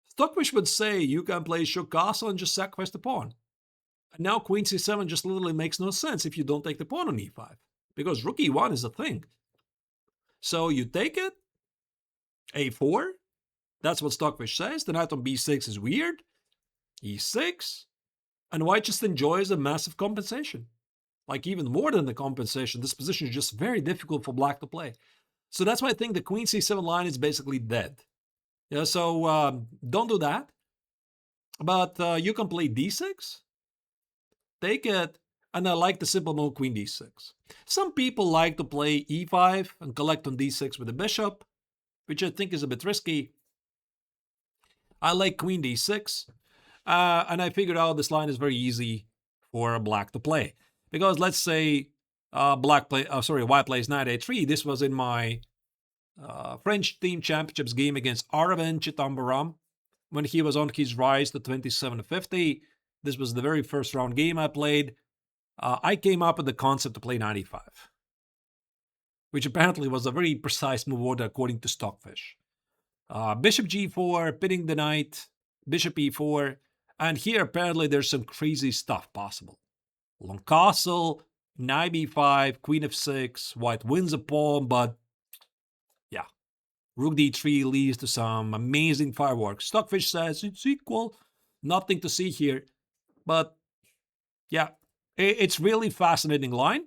Stockfish would say you can play shook castle and just sacrifice the pawn. And now queen c7 just literally makes no sense if you don't take the pawn on e5, because rook e1 is a thing. So you take it, a4, that's what Stockfish says. The knight on b6 is weird, e6, and white just enjoys a massive compensation. Like even more than the compensation, this position is just very difficult for black to play. So that's why I think the queen c7 line is basically dead. Yeah, so don't do that. But you can play d6, take it, and I like the simple move queen d6. Some people like to play e5 and collect on d6 with the bishop, which I think is a bit risky. I like queen d6, and I figured out this line is very easy for black to play. Because let's say white plays knight a3. This was in my French team championships game against Aravind Chittambaram when he was on his rise to 2750. This was the very first round game I played. I came up with the concept to play knight e5, which apparently was a very precise move order according to Stockfish. Bishop g4, pinning the knight, bishop e4, and here apparently there's some crazy stuff possible. Long castle, knight b5, queen f6, white wins a pawn, but yeah, rook d3 leads to some amazing fireworks. Stockfish says it's equal, nothing to see here, but yeah, it's really fascinating line.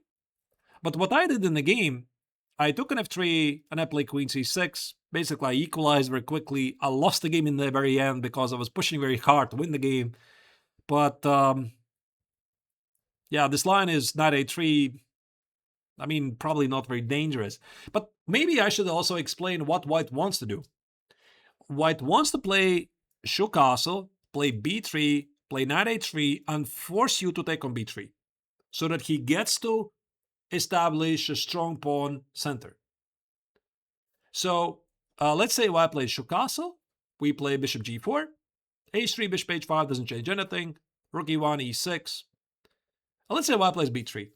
But what I did in the game, I took an f3 and I played queen c6. Basically, I equalized very quickly. I lost the game in the very end because I was pushing very hard to win the game. But yeah, this line is knight a3. I mean, probably not very dangerous. But maybe I should also explain what white wants to do. White wants to play shoe castle, play b3, play knight a3, and force you to take on b3, so that he gets to establish a strong pawn center. So let's say white plays shoe castle, we play bishop g4, h3, bishop h5 doesn't change anything, rook e1, e6. Let's say white plays b3.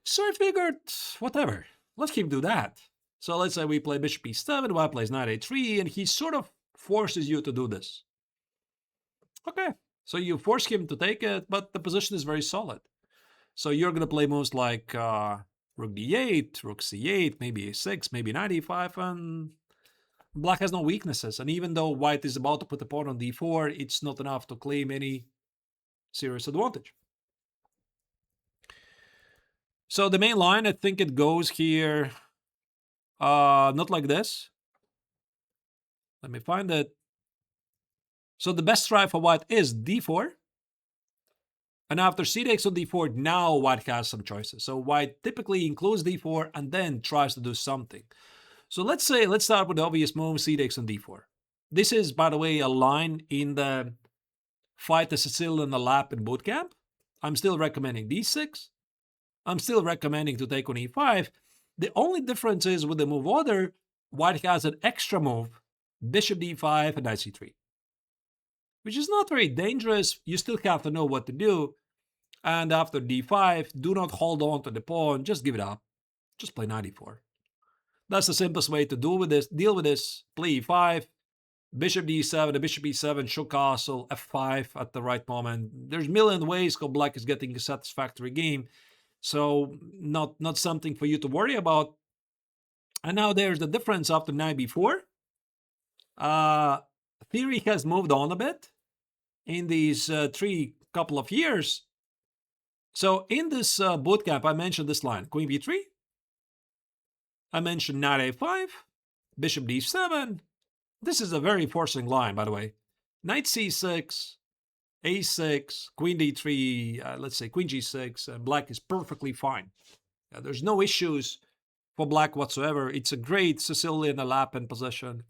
So I figured, whatever, let him do that. So let's say we play bishop e7, white plays knight a3, and he sort of forces you to do this. Okay, so you force him to take it, but the position is very solid. So you're going to play moves like rook d8, rook c8, maybe a6, maybe knight e5, and black has no weaknesses. And even though white is about to put the pawn on d4, it's not enough to claim any serious advantage. So the main line, I think it goes here, not like this. Let me find it. So the best try for white is d4. And after c takes on d4, now white has some choices. So white typically includes d4 and then tries to do something. So let's start with the obvious move, c takes on d4. This is, by the way, a line in the Fight the Sicilian Alapin bootcamp. I'm still recommending d6. I'm still recommending to take on e5. The only difference is with the move order, white has an extra move, bishop d5 and knight c3. Which is not very dangerous. You still have to know what to do. And after d5, do not hold on to the pawn. Just give it up. Just play knight e4. That's the simplest way to deal with this. Play e5, bishop d7, bishop e7, show castle, f5 at the right moment. There's a million ways how black is getting a satisfactory game. So not something for you to worry about. And now there's the difference after knight b4. Theory has moved on a bit in these couple of years. So in this bootcamp, I mentioned this line, queen b3. I mentioned knight a5, bishop d7. This is a very forcing line, by the way. Knight c6, a6, queen d3, let's say queen g6, and black is perfectly fine. There's no issues for black whatsoever. It's a great Sicilian Alapin position.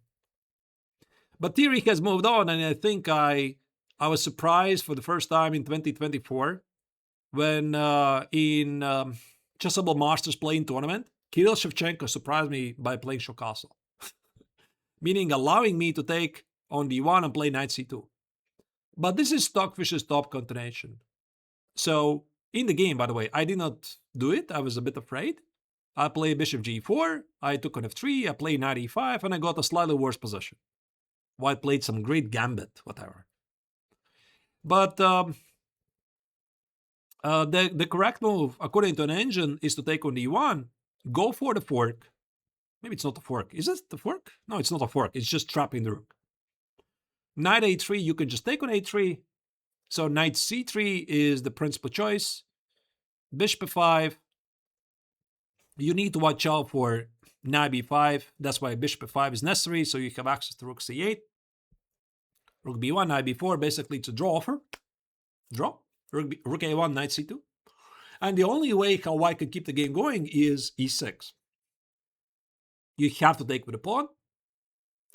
But theory has moved on, and I think I was surprised for the first time in 2024 when in Chessable Masters playing tournament, Kirill Shevchenko surprised me by playing show castle, meaning allowing me to take on d1 and play knight c2. But this is Stockfish's top continuation. So in the game, by the way, I did not do it. I was a bit afraid. I played bishop g4, I took on f3, I played knight e5, and I got a slightly worse position. White played some great gambit, whatever. But the correct move, according to an engine, is to take on d1, go for the fork. Maybe it's not a fork. Is it the fork? No, it's not a fork. It's just trapping the rook. Knight a3, you can just take on a3. So knight c3 is the principal choice. Bishop f5. You need to watch out for knight b5. That's why bishop f5 is necessary, so you have access to rook c8. Rook b1, knight b4, basically to draw offer. Draw. Rook a1, knight c2. And the only way how white can keep the game going is e6. You have to take with a pawn.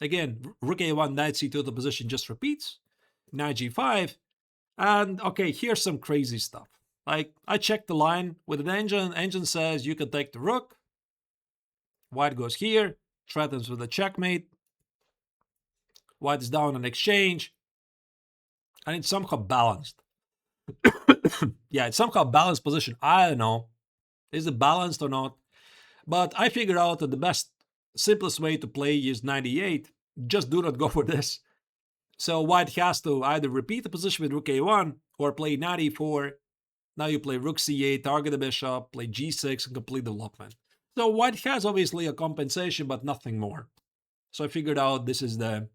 Again, rook a1, knight c2, the position just repeats. Knight g5. And okay, here's some crazy stuff. Like, I checked the line with an engine. Engine says you can take the rook. White goes here, threatens with a checkmate. White is down on exchange. And it's somehow balanced. Yeah, it's somehow balanced position. I don't know. Is it balanced or not? But I figured out that the best, simplest way to play is 98. Just do not go for this. So white has to either repeat the position with rook a1 or play knight e4. Now you play rook c8, target the bishop, play g6, and complete development. So white has obviously a compensation, but nothing more. So I figured out this is the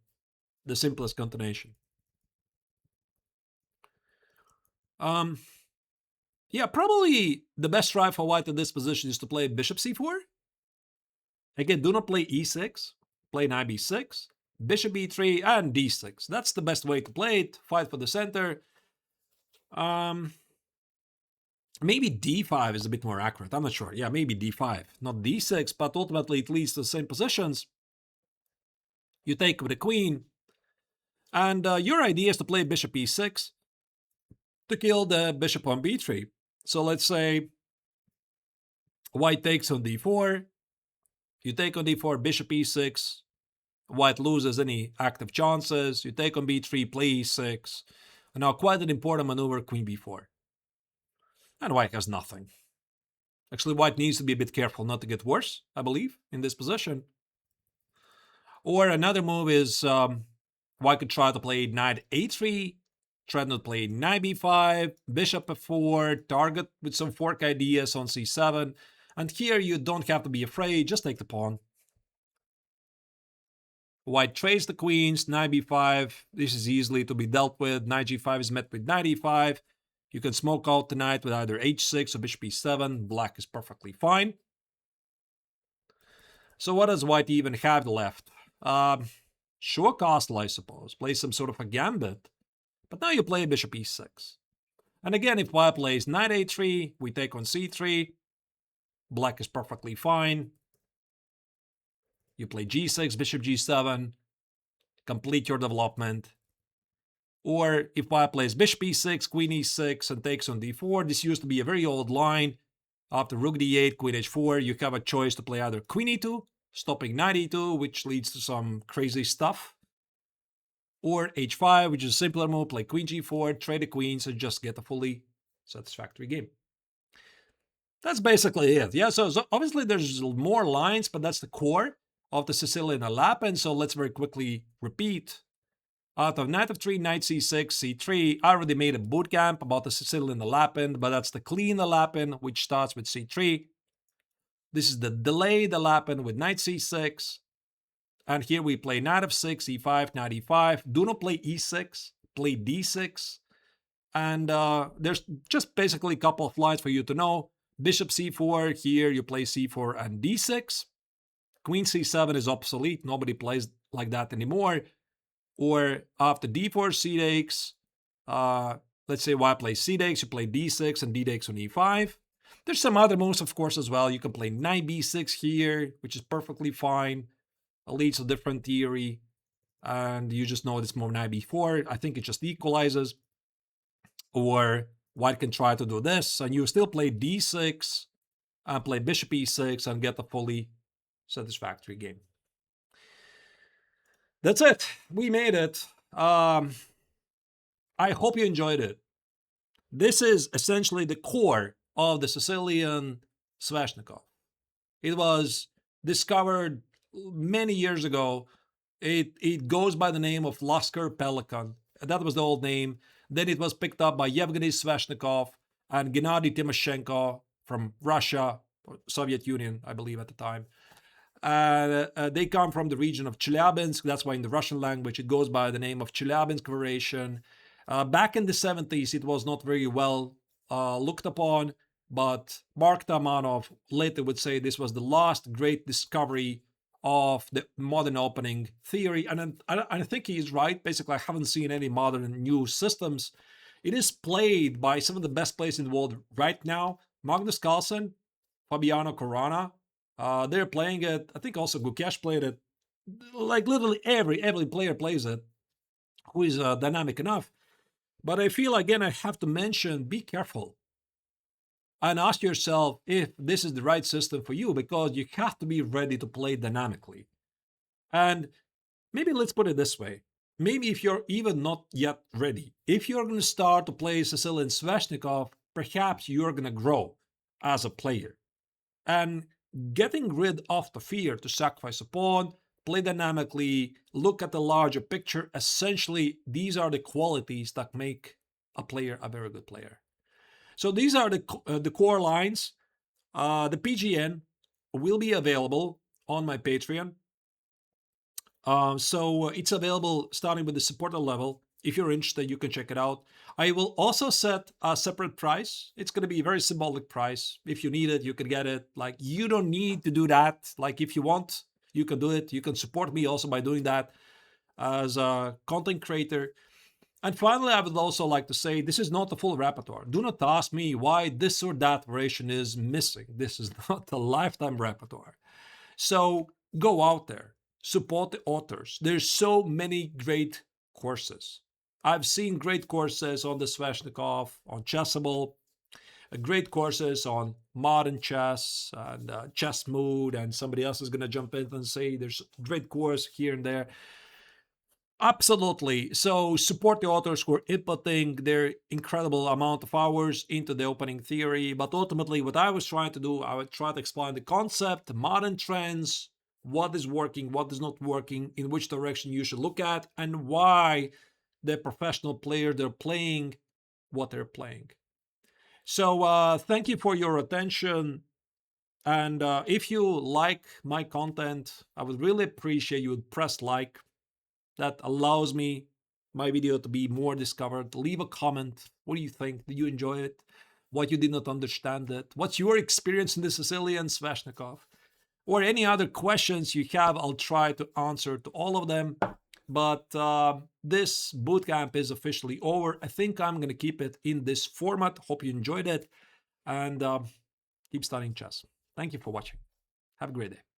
simplest continuation. Yeah, probably the best try for white in this position is to play bishop c4. Again, do not play e6. Play knight b6, bishop b3, and d6. That's the best way to play it. Fight for the center. Maybe d5 is a bit more accurate. I'm not sure. Yeah, maybe d5, not d6, but ultimately it leads to the same positions. You take with the queen, and your idea is to play bishop e6 to kill the bishop on b3. So let's say white takes on d4, you take on d4, bishop e6, white loses any active chances, you take on b3, play e6, and now quite an important maneuver, queen b4. And white has nothing. Actually, white needs to be a bit careful not to get worse, I believe, in this position. Or another move is white could try to play knight a3, try to play knight b5, bishop f4, target with some fork ideas on c7. And here you don't have to be afraid, just take the pawn. White trades the queens, knight b5. This is easily to be dealt with. Knight g5 is met with knight e5. You can smoke out the knight with either h6 or bishop e7. Black is perfectly fine. So what does white even have left? Show a castle, I suppose. Play some sort of a gambit. But now you play bishop e6. And again, if white plays knight a3, we take on c3. Black is perfectly fine. You play g6, bishop g7. Complete your development. Or if white plays bishop e6, queen e6, and takes on d4, this used to be a very old line. After rook d8, queen h4, you have a choice to play either queen e2, stopping knight e2, which leads to some crazy stuff, or h5, which is a simpler move, play queen g4, trade the queens, and just get a fully satisfactory game. That's basically it. Yeah, so obviously there's more lines, but that's the core of the Sicilian Alapin. So let's very quickly repeat. Out of knight f3, knight c6, c3, I already made a bootcamp about the Sicilian Alapin, but that's the clean Alapin, which starts with c3. This is the delayed Alapin with knight c6. And here we play knight f6, e5, knight e5. Do not play e6, play d6. And there's just basically a couple of lines for you to know. Bishop c4, here you play c4 and d6. Queen c7 is obsolete, nobody plays like that anymore. Or after d4, c takes, let's say white plays c takes, you play d6 and d takes on e5. There's some other moves, of course, as well. You can play knight b6 here, which is perfectly fine. It leads to a different theory. And you just know it's more knight b4. I think it just equalizes. Or white can try to do this, and you still play d6 and play bishop e6 and get a fully satisfactory game. That's it. We made it. I hope you enjoyed it. This is essentially the core of the Sicilian Sveshnikov. It was discovered many years ago. It goes by the name of Lasker Pelikan. That was the old name. Then it was picked up by Yevgeny Sveshnikov and Gennady Timoshenko from Russia, or Soviet Union, I believe at the time. They come from the region of Chelyabinsk. That's why in the Russian language it goes by the name of Chelyabinsk variation. Back in the 70s, it was not very well looked upon, but Mark Tamanov later would say this was the last great discovery of the modern opening theory. And I think he is right. Basically, I haven't seen any modern new systems. It is played by some of the best players in the world right now. Magnus Carlsen, Fabiano Caruana, they're playing it. I think also Gukesh played it. Like literally every player plays it who is dynamic enough. But I feel, again, I have to mention, be careful. And ask yourself if this is the right system for you, because you have to be ready to play dynamically. And maybe let's put it this way. Maybe if you're even not yet ready, if you're going to start to play Sicilian Sveshnikov, perhaps you're going to grow as a player. And getting rid of the fear to sacrifice a pawn, play dynamically, look at the larger picture, essentially, these are the qualities that make a player a very good player. So these are the core lines. The PGN will be available on my Patreon. So it's available starting with the supporter level. If you're interested, you can check it out. I will also set a separate price. It's going to be a very symbolic price. If you need it, you can get it. Like, you don't need to do that. Like, if you want, you can do it. You can support me also by doing that as a content creator. And finally, I would also like to say this is not a full repertoire. Do not ask me why this or that variation is missing. This is not a lifetime repertoire. So go out there, support the authors. There's so many great courses. I've seen great courses on the Sveshnikov, on Chessable, great courses on modern chess and chess mood, and somebody else is going to jump in and say there's great course here and there. Absolutely. So support the authors who are inputting their incredible amount of hours into the opening theory. But ultimately, what I was trying to do, I would try to explain the concept, modern trends, what is working, what is not working, in which direction you should look at, and why the professional player, they're playing what they're playing. So thank you for your attention. And if you like my content, I would really appreciate you would press like. That allows me, my video, to be more discovered. Leave a comment. What do you think? Did you enjoy it? What you did not understand it? What's your experience in the Sicilian Sveshnikov? Or any other questions you have, I'll try to answer to all of them. But this bootcamp is officially over. I think I'm going to keep it in this format. Hope you enjoyed it. And keep studying chess. Thank you for watching. Have a great day.